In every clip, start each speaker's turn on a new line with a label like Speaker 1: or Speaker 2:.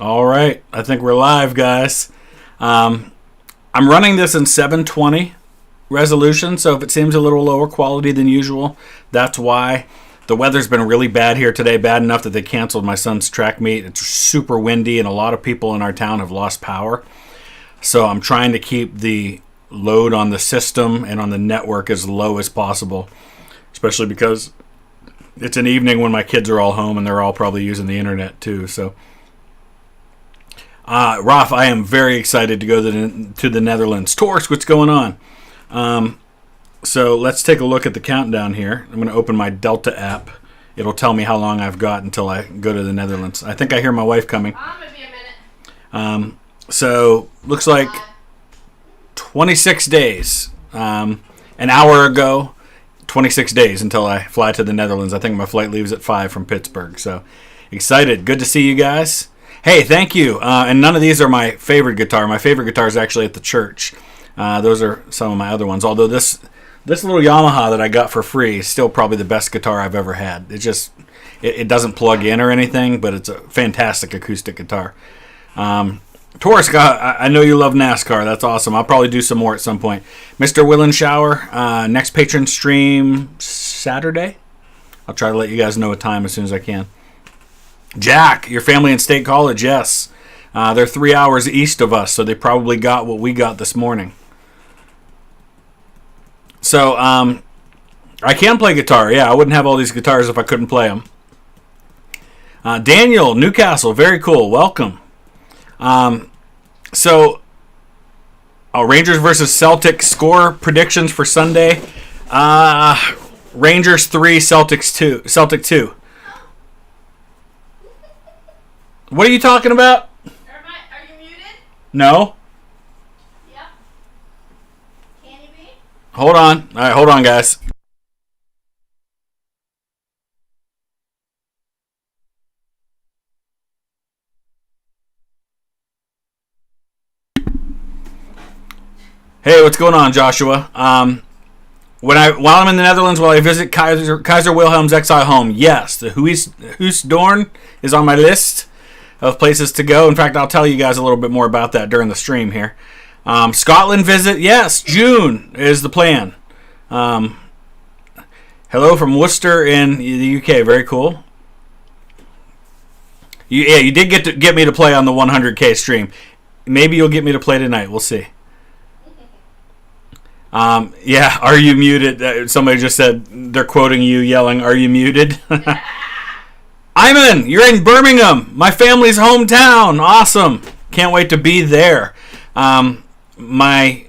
Speaker 1: All right, I think we're live, guys. I'm running this in 720 resolution, so if it seems a little lower quality than usual, that's why. The weather's been really bad here today, bad enough that they canceled my son's track meet. It's super windy, and a lot of people in our town have lost power. So I'm trying to keep the load on the system and on the network as low as possible, especially because it's an evening when my kids are all home and they're all probably using the internet too. So, Ralph, I am very excited to go to the Netherlands. Torsk, what's going on? So let's take a look at the countdown here. I'm going to open my Delta app. It'll tell me how long I've got until I go to the Netherlands. I think I hear my wife coming.
Speaker 2: Maybe a minute.
Speaker 1: So looks like 26 days. An hour ago, 26 days until I fly to the Netherlands. I think my flight leaves at 5 from Pittsburgh. So excited. Good to see you guys. Hey, thank you. And none of these are my favorite guitar. My favorite guitar is actually at the church. Those are some of my other ones. Although this little Yamaha that I got for free is still probably the best guitar I've ever had. It doesn't plug in or anything, but it's a fantastic acoustic guitar. Taurus, I know you love NASCAR. That's awesome. I'll probably do some more at some point. Mr. Willenshower, next patron stream Saturday. I'll try to let you guys know a time as soon as I can. Jack, your family in State College, yes. They're 3 hours east of us, so they probably got what we got this morning. So, I can play guitar. Yeah, I wouldn't have all these guitars if I couldn't play them. Daniel, Newcastle, very cool. Welcome. Rangers versus Celtics score predictions for Sunday. Rangers 3, Celtics 2. Celtic 2. What are you talking about?
Speaker 2: Are you muted?
Speaker 1: No.
Speaker 2: Yep. Can you be?
Speaker 1: Hold on. All right, hold on, guys. Hey, what's going on, Joshua? While I'm in the Netherlands, will I visit Kaiser Wilhelm's exile home? Yes, the Hoesdorn is on my list of places to go. In fact, I'll tell you guys a little bit more about that during the stream here. Scotland visit, yes, June is the plan. Hello from Worcester in the UK, very cool. You did get me to play on the 100K stream. Maybe you'll get me to play tonight. We'll see. Yeah, are you muted? Somebody just said they're quoting you, yelling, "Are you muted?" Iman, you're in Birmingham, my family's hometown. Awesome. Can't wait to be there. My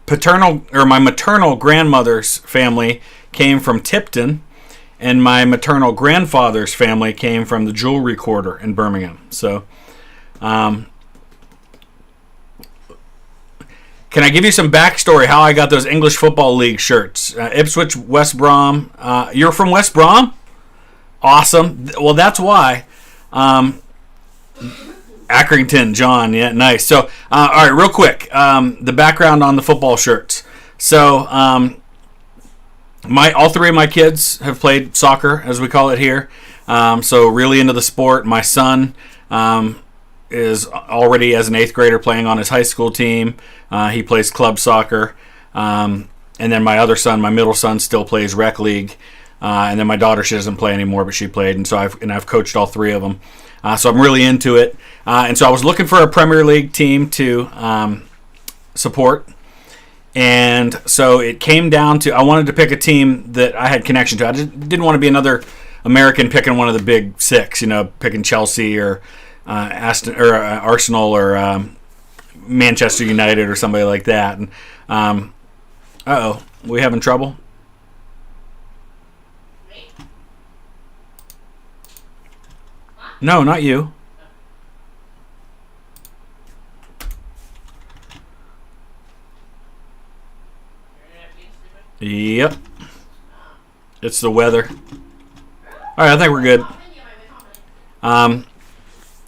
Speaker 1: maternal grandmother's family came from Tipton, and my maternal grandfather's family came from the Jewelry Quarter in Birmingham. So, can I give you some backstory how I got those English Football League shirts? Ipswich, West Brom. You're from West Brom? Awesome. Well, that's why. Accrington, John. Yeah, nice. So, all right, real quick. The background on the football shirts. So, all three of my kids have played soccer, as we call it here. So, really into the sport. My son is already, as an 8th grader, playing on his high school team. He plays club soccer. And then my other son, my middle son, still plays rec league. And then my daughter, she doesn't play anymore, but she played, and so I've coached all three of them. So I'm really into it. And so I was looking for a Premier League team to support. And so it came down to I wanted to pick a team that I had connection to. I just didn't want to be another American picking one of the big six, picking Chelsea or Arsenal or Manchester United or somebody like that. And we having trouble? No, not you. Yep. It's the weather. All right, I think we're good.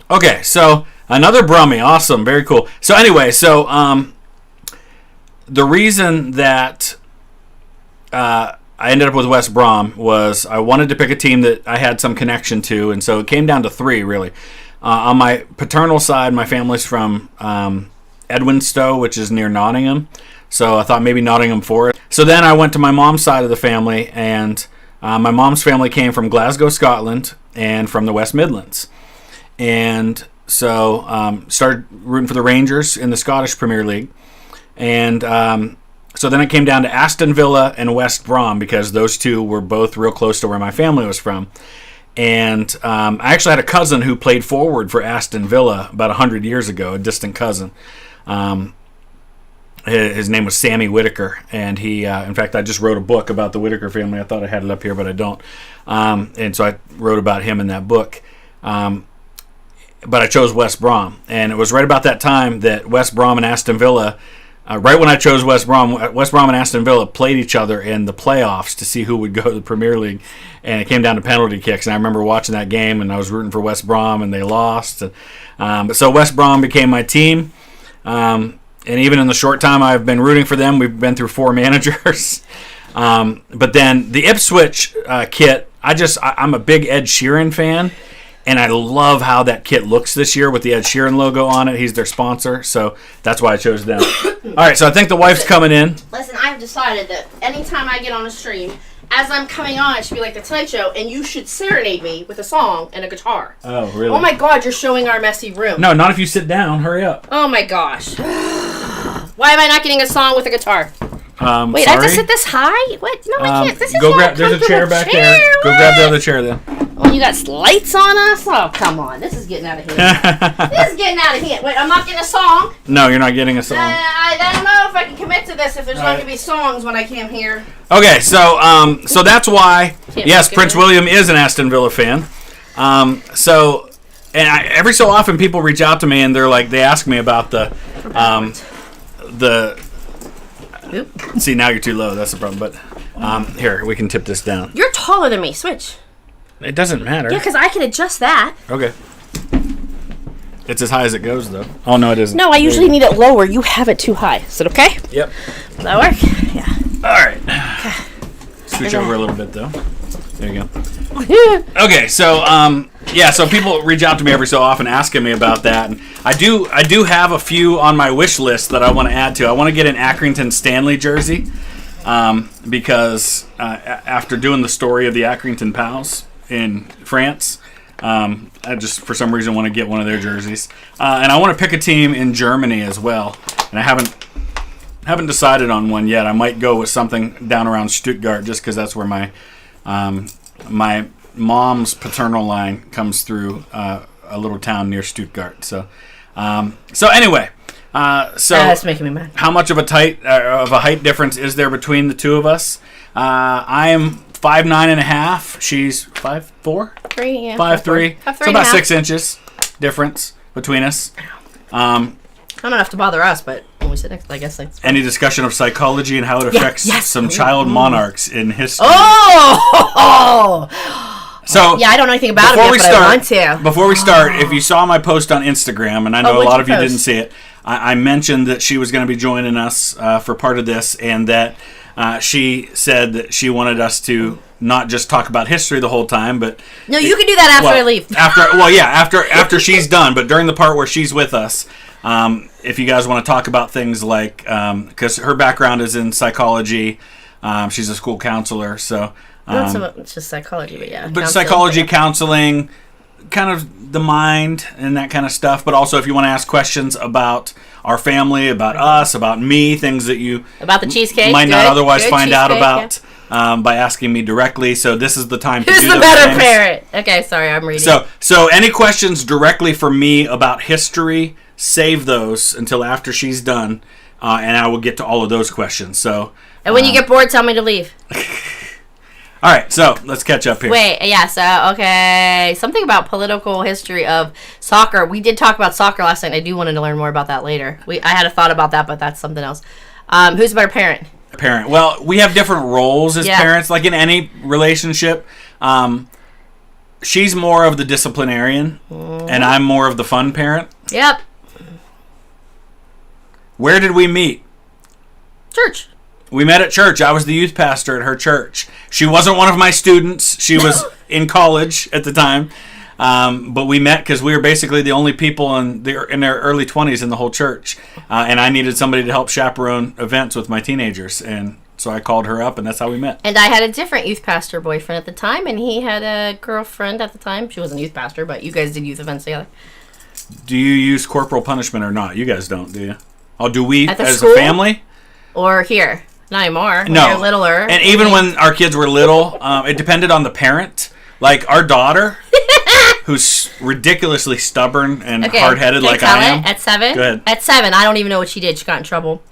Speaker 1: Okay, so another Brummie. Awesome. Very cool. So anyway, the reason that I ended up with West Brom was I wanted to pick a team that I had some connection to, and so it came down to three, really. On my paternal side, my family's from Edwinstowe, which is near Nottingham. So I thought maybe Nottingham Forest. So then I went to my mom's side of the family, and my mom's family came from Glasgow, Scotland, and from the West Midlands. And so started rooting for the Rangers in the Scottish Premier League. And so then it came down to Aston Villa and West Brom, because those two were both real close to where my family was from. And I actually had a cousin who played forward for Aston Villa about 100 years ago, a distant cousin. His name was Sammy Whitaker, and he, in fact, I just wrote a book about the Whitaker family. I thought I had it up here, but I don't. And so I wrote about him in that book. But I chose West Brom, and it was right about that time that West Brom and Aston Villa, right when I chose West Brom and Aston Villa played each other in the playoffs to see who would go to the Premier League, and it came down to penalty kicks. And I remember watching that game, and I was rooting for West Brom, and they lost. But so West Brom became my team, and even in the short time I've been rooting for them, we've been through 4 managers. But then the Ipswich kit, I'm a big Ed Sheeran fan. And I love how that kit looks this year with the Ed Sheeran logo on it. He's their sponsor, so that's why I chose them. All right, so I think the wife's coming in.
Speaker 2: Listen, I've decided that anytime I get on a stream, as I'm coming on, it should be like the Tonight Show, and you should serenade me with a song and a guitar.
Speaker 1: Oh, really?
Speaker 2: Oh my God, you're showing our messy room.
Speaker 1: No, not if you sit down. Hurry up.
Speaker 2: Oh my gosh. Why am I not getting a song with a guitar? Wait,
Speaker 1: sorry?
Speaker 2: I have to sit this high? What? No, I can't. This is
Speaker 1: go
Speaker 2: not
Speaker 1: grab. There's a chair back there. Go grab the other chair then.
Speaker 2: Oh, you got lights on us? Oh, come on. This is getting out of hand. This is getting out of hand. Wait, I'm not getting a song.
Speaker 1: No, you're not getting a song.
Speaker 2: I don't know if I can commit to this if there's going to be songs when I came here.
Speaker 1: Okay, so that's why. Yes, Prince William is an Aston Villa fan. Every so often people reach out to me and they ask me about the.
Speaker 2: Oop.
Speaker 1: See, now you're too low. That's the problem. But here, we can tip this down.
Speaker 2: You're taller than me. Switch.
Speaker 1: It doesn't matter.
Speaker 2: Yeah, because I can adjust that.
Speaker 1: Okay. It's as high as it goes, though. Oh, no, it isn't.
Speaker 2: No, I usually need it lower. You have it too high. Is it okay?
Speaker 1: Yep.
Speaker 2: Does that work? Yeah.
Speaker 1: All right.
Speaker 2: Okay.
Speaker 1: Switch over a little bit, though. There you go. Okay, so so people reach out to me every so often asking me about that, and I do have a few on my wish list that I want to add to. I want to get an Accrington Stanley jersey because after doing the story of the Accrington Pals in France, I just for some reason want to get one of their jerseys, and I want to pick a team in Germany as well, and I haven't decided on one yet. I might go with something down around Stuttgart just because that's where my mom's paternal line comes through a little town near Stuttgart. So anyway,
Speaker 2: that's making me mad.
Speaker 1: How much of a height difference is there between the two of us? I am 5'9.5". She's 5'4". 5'3". So about 6 inches difference between us.
Speaker 2: Not enough to bother us, but when we sit next, I guess that's fine.
Speaker 1: Any discussion of psychology and how it affects some child monarchs in history?
Speaker 2: Oh!
Speaker 1: So
Speaker 2: yeah, I don't know anything about it yet, but I want to.
Speaker 1: Before we start, if you saw my post on Instagram, and I know a lot of you
Speaker 2: post?
Speaker 1: didn't see it, I mentioned that she was going to be joining us for part of this, and that she said that she wanted us to not just talk about history the whole time, but
Speaker 2: no, you can do that after I leave.
Speaker 1: After she's done, but during the part where she's with us, if you guys want to talk about things like, because her background is in psychology, she's a school counselor, so.
Speaker 2: Not so much just psychology, but yeah.
Speaker 1: But psychology, counseling, kind of the mind and that kind of stuff. But also if you want to ask questions about our family, about us, about me, things that you
Speaker 2: about the cheesecake
Speaker 1: might not otherwise find out about by asking me directly. So this is the time to do
Speaker 2: Who's the better parent? Okay, sorry, I'm reading.
Speaker 1: So any questions directly for me about history, save those until after she's done, and I will get to all of those questions. So
Speaker 2: and when you get bored, tell me to leave.
Speaker 1: All right, so let's catch up here.
Speaker 2: Wait, yeah, so, okay. Something about political history of soccer. We did talk about soccer last night. I do want to learn more about that later. I had a thought about that, but that's something else. Who's a better parent?
Speaker 1: Parent. Well, we have different roles as parents, like in any relationship. She's more of the disciplinarian, and I'm more of the fun parent.
Speaker 2: Yep.
Speaker 1: Where did we meet?
Speaker 2: Church.
Speaker 1: We met at church. I was the youth pastor at her church. She wasn't one of my students. She was in college at the time. But we met because we were basically the only people in their early 20s in the whole church. And I needed somebody to help chaperone events with my teenagers. And so I called her up, and that's how we met.
Speaker 2: And I had a different youth pastor boyfriend at the time, and he had a girlfriend at the time. She wasn't a youth pastor, but you guys did youth events together.
Speaker 1: Do you use corporal punishment or not? You guys don't, do you? Oh, do we as
Speaker 2: school?
Speaker 1: a family?
Speaker 2: Or here? Not anymore.
Speaker 1: No.
Speaker 2: When you're littler.
Speaker 1: And even when our kids were little, it depended on the parent. Like our daughter, who's ridiculously stubborn and hard-headed like I am.
Speaker 2: At 7?
Speaker 1: Go ahead.
Speaker 2: At 7, I don't even know what she did. She got in trouble.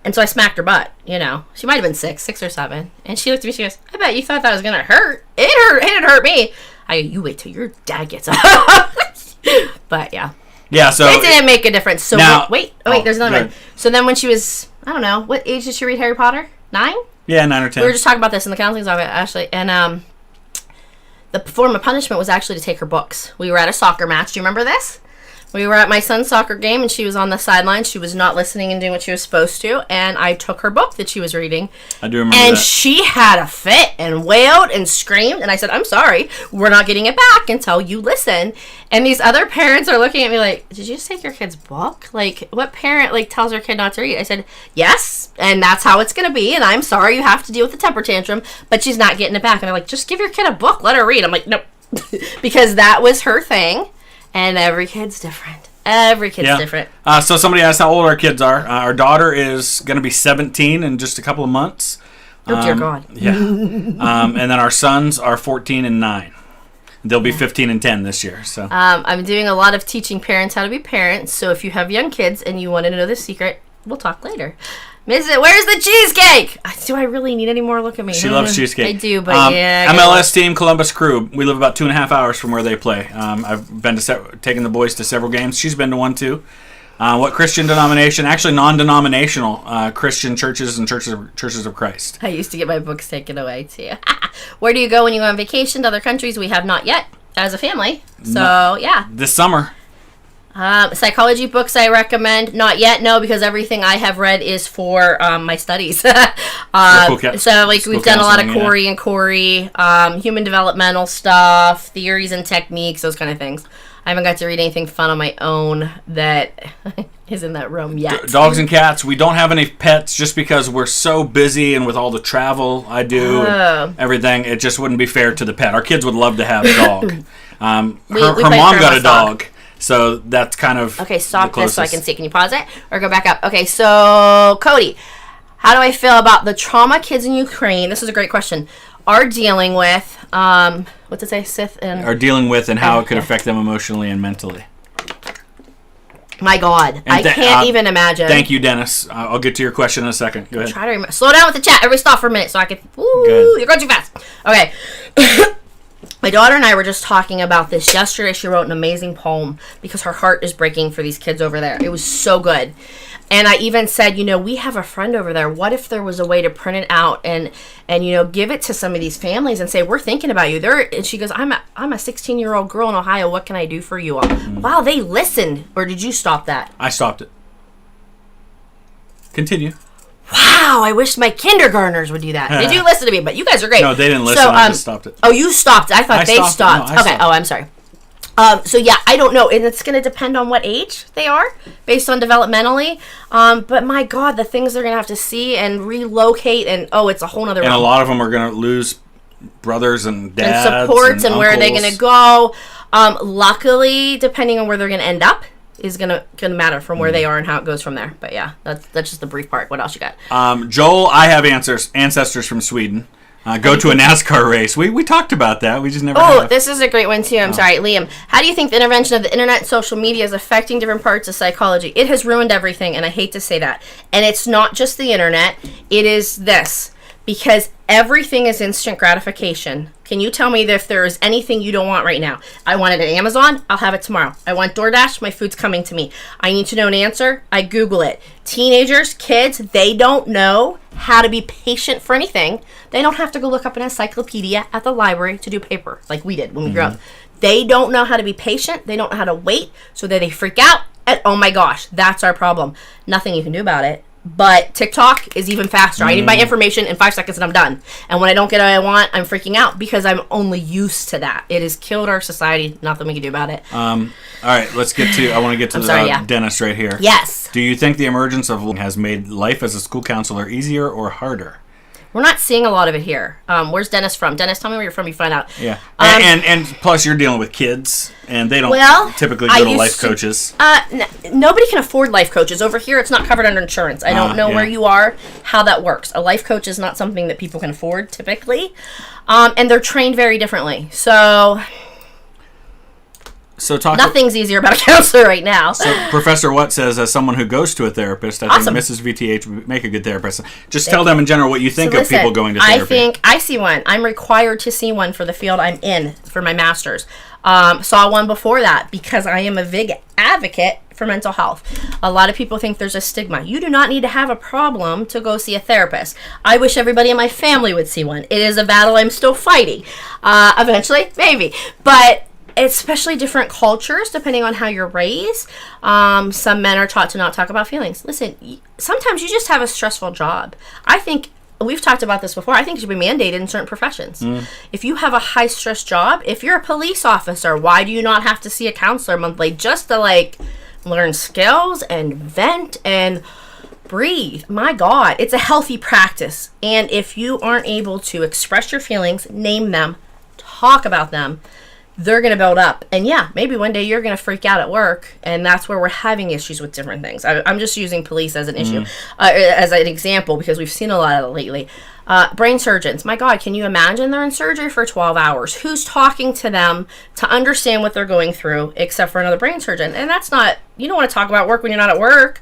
Speaker 2: And so I smacked her butt, you know. She might have been 6 or 7. And she looked at me, she goes, I bet you thought that was going to hurt. It hurt. It didn't hurt me. I go, you wait till your dad gets up. But, yeah.
Speaker 1: Yeah, so...
Speaker 2: It didn't make a difference. So,
Speaker 1: now,
Speaker 2: wait, there's another one. So then when she was, I don't know, what age did she read Harry Potter? 9?
Speaker 1: Yeah, 9 or 10.
Speaker 2: We were just talking about this in the counseling office, actually. And the form of punishment was actually to take her books. We were at a soccer match. Do you remember this? We were at my son's soccer game, and she was on the sidelines. She was not listening and doing what she was supposed to, and I took her book that she was reading.
Speaker 1: I do remember
Speaker 2: and
Speaker 1: that.
Speaker 2: She had a fit and wailed and screamed, and I said, I'm sorry, we're not getting it back until you listen. And these other parents are looking at me like, did you just take your kid's book? Like, what parent, like, tells their kid not to read? I said, yes, and that's how it's going to be, and I'm sorry you have to deal with the temper tantrum, but she's not getting it back. And they're like, just give your kid a book, let her read. I'm like, nope. Because that was her thing. And every kid's different. Every kid's different.
Speaker 1: So somebody asked how old our kids are. Our daughter is going to be 17 in just a couple of months.
Speaker 2: Oh, dear God.
Speaker 1: Yeah. And then our sons are 14 and 9. They'll be 15 and 10 this year. So
Speaker 2: I'm doing a lot of teaching parents how to be parents. So if you have young kids and you want to know the secret, we'll talk later. Mrs. Where's the cheesecake? Do I really need any more? Look at me.
Speaker 1: She loves cheesecake.
Speaker 2: I do, but yeah.
Speaker 1: MLS team, Columbus Crew. We live about 2.5 hours from where they play. I've been to taken the boys to several games. She's been to one too. What Christian denomination? Actually, non-denominational Christian churches and churches of Christ.
Speaker 2: I used to get my books taken away too. Where do you go when you go on vacation to other countries? We have not yet as a family. So yeah.
Speaker 1: This summer.
Speaker 2: Psychology books I recommend. Not yet, no, because everything I have read is for my studies. So like we've done a lot of Corey, human developmental stuff, theories and techniques, those kind of things. I haven't got to read anything fun on my own that is in that room yet.
Speaker 1: Dogs and cats. We don't have any pets just because we're so busy, and with all the travel I do and everything, it just wouldn't be fair to the pet. Our kids would love to have a dog. Her mom got a dog. So that's kind of
Speaker 2: okay. Stop this so I can see. Can you pause it or go back up? Okay, so Cody, how do I feel about the trauma kids in Ukraine? This is a great question. Are dealing with what's it say? Sith and
Speaker 1: are dealing with and how it could affect them emotionally and mentally.
Speaker 2: My God, I can't even imagine.
Speaker 1: Thank you, Dennis. I'll get to your question in a second. Go ahead.
Speaker 2: Try to remember. Slow down with the chat. Everybody stop for a minute so I can. Ooh, you're going too fast. Okay. My daughter and I were just talking about this yesterday. She wrote an amazing poem because her heart is breaking for these kids over there. It was so good. And I even said, we have a friend over there. What if there was a way to print it out and give it to some of these families and say, we're thinking about you. And she goes, I'm a 16-year-old girl in Ohio. What can I do for you all? Mm-hmm. Wow, they listened. Or did you stop that?
Speaker 1: I stopped it. Continue.
Speaker 2: Wow, I wish my kindergartners would do that. They do listen to me, but you guys are great.
Speaker 1: No, they didn't listen. I just stopped it.
Speaker 2: Oh, you stopped. I thought they stopped.
Speaker 1: No,
Speaker 2: okay. Oh, I'm sorry. So yeah, I don't know, and it's going to depend on what age they are, based on developmentally. But my God, the things they're going to have to see and relocate, and it's a whole nother.
Speaker 1: And a lot of them are going to lose brothers and dads
Speaker 2: and supports, and where are they
Speaker 1: uncles.
Speaker 2: going to go? Luckily, depending on where they're going to end up, is gonna matter from where they are and how it goes from there. But yeah, that's just the brief part. What else you got?
Speaker 1: Joel, I have ancestors from Sweden. Go to a NASCAR race. We talked about that. We just never.
Speaker 2: Oh, this is a great one too. I'm sorry, Liam. How do you think the intervention of the internet and social media is affecting different parts of psychology? It has ruined everything, and I hate to say that. And it's not just the internet. It is this. Because everything is instant gratification. Can you tell me if there is anything you don't want right now? I want it at Amazon, I'll have it tomorrow. I want DoorDash, my food's coming to me. I need to know an answer, I Google it. Teenagers, kids, they don't know how to be patient for anything. They don't have to go look up an encyclopedia at the library to do paper like we did when we grew up. They don't know how to be patient. They don't know how to wait, so that they freak out. And oh my gosh, that's our problem. Nothing you can do about it. But TikTok is even faster. I need my information in 5 seconds and I'm done. And when I don't get what I want, I'm freaking out because I'm only used to that. It has killed our society. Nothing we can do about it.
Speaker 1: All right, let's get to. I want to get to the dentist right here.
Speaker 2: Yes.
Speaker 1: Do you think the emergence of has made life as a school counselor easier or harder?
Speaker 2: We're not seeing a lot of it here. Where's Dennis from? Dennis, tell me where you're from. You find out.
Speaker 1: Yeah. And plus, you're dealing with kids, and they don't typically go to life coaches.
Speaker 2: Nobody can afford life coaches. Over here, it's not covered under insurance. I don't know where you are, how that works. A life coach is not something that people can afford, typically. And they're trained very differently. Nothing's easier about a counselor right now.
Speaker 1: So Professor Watt says, as someone who goes to a therapist, I think Mrs. VTH would make a good therapist. Just tell them in general what you think of people going to therapy.
Speaker 2: I think I see one. I'm required to see one for the field I'm in for my master's. Saw one before that because I am a big advocate for mental health. A lot of people think there's a stigma. You do not need to have a problem to go see a therapist. I wish everybody in my family would see one. It is a battle I'm still fighting. Eventually, maybe. But especially different cultures, depending on how you're raised. Some men are taught to not talk about feelings. Listen, sometimes you just have a stressful job. I think, we've talked about this before, I think it should be mandated in certain professions. If you have a high-stress job, if you're a police officer, why do you not have to see a counselor monthly just to, learn skills and vent and breathe? My God, it's a healthy practice. And if you aren't able to express your feelings, name them, talk about them, they're going to build up. And maybe one day you're going to freak out at work, and that's where we're having issues with different things. I'm just using police as an issue, as an example, because we've seen a lot of it lately. Brain surgeons, my God, can you imagine they're in surgery for 12 hours? Who's talking to them to understand what they're going through, except for another brain surgeon? And that's not, you don't want to talk about work when you're not at work.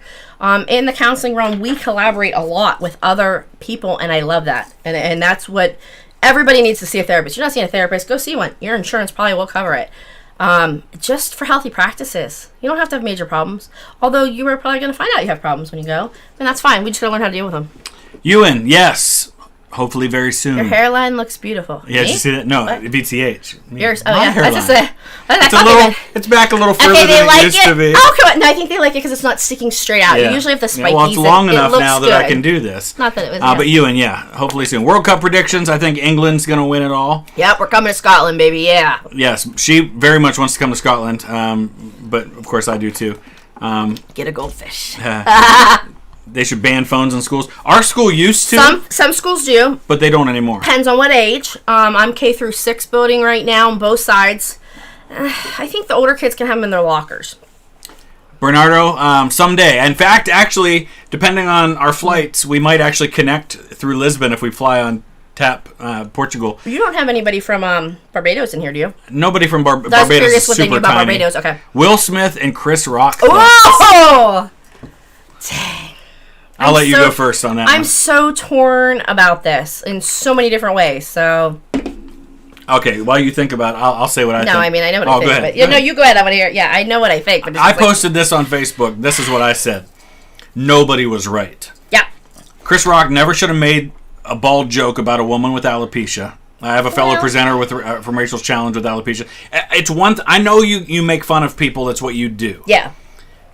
Speaker 2: In the counseling realm, we collaborate a lot with other people, and I love that. And that's what... Everybody needs to see a therapist. You're not seeing a therapist, go see one. Your insurance probably will cover it. Just for healthy practices. You don't have to have major problems. Although you are probably going to find out you have problems when you go. And that's fine. We just got to learn how to deal with them.
Speaker 1: Ewan, yes. Hopefully very soon.
Speaker 2: Your hairline looks beautiful.
Speaker 1: Yeah, did you see that? No, what? VTH.
Speaker 2: Yours? Oh, yeah. I was just saying.
Speaker 1: It's back a little further than it used to be.
Speaker 2: Oh, come on. No, I think they like it because it's not sticking straight out. You usually have the spikies.
Speaker 1: Well, it's long enough now that I can do this.
Speaker 2: Not that it was.
Speaker 1: But Ewan, hopefully soon. World Cup predictions. I think England's going to win it all.
Speaker 2: Yep, we're coming to Scotland, baby. Yeah.
Speaker 1: Yes, she very much wants to come to Scotland. But of course I do too.
Speaker 2: Get a goldfish.
Speaker 1: They should ban phones in schools. Our school used to.
Speaker 2: Some schools do.
Speaker 1: But they don't anymore.
Speaker 2: Depends on what age. I'm K through 6 building right now on both sides. I think the older kids can have them in their lockers.
Speaker 1: Bernardo, someday. In fact, actually, depending on our flights, we might actually connect through Lisbon if we fly on TAP Portugal.
Speaker 2: You don't have anybody from Barbados in here, do you?
Speaker 1: Nobody from Barbados.
Speaker 2: I was curious what they knew about Barbados. Okay.
Speaker 1: Will Smith and Chris Rock.
Speaker 2: Oh! Dang.
Speaker 1: I'll let you go first on that.
Speaker 2: I'm so torn about this in so many different ways. So,
Speaker 1: okay, while you think about it, I'll say what I think.
Speaker 2: No, I mean I know what I think.
Speaker 1: Go ahead.
Speaker 2: But, no, you go ahead. I want to hear. Yeah, I know what I think. But
Speaker 1: I posted this on Facebook. This is what I said. Nobody was right.
Speaker 2: Yeah.
Speaker 1: Chris Rock never should have made a bald joke about a woman with alopecia. I have a fellow presenter with from Rachel's Challenge with alopecia. It's one. I know you make fun of people. That's what you do.
Speaker 2: Yeah.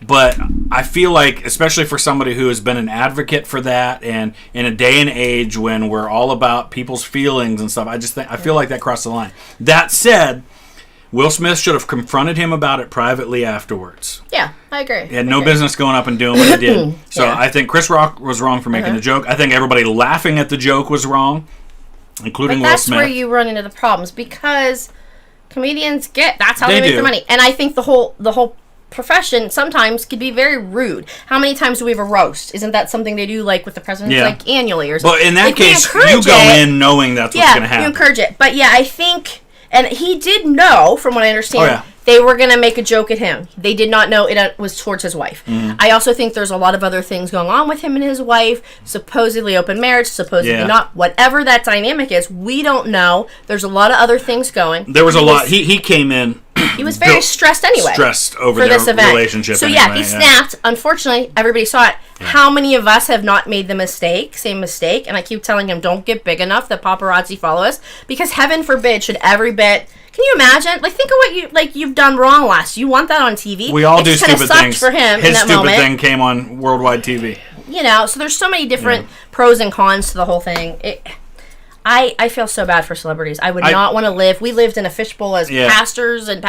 Speaker 1: But I feel like, especially for somebody who has been an advocate for that, and in a day and age when we're all about people's feelings and stuff, I feel like that crossed the line. That said, Will Smith should have confronted him about it privately afterwards.
Speaker 2: Yeah, I agree.
Speaker 1: He had no business going up and doing what he did. So I think Chris Rock was wrong for making the joke. I think everybody laughing at the joke was wrong, including Will Smith.
Speaker 2: That's where you run into the problems, because comedians that's how they make their money. And I think the whole profession sometimes could be very rude. How many times do we have a roast? Isn't that something they do like with the presidents annually or something?
Speaker 1: But in that case, you go in knowing that's what's going to happen.
Speaker 2: You encourage it. But I think, and he did know, from what I understand, they were going to make a joke at him. They did not know it was towards his wife. I also think there's a lot of other things going on with him and his wife, supposedly open marriage, supposedly not. Whatever that dynamic is, we don't know. There's a lot of other things going.
Speaker 1: There was a lot. He came in.
Speaker 2: He was very stressed anyway.
Speaker 1: Stressed over their relationship.
Speaker 2: So he snapped. Unfortunately, everybody saw it. Yeah. How many of us have not made the same mistake? And I keep telling him, don't get big enough that paparazzi follow us, because heaven forbid should every bit. Can you imagine? Think of what you've done wrong last. You want that on TV?
Speaker 1: We all do stupid things.
Speaker 2: For him
Speaker 1: His
Speaker 2: in that
Speaker 1: stupid
Speaker 2: moment.
Speaker 1: thing came on worldwide TV.
Speaker 2: you know, so there's so many different pros and cons to the whole thing. I feel so bad for celebrities. I would not want to live. We lived in a fishbowl as pastors and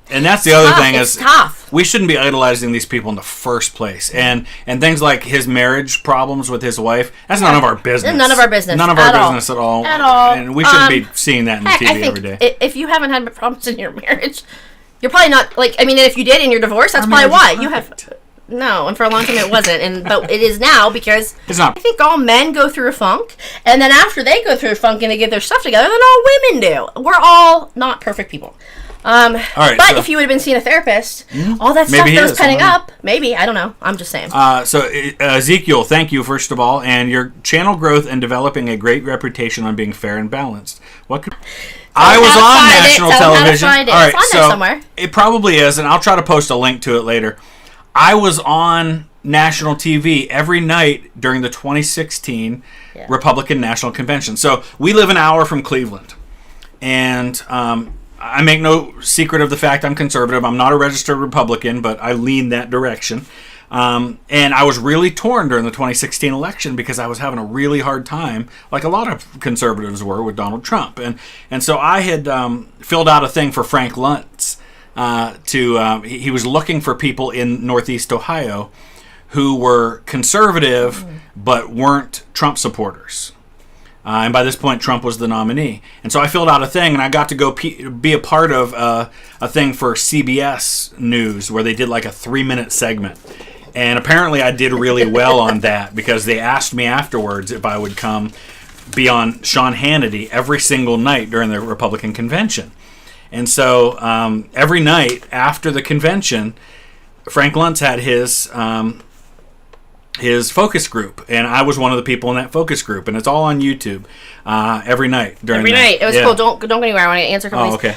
Speaker 1: and that's the other thing is
Speaker 2: tough.
Speaker 1: We shouldn't be idolizing these people in the first place. And things like his marriage problems with his wife, that's none of our business.
Speaker 2: None of our business.
Speaker 1: None of our business at all.
Speaker 2: At all.
Speaker 1: And we shouldn't be seeing that in TV every day.
Speaker 2: If you haven't had problems in your marriage, you're probably not, like, I mean, if you did in your divorce, that's probably why. You have... No, and for a long time it wasn't, but it is now because I think all men go through a funk, and then after they go through a funk and they get their stuff together, then all women do. We're all not perfect people. But if you would have been seeing a therapist, all that stuff that was penning up, maybe, I don't know. I'm just saying.
Speaker 1: So Ezekiel, thank you first of all, and your channel growth and developing a great reputation on being fair and balanced. I was on national television. All right,
Speaker 2: it's on there somewhere.
Speaker 1: It probably is, and I'll try to post a link to it later. I was on national TV every night during the 2016 Republican National Convention. So we live an hour from Cleveland. And I make no secret of the fact I'm conservative. I'm not a registered Republican, but I lean that direction. And I was really torn during the 2016 election because I was having a really hard time, like a lot of conservatives were, with Donald Trump. And so I had filled out a thing for Frank Luntz. He was looking for people in Northeast Ohio who were conservative but weren't Trump supporters. And by this point, Trump was the nominee. And so I filled out a thing, and I got to go be a part of a thing for CBS News where they did like a 3-minute segment. And apparently I did really well on that because they asked me afterwards if I would come be on Sean Hannity every single night during the Republican convention. And so every night after the convention, Frank Luntz had his focus group, and I was one of the people in that focus group, and it's all on YouTube every night during
Speaker 2: every night. It was cool. Don't go anywhere. I want to answer a couple.
Speaker 1: Oh, okay.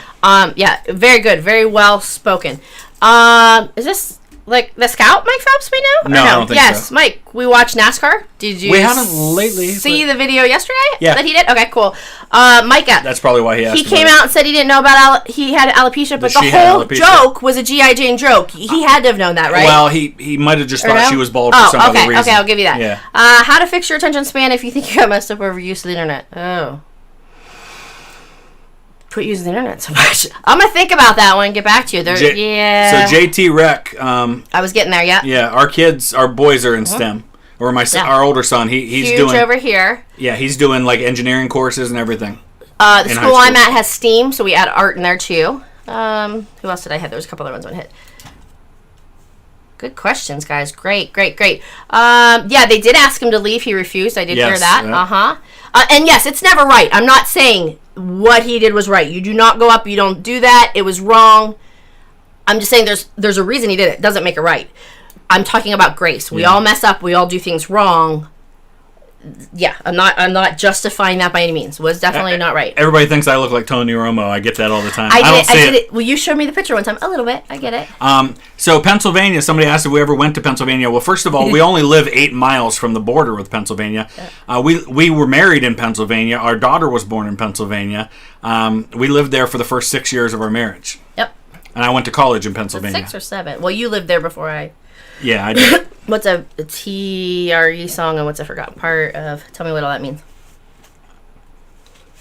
Speaker 2: Yeah, very good, very well spoken. Is this like the Scout, Mike Phelps, we know?
Speaker 1: No, I don't think so.
Speaker 2: Yes, Mike. We watched NASCAR. Did you?
Speaker 1: We haven't lately.
Speaker 2: See the video yesterday?
Speaker 1: Yeah.
Speaker 2: That he did. Okay, cool. Micah.
Speaker 1: That's probably why he asked.
Speaker 2: He came out and said he didn't know about he had alopecia, but the whole joke was a G.I. Jane joke. He had to have known that, right?
Speaker 1: Well, he might have just thought she was bald for some other reason.
Speaker 2: Okay, I'll give you that.
Speaker 1: Yeah.
Speaker 2: How to fix your attention span if you think you got messed up over use of the internet. Oh. Quit using the internet so much. I'm gonna think about that one and get back to you.
Speaker 1: So JT Rec.
Speaker 2: I was getting there.
Speaker 1: Yeah, our boys are in STEM. Or our older son, he's
Speaker 2: huge
Speaker 1: doing
Speaker 2: over here.
Speaker 1: Yeah, he's doing like engineering courses and everything.
Speaker 2: The school I'm at has STEAM, so we add art in there too. Who else did I hit? There was a couple other ones I hit. Good questions, guys. Great. Yeah, they did ask him to leave. He refused. I did hear that. And yes, it's never right. I'm not saying what he did was right. You do not go up. You don't do that. It was wrong. I'm just saying there's a reason he did it. It doesn't make it right. I'm talking about grace. We all mess up. We all do things wrong. Yeah, I'm not justifying that by any means. It was definitely not right.
Speaker 1: Everybody thinks I look like Tony Romo. I get that all the time.
Speaker 2: I did it. Well, you showed me the picture one time. A little bit. I get it.
Speaker 1: So Pennsylvania, somebody asked if we ever went to Pennsylvania. Well, first of all, we only live 8 miles from the border with Pennsylvania. We were married in Pennsylvania. Our daughter was born in Pennsylvania. We lived there for the first 6 years of our marriage.
Speaker 2: Yep.
Speaker 1: And I went to college in Pennsylvania.
Speaker 2: 6 or 7. Well, you lived there before I...
Speaker 1: Yeah, I did.
Speaker 2: What's a TRE song and what's a forgotten part of? Tell me what all that means.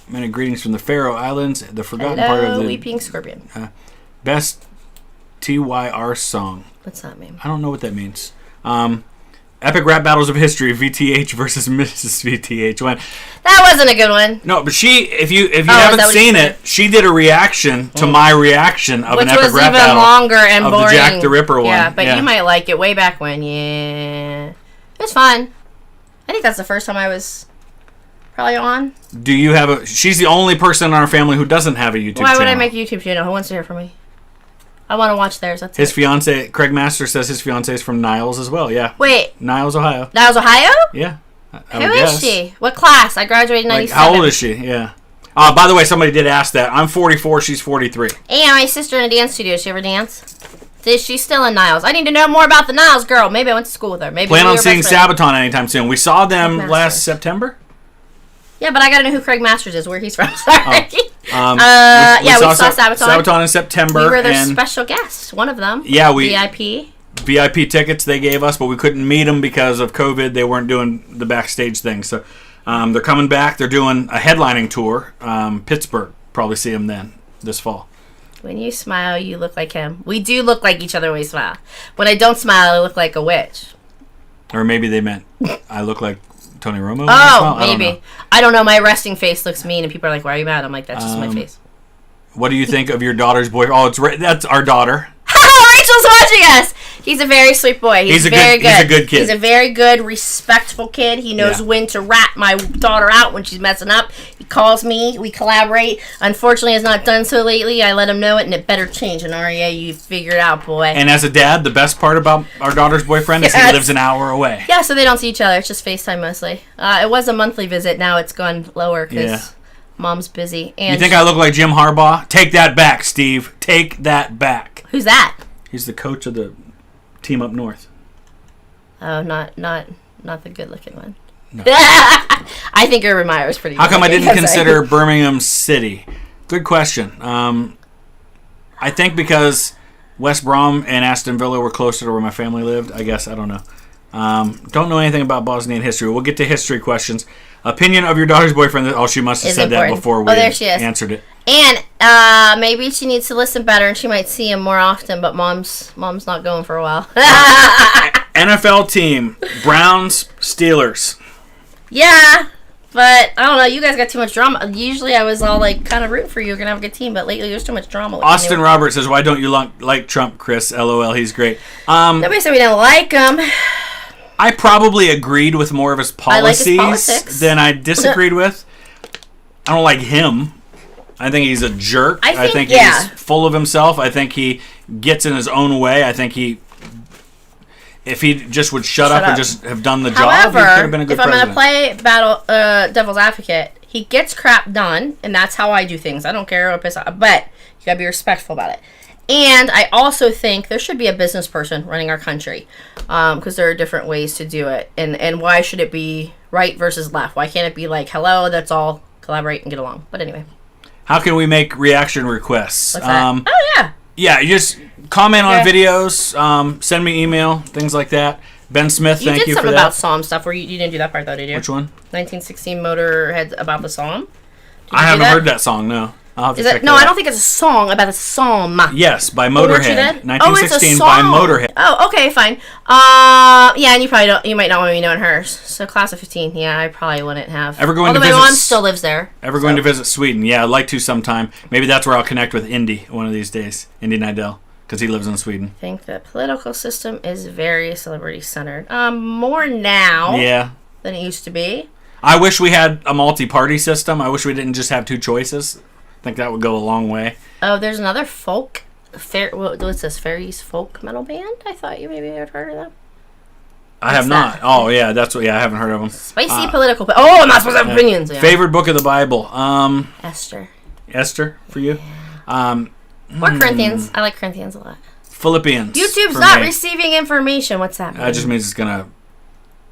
Speaker 1: Many greetings from the Faroe Islands. The forgotten part of the
Speaker 2: Weeping Scorpion.
Speaker 1: Best TYR song.
Speaker 2: What's that mean?
Speaker 1: I don't know what that means. Epic rap battles of history. VTH versus Mrs VTH.
Speaker 2: That wasn't a good one.
Speaker 1: No, but if you haven't seen it, she did a reaction to my reaction of an epic rap battle. Which was even
Speaker 2: longer and boring.
Speaker 1: Of the Jack the Ripper one.
Speaker 2: Yeah, but you might like it way back when. Yeah. It was fun. I think that's the first time I was probably on.
Speaker 1: Do you have she's the only person in our family who doesn't have a YouTube channel.
Speaker 2: Why would I make a YouTube channel? Who wants to hear from me? I want to watch theirs. That's
Speaker 1: his fiance, Craig Master, says his fiance is from Niles as well. Yeah.
Speaker 2: Wait.
Speaker 1: Niles, Ohio.
Speaker 2: Niles, Ohio?
Speaker 1: Yeah.
Speaker 2: Who is she? What class? I graduated in 97.
Speaker 1: How old is she? Yeah. By the way, somebody did ask that. I'm 44. She's 43.
Speaker 2: And my sister in a dance studio. Does she ever dance? Is she still in Niles? I need to know more about the Niles girl. Maybe I went to school with her. Maybe
Speaker 1: plan on seeing Sabaton anytime soon. We saw them last September.
Speaker 2: Yeah, but I got to know who Craig Masters is, where he's from. Sorry.
Speaker 1: We saw
Speaker 2: Sabaton.
Speaker 1: Sabaton in September.
Speaker 2: We were their special guest, one of them.
Speaker 1: Yeah,
Speaker 2: VIP.
Speaker 1: VIP tickets they gave us, but we couldn't meet them because of COVID. They weren't doing the backstage thing. So they're coming back. They're doing a headlining tour. Pittsburgh. Probably see them then this fall.
Speaker 2: When you smile, you look like him. We do look like each other when we smile. When I don't smile, I look like a witch.
Speaker 1: Or maybe they meant I look like Tony Romo.
Speaker 2: Oh, maybe. I don't know. My resting face looks mean, and people are like, "Why are you mad?" I'm like, "That's just my face."
Speaker 1: What do you think of your daughter's boyfriend? Oh, that's our daughter.
Speaker 2: Rachel's watching us. He's a very sweet boy. He's very good.
Speaker 1: He's a good kid.
Speaker 2: He's a very good, respectful kid. He knows when to rat my daughter out when she's messing up. He calls me. We collaborate. Unfortunately, has not done so lately. I let him know it, and it better change. And Aria, you figure it out, boy.
Speaker 1: And as a dad, the best part about our daughter's boyfriend is he lives an hour away.
Speaker 2: Yeah, so they don't see each other. It's just FaceTime mostly. It was a monthly visit. Now it's gone lower because Mom's busy. And
Speaker 1: you think I look like Jim Harbaugh? Take that back, Steve. Take that back.
Speaker 2: Who's that?
Speaker 1: He's the coach of the team up north.
Speaker 2: Oh, not the good-looking one.
Speaker 1: No.
Speaker 2: I think Urban Meyer is pretty good.
Speaker 1: How come I didn't consider Birmingham City? Good question. I think because West Brom and Aston Villa were closer to where my family lived. I guess. I don't know. Don't know anything about Bosnian history. We'll get to history questions. Opinion of your daughter's boyfriend. Oh, she must have said important. That before we
Speaker 2: there she is.
Speaker 1: Answered it.
Speaker 2: And maybe she needs to listen better, and she might see him more often. But mom's not going for a while.
Speaker 1: NFL team: Browns, Steelers.
Speaker 2: Yeah, but I don't know. You guys got too much drama. Usually, I was all like kind of rooting for you. You're gonna have a good team, but lately there's too much drama.
Speaker 1: Austin Roberts says, "Why don't you like Trump, Chris? LOL, he's great."
Speaker 2: Nobody said we didn't like him.
Speaker 1: I probably agreed with more of his policies
Speaker 2: politics
Speaker 1: than I disagreed with. I don't like him. I think he's a jerk. I think he's full of himself. I think he gets in his own way. I think if he just would shut up and just have done the job, he could have been a good president.
Speaker 2: If I'm going to play devil's advocate, he gets crap done, and that's how I do things. I don't care what piss off, but you got to be respectful about it. And I also think there should be a business person running our country, because there are different ways to do it. And why should it be right versus left? Why can't it be like, hello, let's all collaborate and get along? But anyway.
Speaker 1: How can we make reaction requests?
Speaker 2: What's that? Oh, yeah.
Speaker 1: Yeah, you just comment on videos, send me email, things like that. Ben Smith, thank you for that.
Speaker 2: You did something about Psalm stuff where you didn't do that part, though, did you?
Speaker 1: Which one?
Speaker 2: 1916 Motorhead about the Psalm.
Speaker 1: I haven't heard that song, no. I'll have to check that out.
Speaker 2: I don't think it's a song about a psalm.
Speaker 1: Yes, by Motorhead. 1916
Speaker 2: it's a
Speaker 1: by
Speaker 2: song.
Speaker 1: Motorhead.
Speaker 2: Oh, okay, fine. Yeah, and you might not want to be knowing hers. So class of 15, yeah, I probably wouldn't have. Although my mom still lives there.
Speaker 1: Going to visit Sweden? Yeah, I'd like to sometime. Maybe that's where I'll connect with Indy one of these days. Indy Nidell, because he lives in Sweden.
Speaker 2: I think the political system is very celebrity-centered. More now than it used to be.
Speaker 1: I wish we had a multi-party system. I wish we didn't just have two choices. I think that would go a long way.
Speaker 2: Oh, there's another folk. What's this? Fairies folk metal band? I thought you maybe had heard of them.
Speaker 1: I have not. Oh, yeah, that's what. Yeah, I haven't heard of them.
Speaker 2: Spicy political. Oh, I'm not supposed to have opinions. Yeah.
Speaker 1: Favorite book of the Bible?
Speaker 2: Esther.
Speaker 1: Esther for you?
Speaker 2: Or Corinthians. I like Corinthians a lot.
Speaker 1: Philippians.
Speaker 2: YouTube's not receiving information. What's that mean?
Speaker 1: That just means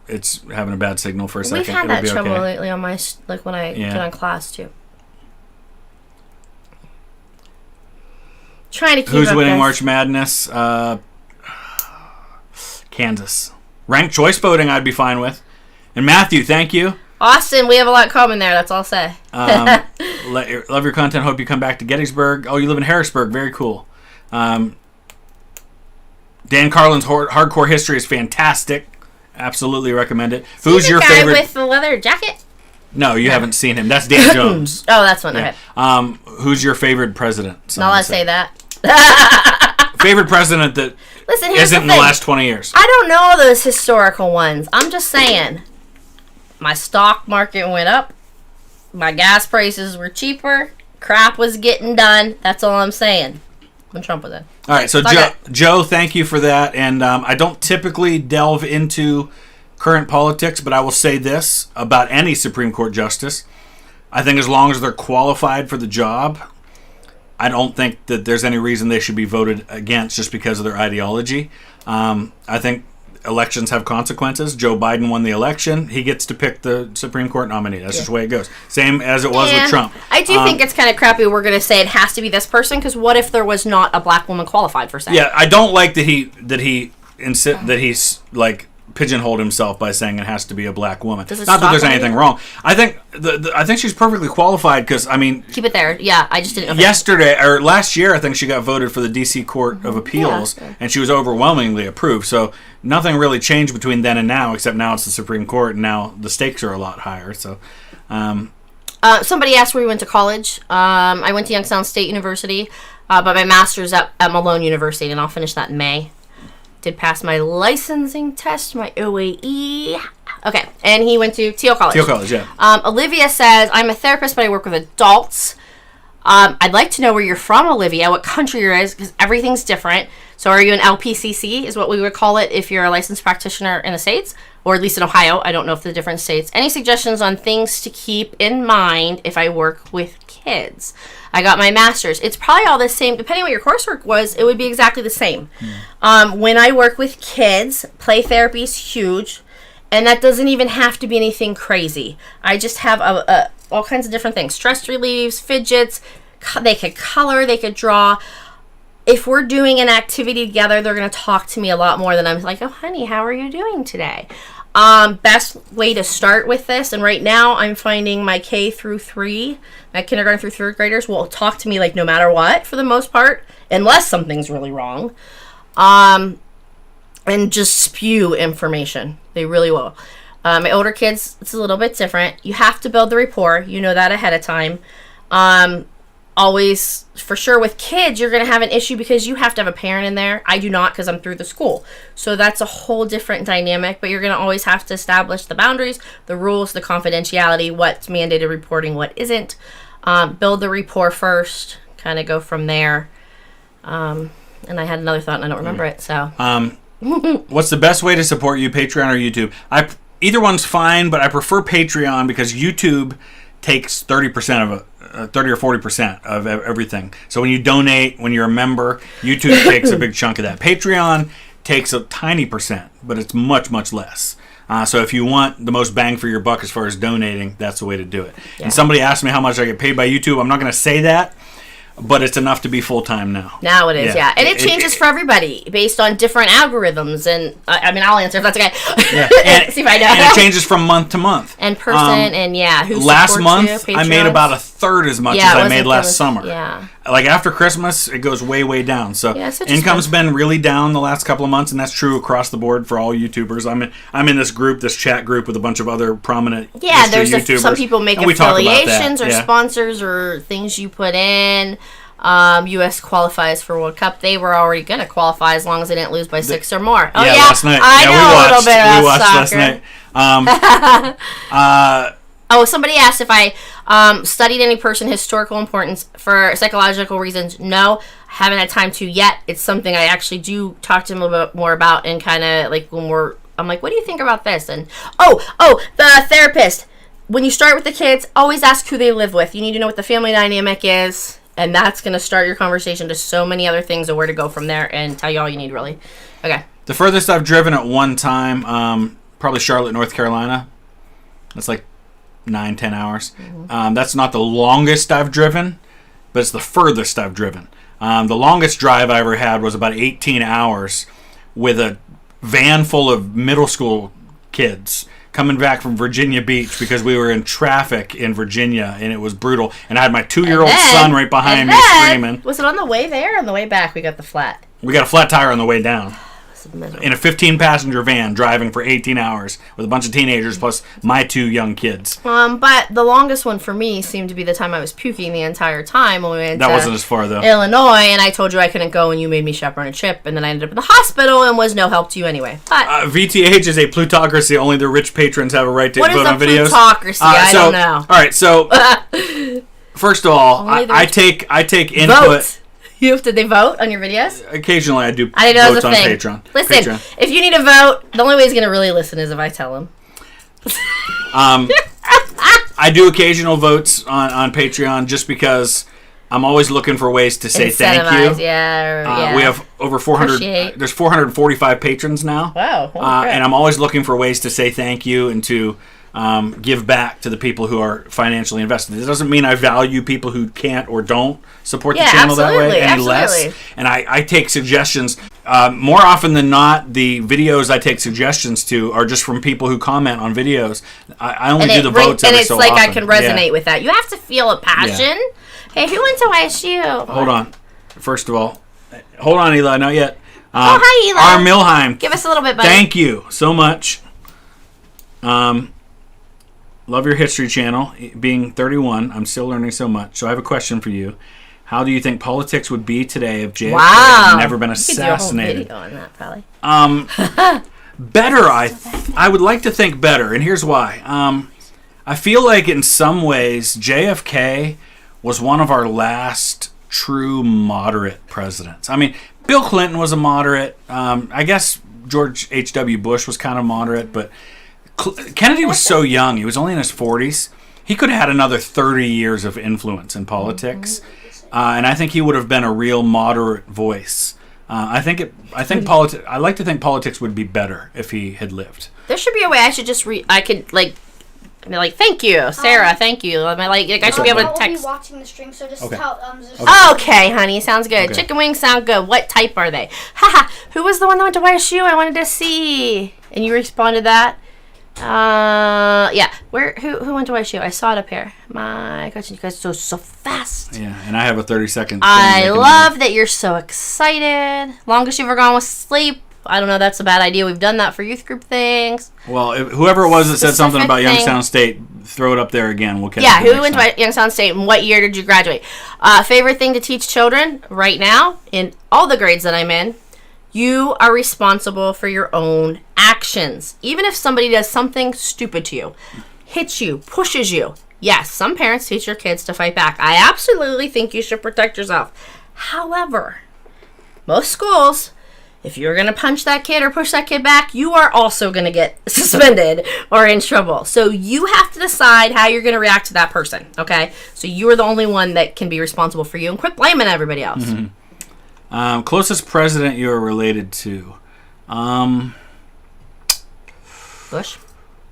Speaker 1: it's having a bad signal for a second.
Speaker 2: We've had that trouble lately on my when I get on class too. Trying to keep
Speaker 1: Who's winning March Madness? Kansas. Ranked choice voting I'd be fine with. And Matthew, thank you.
Speaker 2: Austin, we have a lot in common there. That's all I'll say.
Speaker 1: Love your content. Hope you come back to Gettysburg. Oh, you live in Harrisburg. Very cool. Dan Carlin's Hardcore History is fantastic. Absolutely recommend it. Who's your favorite?
Speaker 2: Guy with the leather jacket?
Speaker 1: No, you haven't seen him. That's Dan Jones.
Speaker 2: Oh, that's one. Yeah.
Speaker 1: Okay. Who's your favorite president?
Speaker 2: Not allowed to say that.
Speaker 1: Favorite president that isn't in the last 20 years?
Speaker 2: I don't know those historical ones. I'm just saying. My stock market went up. My gas prices were cheaper. Crap was getting done. That's all I'm saying. When Trump was in.
Speaker 1: All right, so Joe, thank you for that. And I don't typically delve into current politics, but I will say this about any Supreme Court justice. I think as long as they're qualified for the job, I don't think that there's any reason they should be voted against just because of their ideology. I think elections have consequences. Joe Biden won the election. He gets to pick the Supreme Court nominee. That's just the way it goes. Same as it was with Trump.
Speaker 2: I do think it's kind of crappy we're going to say it has to be this person, because what if there was not a black woman qualified for Senate?
Speaker 1: Yeah, I don't like that he that he's like pigeonholed himself by saying it has to be a black woman.
Speaker 2: Does it
Speaker 1: Not that there's
Speaker 2: stop
Speaker 1: anything wrong. I think I think she's perfectly qualified because I mean,
Speaker 2: keep it there. Yeah, I just didn't.
Speaker 1: Yesterday or last year, I think she got voted for the D.C. Court of Appeals, and she was overwhelmingly approved. So nothing really changed between then and now, except now it's the Supreme Court, and now the stakes are a lot higher. So.
Speaker 2: Somebody asked where we went to college. I went to Youngstown State University, but my master's at Malone University, and I'll finish that in May. Did pass my licensing test, my OAE. Okay, and he went to Teal College.
Speaker 1: Teal College, yeah.
Speaker 2: Olivia says, I'm a therapist, but I work with adults. I'd like to know where you're from, Olivia, what country you're in, because everything's different. So are you an LPCC, is what we would call it if you're a licensed practitioner in the States, or at least in Ohio. I don't know if the different states. Any suggestions on things to keep in mind if I work with kids? I got my master's. It's probably all the same. Depending on what your coursework was, it would be exactly the same. When I work with kids, play therapy is huge, and that doesn't even have to be anything crazy. I just have all kinds of different things. Stress relieves, fidgets, they could color, they could draw. If we're doing an activity together, they're going to talk to me a lot more than I'm like, oh, honey, how are you doing today? Best way to start with this, and right now I'm finding my K through 3, my kindergarten through 3rd graders will talk to me like no matter what for the most part, unless something's really wrong, and just spew information. They really will. My older kids, it's a little bit different. You have to build the rapport. You know that ahead of time. Always, for sure, with kids, you're going to have an issue because you have to have a parent in there. I do not because I'm through the school. So that's a whole different dynamic, but you're going to always have to establish the boundaries, the rules, the confidentiality, what's mandated reporting, what isn't. Build the rapport first, kind of go from there. And I had another thought and I don't remember it, so.
Speaker 1: What's the best way to support you, Patreon or YouTube? Either one's fine, but I prefer Patreon because YouTube takes 30% of it. 30 or 40% of everything. So when you donate, when you're a member, YouTube takes a big chunk of that. Patreon takes a tiny percent, but it's much, much less. So if you want the most bang for your buck as far as donating, that's the way to do it. Yeah. And somebody asked me how much I get paid by YouTube. I'm not going to say that, but it's enough to be full-time now.
Speaker 2: Now it is, yeah. And it changes for everybody based on different algorithms. And, I mean, I'll answer if that's okay.
Speaker 1: Yeah. And, see if I know. And it changes from month to month.
Speaker 2: And person, and yeah. Who
Speaker 1: last month, I made about a third as much as I made last summer.
Speaker 2: Yeah.
Speaker 1: Like after Christmas, it goes way, way down. So income's been really down the last couple of months, and that's true across the board for all YouTubers. I'm in this chat group with a bunch of other prominent YouTubers.
Speaker 2: Some people make affiliations or sponsors or things you put in. U.S. qualifies for World Cup. They were already going to qualify as long as they didn't lose by 6 or more. Oh, yeah,
Speaker 1: last night.
Speaker 2: I know
Speaker 1: we watched last night.
Speaker 2: Somebody asked if I studied any person historical importance for psychological reasons. No, haven't had time to yet. It's something I actually do talk to them a little bit more about, and kind of like I'm like, what do you think about this? And the therapist. When you start with the kids, always ask who they live with. You need to know what the family dynamic is. And that's going to start your conversation to so many other things of where to go from there and tell you all you need, really. Okay.
Speaker 1: The furthest I've driven at one time, probably Charlotte, North Carolina. That's like 9-10 hours. Mm-hmm. That's not the longest I've driven, but it's the furthest I've driven. The longest drive I ever had was about 18 hours with a van full of middle school kids coming back from Virginia Beach because we were in traffic in Virginia and it was brutal. And I had my 2-year-old son right behind me screaming.
Speaker 2: Was it on the way there or on the way back we got the flat?
Speaker 1: We got a flat tire on the way down. In a 15-passenger van driving for 18 hours with a bunch of teenagers plus my 2 young kids.
Speaker 2: But the longest one for me seemed to be the time I was puking the entire time when we went
Speaker 1: That wasn't as far, though.
Speaker 2: Illinois, and I told you I couldn't go, and you made me chaperone a trip, and then I ended up in the hospital and was no help to you anyway. But
Speaker 1: VTH is a plutocracy. Only the rich patrons have a right to vote on videos.
Speaker 2: What is a plutocracy? I don't know.
Speaker 1: All right, so first of all, I take input.
Speaker 2: Vote. They vote on your videos?
Speaker 1: Occasionally I do votes on Patreon.
Speaker 2: Listen, if you need a vote, the only way he's going to really listen is if I tell him.
Speaker 1: I do occasional votes on Patreon just because I'm always looking for ways to say thank you.
Speaker 2: Yeah.
Speaker 1: We have over 400. There's 445 patrons now.
Speaker 2: Wow.
Speaker 1: And I'm always looking for ways to say thank you and to give back to the people who are financially invested. It doesn't mean I value people who can't or don't support the channel that way any less. And I take suggestions. more often than not, the videos I take suggestions to are just from people who comment on videos. I only do the votes every so often.
Speaker 2: And it's like I can resonate with that. You have to feel a passion. Yeah. Hey, who went to YSU?
Speaker 1: Hold on. First of all, hold on, Eli. Not yet.
Speaker 2: Hi, Eli.
Speaker 1: R. Milheim.
Speaker 2: Give us a little bit, buddy.
Speaker 1: Thank you so much. Love your History Channel. Being 31, I'm still learning so much. So I have a question for you. How do you think politics would be today if JFK had never been assassinated?
Speaker 2: You could do a whole video on that,
Speaker 1: probably. Better. I would like to think better, and here's why. I feel like in some ways JFK was one of our last true moderate presidents. I mean, Bill Clinton was a moderate. I guess George H.W. Bush was kind of moderate, but Kennedy was so young. He was only in his 40s. He could have had another 30 years of influence in politics. And I think he would have been a real moderate voice. I like to think politics would be better if he had lived.
Speaker 2: There should be a way I should just I could be like, thank you, Sarah, thank you. I should be able to text.
Speaker 3: I will be watching the stream, so just tell.
Speaker 2: Okay, honey, sounds good. Okay. Chicken wings sound good. What type are they? Haha. Who was the one that went to YSU? I wanted to see. And you responded that. Yeah. Who went to YSU? I saw it up here. My gosh, you guys are so fast.
Speaker 1: Yeah, and I have a 30-second.
Speaker 2: I love that you're so excited. Longest you've ever gone with sleep. I don't know. That's a bad idea. We've done that for youth group things.
Speaker 1: Well, whoever it was that said something about Youngstown State, throw it up there again. We'll catch it.
Speaker 2: Yeah, who went to Youngstown State and what year did you graduate? Favorite thing to teach children right now in all the grades that I'm in. You are responsible for your own actions. Even if somebody does something stupid to you, hits you, pushes you. Yes, some parents teach their kids to fight back. I absolutely think you should protect yourself. However, most schools, if you're going to punch that kid or push that kid back, you are also going to get suspended or in trouble. So you have to decide how you're going to react to that person, okay? So you are the only one that can be responsible for you, and quit blaming everybody else.
Speaker 1: Mm-hmm. Closest president you are related to?
Speaker 2: Bush?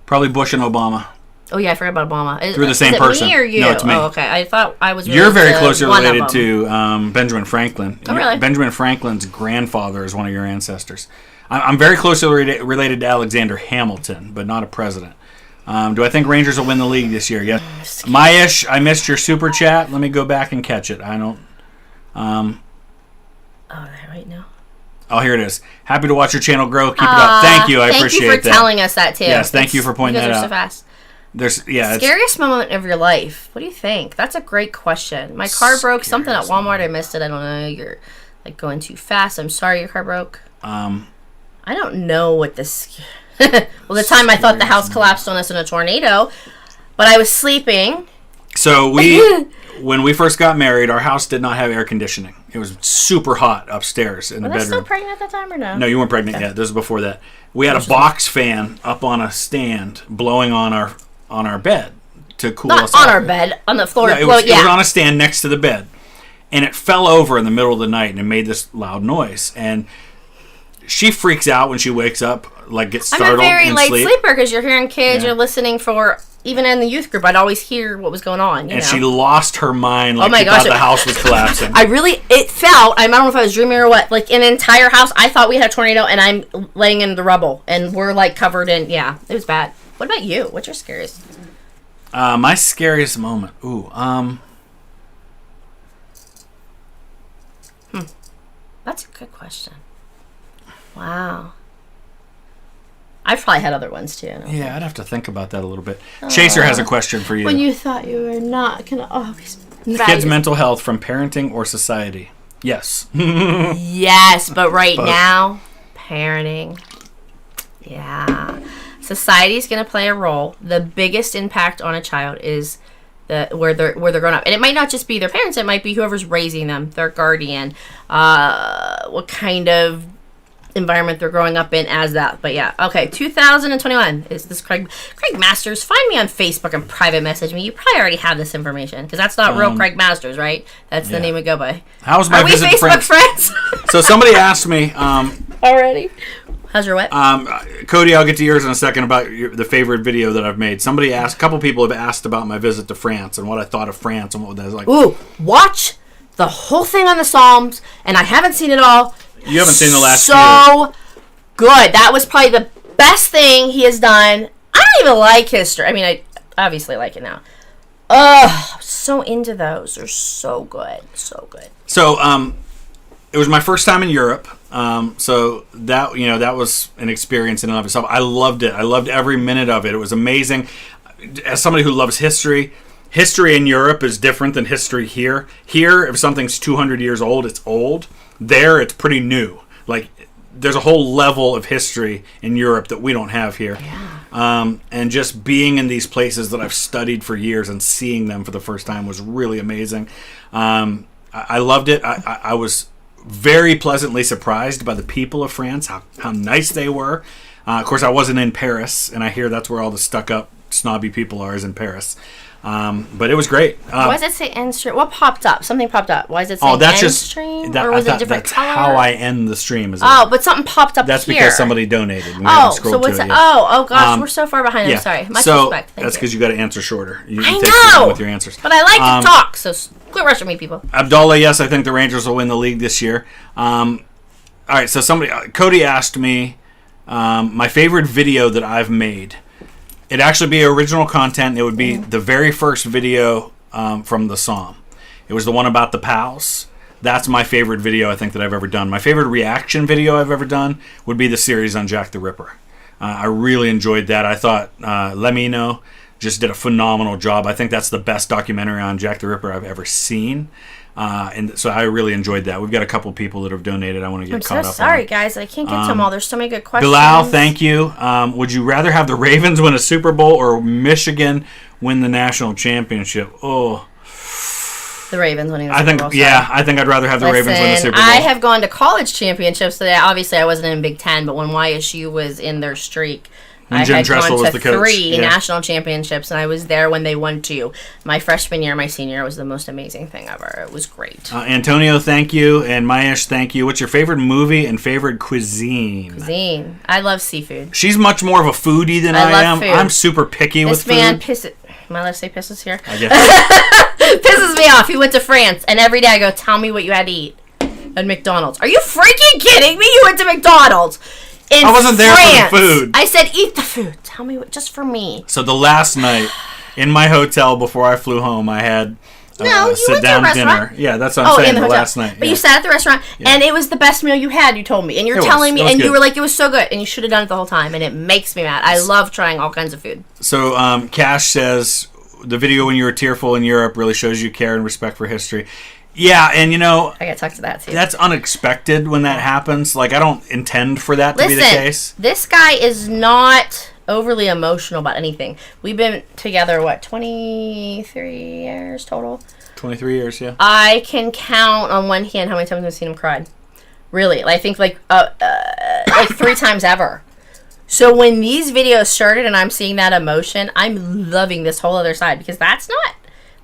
Speaker 1: Probably Bush and Obama.
Speaker 2: Oh, yeah, I forgot about Obama.
Speaker 1: Through the same person.
Speaker 2: Me or you?
Speaker 1: No, it's me.
Speaker 2: Oh, okay. I thought I was
Speaker 1: You're very closely related to Benjamin Franklin.
Speaker 2: Oh, really?
Speaker 1: Benjamin Franklin's grandfather is one of your ancestors. I'm very closely related to Alexander Hamilton, but not a president. Do I think Rangers will win the league this year? Yes. Maish, I missed your super chat. Let me go back and catch it. I don't...
Speaker 2: right now.
Speaker 1: Oh, here it is. Happy to watch your channel grow. Keep it up. Thank you. I appreciate that.
Speaker 2: Thank you for telling us that, too.
Speaker 1: Yes, thank you for pointing that out.
Speaker 2: You guys are so fast.
Speaker 1: Scariest
Speaker 2: moment of your life. What do you think? That's a great question. My car broke. Something at Walmart. I missed it. I don't know. You're going too fast. I'm sorry your car broke. I don't know what this... well, the time I thought the house collapsed on us in a tornado, but I was sleeping.
Speaker 1: So when we first got married, our house did not have air conditioning. It was super hot upstairs in the bedroom.
Speaker 2: Was I still pregnant at that time or no?
Speaker 1: No, you weren't pregnant yet. This was before that. We had a box fan up on a stand blowing on our bed to cool us off.
Speaker 2: Not on our bed, on the floor.
Speaker 1: No, it was on a stand next to the bed. And it fell over in the middle of the night and it made this loud noise. And she freaks out when she wakes up, gets startled in sleep.
Speaker 2: I'm a very light sleeper because you're hearing kids, you're listening for... Even in the youth group, I'd always hear what was going on.
Speaker 1: And she lost her mind.
Speaker 2: Oh my
Speaker 1: gosh, thought the house was collapsing.
Speaker 2: It felt, I don't know if I was dreaming or what, an entire house. I thought we had a tornado and I'm laying in the rubble and we're covered in, it was bad. What about you? What's your scariest?
Speaker 1: My scariest moment.
Speaker 2: That's a good question. Wow. I've probably had other ones too.
Speaker 1: Yeah, I'd have to think about that a little bit. Chaser has a question for you.
Speaker 2: When you thought you were not going to always...
Speaker 1: Kids' mental health from parenting or society? Yes.
Speaker 2: Yes, but now, parenting. Yeah. Society's going to play a role. The biggest impact on a child is where they're growing up. And it might not just be their parents. It might be whoever's raising them, their guardian, what kind of environment they're growing up in as that. But yeah, okay, 2021 is this Craig Masters. Find me on Facebook and private message me. You probably already have this information because that's not real Craig Masters, right? That's the name we go by.
Speaker 1: How's my visit
Speaker 2: Facebook
Speaker 1: to
Speaker 2: friends?
Speaker 1: So somebody asked me
Speaker 2: already. How's your what?
Speaker 1: Cody, I'll get to yours in a second about the favorite video that I've made. A couple people have asked about my visit to France and what I thought of France and what that was like.
Speaker 2: Ooh, watch the whole thing on the Psalms, and I haven't seen it all.
Speaker 1: You haven't seen the last
Speaker 2: so good. That was probably the best thing he has done. I don't even like history. I mean, I obviously like it now. I'm so into those. They're so good. So good.
Speaker 1: So, it was my first time in Europe. So that was an experience in and of itself. I loved it. I loved every minute of it. It was amazing. As somebody who loves history in Europe is different than history here. Here, if something's 200 years old, it's old. There, it's pretty new. Like, there's a whole level of history in Europe that we don't have here. Yeah. And just being in these places that I've studied for years and seeing them for the first time was really amazing. I loved it. I was very pleasantly surprised by the people of France, how nice they were. Of course, I wasn't in Paris, and I hear that's where all the stuck-up, snobby people are, is in Paris. But it was great.
Speaker 2: Why does it say end stream? What popped up? Something popped up. Why does it say end stream? Or was it a different
Speaker 1: that's
Speaker 2: color?
Speaker 1: how I end the stream.
Speaker 2: But something popped up
Speaker 1: that's
Speaker 2: here.
Speaker 1: Because somebody donated. We haven't scrolled
Speaker 2: so what's
Speaker 1: to it
Speaker 2: that?
Speaker 1: yet.
Speaker 2: Oh gosh, we're so far behind.
Speaker 1: Yeah.
Speaker 2: I'm sorry. Much
Speaker 1: so
Speaker 2: respect. Thank
Speaker 1: that's because you got to answer shorter. You
Speaker 2: I
Speaker 1: take too long
Speaker 2: know.
Speaker 1: with your answers.
Speaker 2: But I like to talk, so quit rushing me, people.
Speaker 1: Abdullah, yes, I think the Rangers will win the league this year. All right, so Cody asked me my favorite video that I've made. It'd actually be original content. It would be the very first video from the Psalm. It was the one about the pals. That's my favorite video I think that I've ever done. My favorite reaction video I've ever done would be the series on Jack the Ripper. I really enjoyed that. I thought Lemino just did a phenomenal job. I think that's the best documentary on Jack the Ripper I've ever seen. And so I really enjoyed that. We've got a couple people that have donated. I want to get caught up on.
Speaker 2: I'm so sorry, guys. I can't get to them all. There's so many good questions.
Speaker 1: Bilal, thank you. Would you rather have the Ravens win a Super Bowl or Michigan win the national championship? Oh,
Speaker 2: the Ravens winning the Super Bowl.
Speaker 1: I think I'd rather have the Ravens win the Super Bowl.
Speaker 2: I have gone to college championships today. Obviously, I wasn't in Big Ten, but when YSU was in their streak, I
Speaker 1: Jim
Speaker 2: had
Speaker 1: Tressel
Speaker 2: gone
Speaker 1: was
Speaker 2: to
Speaker 1: the coach.
Speaker 2: 3 national championships, and I was there when they won 2. My freshman year, my senior year was the most amazing thing ever. It was great.
Speaker 1: Antonio, thank you, and Mayesh, thank you. What's your favorite movie and favorite cuisine?
Speaker 2: Cuisine. I love seafood.
Speaker 1: She's much more of a foodie than I am. Food. I'm super picky with food.
Speaker 2: This man pisses. Am I allowed to say pisses here?
Speaker 1: I guess.
Speaker 2: Pisses me off. He went to France, and every day I go, tell me what you had to eat at McDonald's. Are you freaking kidding me? You went to McDonald's. I
Speaker 1: wasn't there for the food.
Speaker 2: I said, eat the food. Tell me what, just for me.
Speaker 1: So the last night in my hotel before I flew home, I had sit-down dinner. Yeah, that's what I'm saying. The last night.
Speaker 2: But you sat at the restaurant, and it was the best meal you had. You told me, and you're telling me, and you were like, it was so good, and you should have done it the whole time, and it makes me mad. I love trying all kinds of food.
Speaker 1: So Cash says the video when you were tearful in Europe really shows you care and respect for history. Yeah, and
Speaker 2: I got to talk to that too.
Speaker 1: That's unexpected when that happens. Like, I don't intend for that to be the case.
Speaker 2: This guy is not overly emotional about anything. We've been together, 23 years total?
Speaker 1: 23 years, yeah.
Speaker 2: I can count on one hand how many times I've seen him cry. Really. I think like 3 times ever. So when these videos started and I'm seeing that emotion, I'm loving this whole other side because that's not...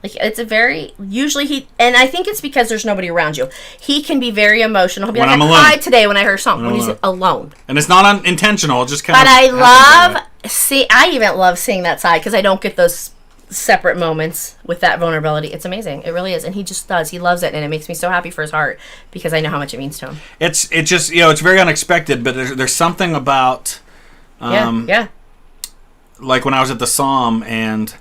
Speaker 2: Like, it's a very... Usually and I think it's because there's nobody around you. He can be very emotional. He'll be I cried today when I heard something. When he's alone.
Speaker 1: And it's not unintentional. It just kind
Speaker 2: of... But I even love seeing that side because I don't get those separate moments with that vulnerability. It's amazing. It really is. And he just does. He loves it. And it makes me so happy for his heart because I know how much it means to him.
Speaker 1: It's just, it's very unexpected, but there's something about...
Speaker 2: Yeah.
Speaker 1: Like when I was at the Psalm and...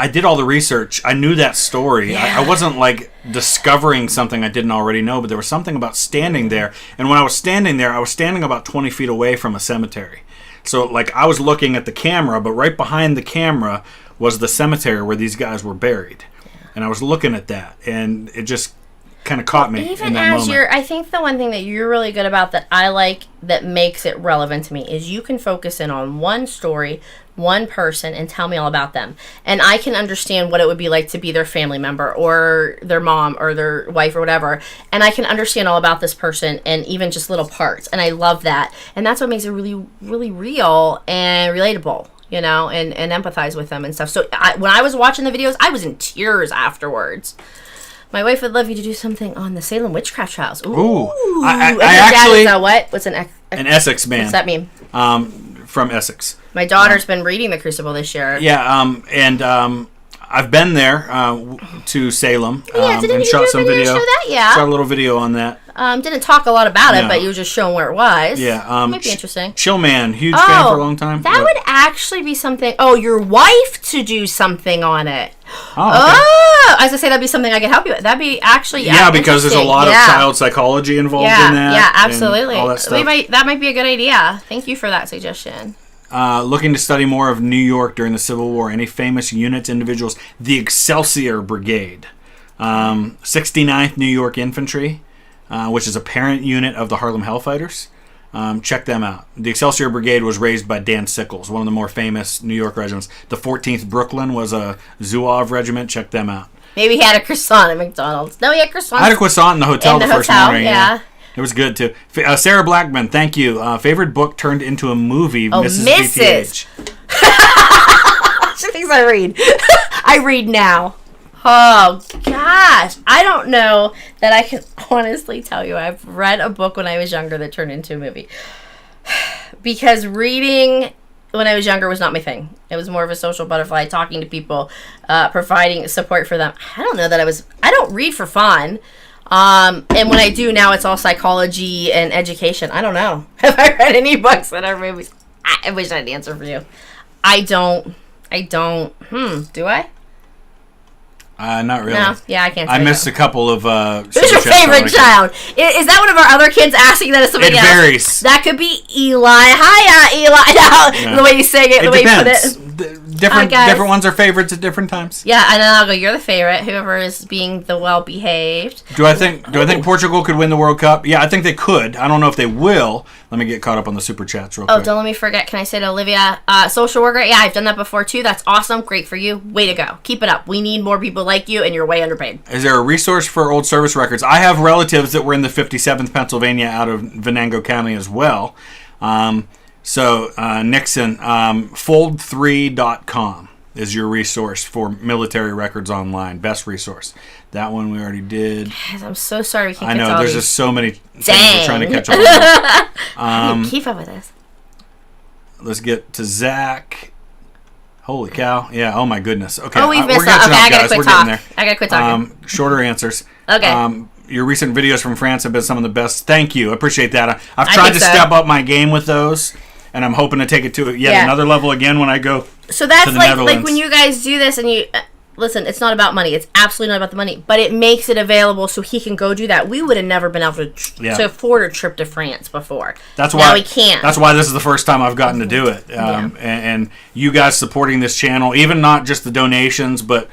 Speaker 1: I did all the research. I knew that story. Yeah. I wasn't like discovering something I didn't already know, but there was something about standing there. And when I was standing there, I was standing about 20 feet away from a cemetery. So like I was looking at the camera, but right behind the camera was the cemetery where these guys were buried. Yeah. And I was looking at that, and it just kind of caught me in that moment.
Speaker 2: I think the one thing that you're really good about that I like that makes it relevant to me is you can focus in on one story, one person, and tell me all about them. And I can understand what it would be like to be their family member or their mom or their wife or whatever. And I can understand all about this person and even just little parts. And I love that. And that's what makes it really, really real and relatable, and empathize with them and stuff. So when I was watching the videos, I was in tears afterwards. My wife would love you to do something on the Salem witchcraft trials. Ooh.
Speaker 1: I actually...
Speaker 2: What's an
Speaker 1: Essex man.
Speaker 2: What's that mean?
Speaker 1: From Essex.
Speaker 2: My daughter's been reading the Crucible this year.
Speaker 1: Yeah, and I've been there to Salem
Speaker 2: Yeah, didn't
Speaker 1: and
Speaker 2: you
Speaker 1: shot
Speaker 2: do a
Speaker 1: some
Speaker 2: video
Speaker 1: video.
Speaker 2: to show that? Yeah.
Speaker 1: Shot a little video on that.
Speaker 2: Didn't talk a lot about it,
Speaker 1: No.
Speaker 2: but you were just showing where it was.
Speaker 1: Yeah.
Speaker 2: Might be interesting.
Speaker 1: Chillman, huge fan for a long time.
Speaker 2: That would actually be something. Oh, your wife to do something on it.
Speaker 1: Oh, okay.
Speaker 2: Oh, I was gonna say that'd be something I could help you with. That'd be actually
Speaker 1: Yeah, because there's a
Speaker 2: interesting.
Speaker 1: lot of
Speaker 2: Yeah.
Speaker 1: child psychology involved
Speaker 2: Yeah,
Speaker 1: in that.
Speaker 2: yeah,
Speaker 1: and
Speaker 2: absolutely.
Speaker 1: all that stuff.
Speaker 2: That might be a good idea. Thank you for that suggestion.
Speaker 1: Looking to study more of New York during the Civil War. Any famous units, individuals? The Excelsior Brigade, 69th New York Infantry, which is a parent unit of the Harlem Hellfighters. Check them out. The Excelsior Brigade was raised by Dan Sickles, one of the more famous New York regiments. The 14th Brooklyn was a Zouave regiment. Check them out.
Speaker 2: Maybe he had a croissant at McDonald's. No, he had croissants.
Speaker 1: I had a croissant in the hotel
Speaker 2: In the
Speaker 1: first
Speaker 2: hotel,
Speaker 1: morning.
Speaker 2: yeah.
Speaker 1: It was good too. Sarah Blackman, thank you. Favorite book turned into a movie,
Speaker 2: Oh,
Speaker 1: Mrs.
Speaker 2: Mrs.
Speaker 1: VTH.
Speaker 2: She thinks I read. I read now. Oh, gosh. I don't know that I can honestly tell you I've read a book when I was younger that turned into a movie. Because reading when I was younger was not my thing. It was more of a social butterfly, talking to people, providing support for them. I don't know that I don't read for fun. And when I do now, it's all psychology and education. I don't know. Have I read any books that are movies? I wish I had an answer for you. I don't. Do I?
Speaker 1: Not really.
Speaker 2: No. Yeah, I can't say
Speaker 1: I missed
Speaker 2: that.
Speaker 1: a couple of.
Speaker 2: Who's your favorite child? Is that one of our other kids asking that? Is somebody
Speaker 1: It
Speaker 2: else?
Speaker 1: varies.
Speaker 2: That could be Eli. Hiya, Eli. No, the way you say it, the way you put
Speaker 1: depends.
Speaker 2: it.
Speaker 1: Different
Speaker 2: Hi, guys.
Speaker 1: different ones are favorites at different times.
Speaker 2: Yeah, and then I'll go. You're the favorite. Whoever is being the well-behaved.
Speaker 1: Do I think Portugal could win the World Cup? Yeah, I think they could. I don't know if they will. Let me get caught up on the super chats real
Speaker 2: Oh,
Speaker 1: quick.
Speaker 2: don't let me forget. Can I say to Olivia, social worker? Yeah, I've done that before too. That's awesome. Great for you. Way to go. Keep it up. We need more people like you, and you're way underpaid.
Speaker 1: Is there a resource for old service records? I have relatives that were in the 57th Pennsylvania out of Venango County as well. So Nixon, fold3.com is your resource for military records online. Best resource. That one we already did.
Speaker 2: Guys, I'm so sorry we can't
Speaker 1: I
Speaker 2: get to
Speaker 1: know,
Speaker 2: all
Speaker 1: there's
Speaker 2: these.
Speaker 1: just so many things
Speaker 2: Dang.
Speaker 1: we're trying to catch up on.
Speaker 2: Keep up with this.
Speaker 1: Let's get to Zach. Holy cow. Yeah, oh my goodness. Okay,
Speaker 2: Oh, we've
Speaker 1: we're
Speaker 2: missed
Speaker 1: catching
Speaker 2: out. Okay,
Speaker 1: up,
Speaker 2: I gotta
Speaker 1: guys.
Speaker 2: quit
Speaker 1: We're
Speaker 2: talking.
Speaker 1: getting
Speaker 2: I gotta quit talking.
Speaker 1: there. Shorter answers.
Speaker 2: Okay.
Speaker 1: Your recent videos from France have been some of the best. Thank you. I appreciate that. I've
Speaker 2: I
Speaker 1: tried
Speaker 2: think
Speaker 1: to
Speaker 2: so.
Speaker 1: step up my game with those, and I'm hoping to take it to yet
Speaker 2: Yeah.
Speaker 1: another level again when I go
Speaker 2: So that's
Speaker 1: to the
Speaker 2: like
Speaker 1: Netherlands.
Speaker 2: when you guys do this and you listen. It's not about money. It's absolutely not about the money, but it makes it available so he can go do that. We would have never been able to afford a trip to France before.
Speaker 1: That's
Speaker 2: now
Speaker 1: why
Speaker 2: we can't.
Speaker 1: That's why this is the first time I've gotten to do it. And you guys supporting this channel, even not just the donations, but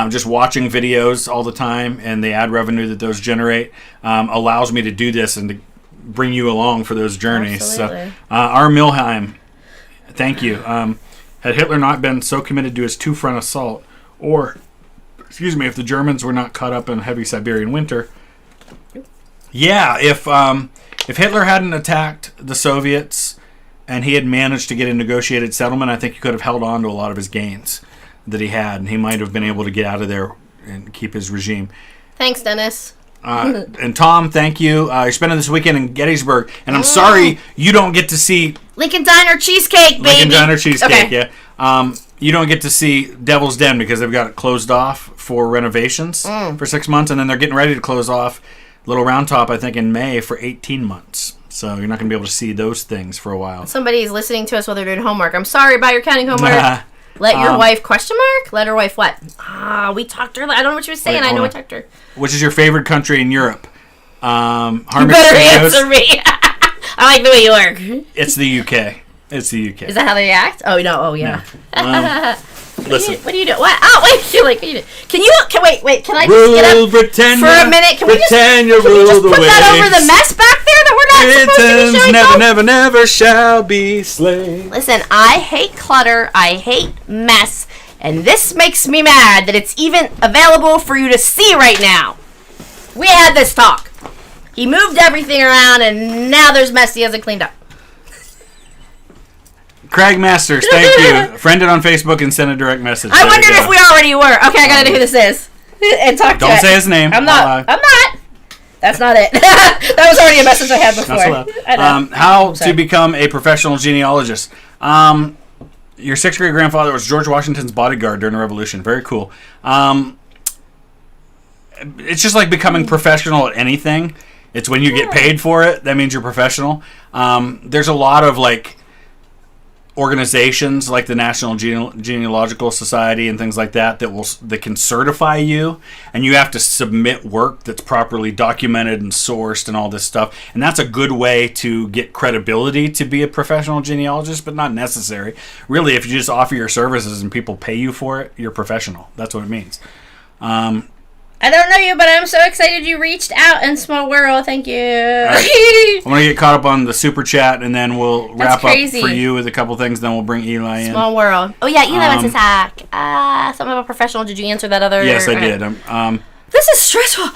Speaker 1: just watching videos all the time and the ad revenue that those generate allows me to do this and to bring you along for those journeys.
Speaker 2: Absolutely.
Speaker 1: So, our Milheim, thank you. Had Hitler not been so committed to his two-front assault, or, if the Germans were not caught up in heavy Siberian winter, if Hitler hadn't attacked the Soviets and he had managed to get a negotiated settlement, I think he could have held on to a lot of his gains that he had, and he might have been able to get out of there and keep his regime.
Speaker 2: Thanks, Dennis.
Speaker 1: And Tom, thank you. You're spending this weekend in Gettysburg, and I'm sorry you don't get to see
Speaker 2: Lincoln Diner cheesecake, baby.
Speaker 1: Lincoln Diner cheesecake.
Speaker 2: Okay.
Speaker 1: Yeah. You don't get to see Devil's Den because they've got it closed off for renovations for 6 months, and then they're getting ready to close off Little Round Top, I think, in May for 18 months. So you're not going to be able to see those things for a while.
Speaker 2: Somebody's listening to us while they're doing homework. I'm sorry about your counting homework. Let your wife, question mark? Let her wife what? We talked earlier. I don't know what she was saying.
Speaker 1: Wait,
Speaker 2: I know
Speaker 1: hold
Speaker 2: we
Speaker 1: on.
Speaker 2: talked to her.
Speaker 1: Which is your favorite country in Europe?
Speaker 2: You
Speaker 1: Harmony
Speaker 2: better
Speaker 1: Studios.
Speaker 2: answer me. I like the way you work.
Speaker 1: It's the UK. It's the UK.
Speaker 2: Is that how they act? Oh, no. Oh, yeah.
Speaker 1: Listen.
Speaker 2: What do you do? What? Oh, wait. You're like, what do you do? Can wait. Can I just
Speaker 1: Rule
Speaker 2: get up
Speaker 1: Britannia.
Speaker 2: for a minute? Can we just
Speaker 1: Britannia
Speaker 2: put
Speaker 1: rule the
Speaker 2: that over the
Speaker 1: waves.
Speaker 2: mess back there that we're not supposed to be
Speaker 1: Britons
Speaker 2: showing
Speaker 1: never,
Speaker 2: folks?
Speaker 1: never, never shall be slain.
Speaker 2: Listen, I hate clutter. I hate mess. And this makes me mad that it's even available for you to see right now. We had this talk. He moved everything around, and now there's mess he hasn't cleaned up.
Speaker 1: Craig Masters, thank you. Friend it on Facebook and send a direct message.
Speaker 2: I wondered if we already were. Okay, I gotta know who this is. And talk to
Speaker 1: Don't
Speaker 2: it.
Speaker 1: say his name.
Speaker 2: I'm not. That's not it. That was already a message I had before.
Speaker 1: Not so loud.
Speaker 2: I know.
Speaker 1: How
Speaker 2: Sorry.
Speaker 1: to become a professional genealogist. Your sixth grade grandfather was George Washington's bodyguard during the Revolution. Very cool. It's just like becoming professional at anything. It's when you get paid for it, that means you're professional. There's a lot of like organizations like the National Genealogical Society and things like that that can certify you, and you have to submit work that's properly documented and sourced and all this stuff. And that's a good way to get credibility to be a professional genealogist, but not necessary. Really, if you just offer your services and people pay you for it, you're professional. That's what it means.
Speaker 2: I don't know you, but I'm so excited you reached out in Small World. Thank you.
Speaker 1: Right. I'm going to get caught up on the super chat, and then we'll wrap up for you with a couple things. Then we'll bring Eli in.
Speaker 2: Small World. Oh, yeah, Eli wants to talk. Something about professional. Did you answer that other?
Speaker 1: Yes, I did.
Speaker 2: This is stressful.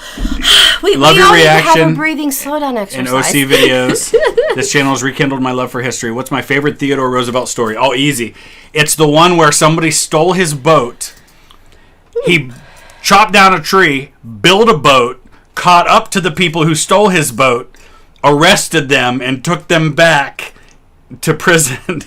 Speaker 2: we
Speaker 1: love your reaction.
Speaker 2: Have a breathing slowdown exercise.
Speaker 1: And OC videos. This channel has rekindled my love for history. What's my favorite Theodore Roosevelt story? Oh, easy. It's the one where somebody stole his boat. He chopped down a tree, built a boat, caught up to the people who stole his boat, arrested them, and took them back to prison.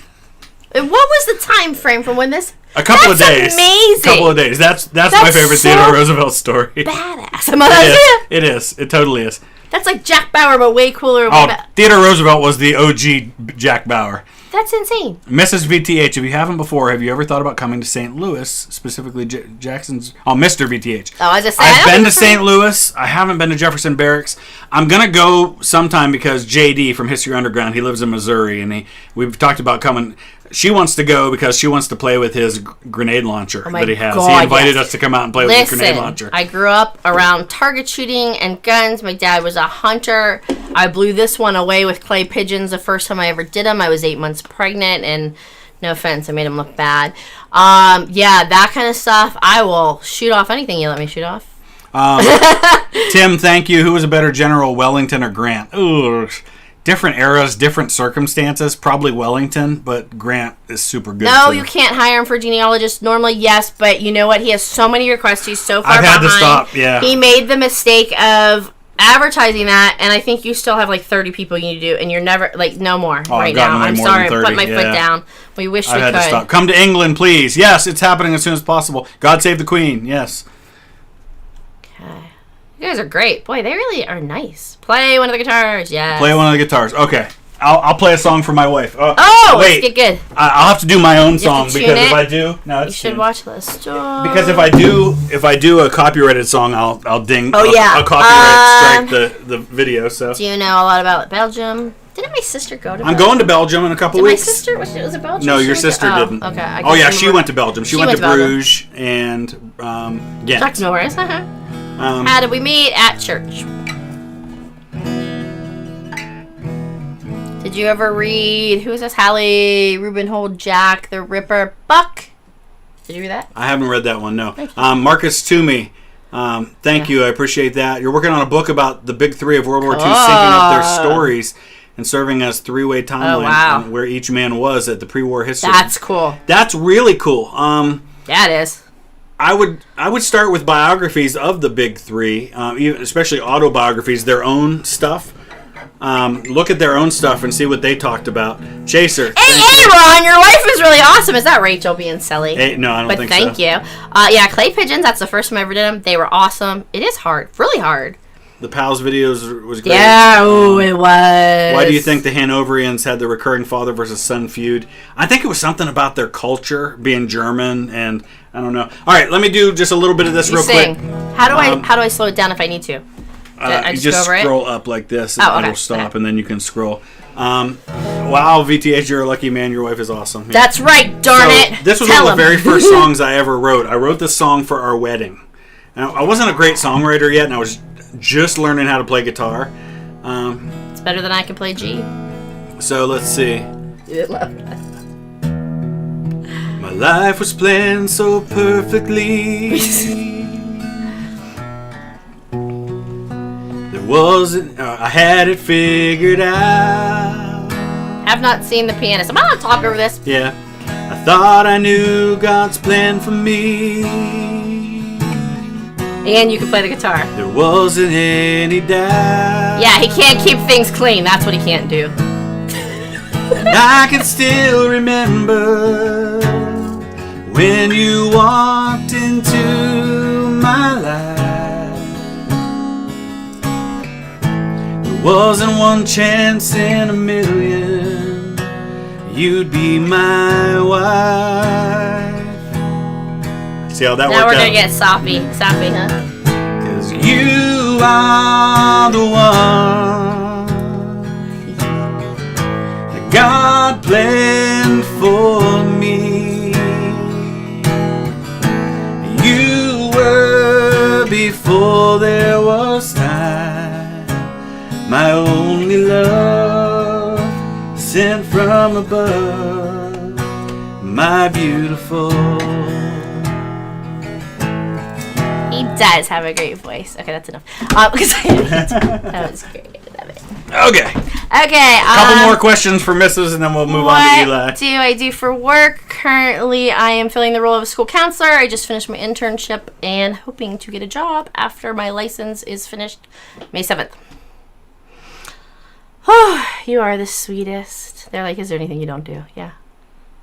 Speaker 2: And what was the time frame from when this?
Speaker 1: A couple of days.
Speaker 2: Amazing.
Speaker 1: A couple of days. That's my favorite Theodore Roosevelt story.
Speaker 2: Badass.
Speaker 1: It is. It totally is.
Speaker 2: That's like Jack Bauer, but way cooler.
Speaker 1: Theodore Roosevelt was the OG Jack Bauer.
Speaker 2: That's insane.
Speaker 1: Mrs VTH, if you haven't before, have you ever thought about coming to St. Louis, specifically Jackson's... Oh, Mr. VTH.
Speaker 2: Oh, I just
Speaker 1: I've been to St. Louis. I haven't been to Jefferson Barracks. I'm going to go sometime because JD from History Underground, he lives in Missouri, and we've talked about coming... She wants to go because she wants to play with his grenade launcher that he has. He invited us to come out and play with his grenade launcher.
Speaker 2: I grew up around target shooting and guns. My dad was a hunter. I blew this one away with clay pigeons the first time I ever did them. I was 8 months pregnant, and no offense, I made him look bad. Yeah, that kind of stuff. I will shoot off anything you let me shoot off.
Speaker 1: Tim, thank you. Who was a better general, Wellington or Grant? Ooh. Different eras, different circumstances. Probably Wellington, but Grant is super good.
Speaker 2: No, you can't hire him for genealogist. Normally, yes, but you know what? He has so many requests. He's so far behind.
Speaker 1: I've had to stop, yeah.
Speaker 2: He made the mistake of advertising that, and I think you still have like 30 people you need to do, and you're never, like, no more right now. I'm sorry, I put my foot down. We wish we could.
Speaker 1: I had to stop. Come to England, please. Yes, it's happening as soon as possible. God save the Queen, yes.
Speaker 2: Okay. You guys are great. Boy, they really are nice. Play one of the guitars, yes.
Speaker 1: Play one of the guitars. Okay. I'll play a song for my wife.
Speaker 2: Wait. Get good.
Speaker 1: I'll have to do my own song because if I do, no, it's
Speaker 2: you should watch this.
Speaker 1: Because if I do a copyrighted song, I'll ding.
Speaker 2: Oh yeah.
Speaker 1: I'll copyright strike the video. So.
Speaker 2: Do you know a lot about Belgium? Didn't my sister go to Belgium?
Speaker 1: I'm going to Belgium in a couple weeks.
Speaker 2: My sister was it Belgium?
Speaker 1: No, your sister didn't.
Speaker 2: Okay.
Speaker 1: Oh yeah, she went to Belgium. She went to Bruges and Ghent.
Speaker 2: Jacques Norris. How did we meet? At church. Did you ever read, who is this? Hallie, Reubenhold, Jack, the Ripper, Buck? Did you read that?
Speaker 1: I haven't read that one, no. Marcus Toomey, thank you. I appreciate that. You're working on a book about the big three of World War II syncing up their stories and serving as three-way timeline on where each man was at the pre-war history.
Speaker 2: That's cool.
Speaker 1: That's really cool.
Speaker 2: Yeah, it is.
Speaker 1: I would start with biographies of the big three, especially autobiographies, their own stuff. Look at their own stuff and see what they talked about. Chaser.
Speaker 2: Hey, Ron, your wife is really awesome. Is that Rachel being silly?
Speaker 1: Hey, no, I don't think so.
Speaker 2: But thank you. Yeah, clay pigeons, that's the first time I ever did them. They were awesome. It is hard. Really hard.
Speaker 1: The Pals videos was great.
Speaker 2: Yeah, it was.
Speaker 1: Why do you think the Hanoverians had the recurring father versus son feud? I think it was something about their culture, being German, and I don't know. All right, let me do just a little bit of this real quick.
Speaker 2: How do I slow it down if I need to?
Speaker 1: You just scroll up like this and it'll stop and then you can scroll. Wow, VTH, you're a lucky man. Your wife is awesome. Yeah.
Speaker 2: That's right, darn it.
Speaker 1: This was one of the very first songs I ever wrote. I wrote this song for our wedding. Now, I wasn't a great songwriter yet, and I was just learning how to play guitar.
Speaker 2: It's better than I can play G.
Speaker 1: So let's see. My life was planned so perfectly. I had it figured out.
Speaker 2: Have not seen The Pianist. Am I allowed to talk over this?
Speaker 1: Yeah. I thought I knew God's plan for me.
Speaker 2: And you can play the guitar.
Speaker 1: There wasn't any doubt.
Speaker 2: Yeah, he can't keep things clean. That's what he can't do.
Speaker 1: And I can still remember when you walked into my life. There wasn't one chance in a million you'd be my wife. See how that worked out?
Speaker 2: Now we're gonna get soppy, huh?
Speaker 1: 'Cause you are the one that God planned for me. You were before there was time, my only love sent from above, my beautiful.
Speaker 2: He does have a great voice. Okay, that's enough. That was great. I love it.
Speaker 1: Okay.
Speaker 2: Okay.
Speaker 1: Couple more questions for Mrs. and then we'll move on to Eli.
Speaker 2: What do I do for work? Currently, I am filling the role of a school counselor. I just finished my internship and hoping to get a job after my license is finished May 7th. Oh, you are the sweetest. They're like, is there anything you don't do? Yeah.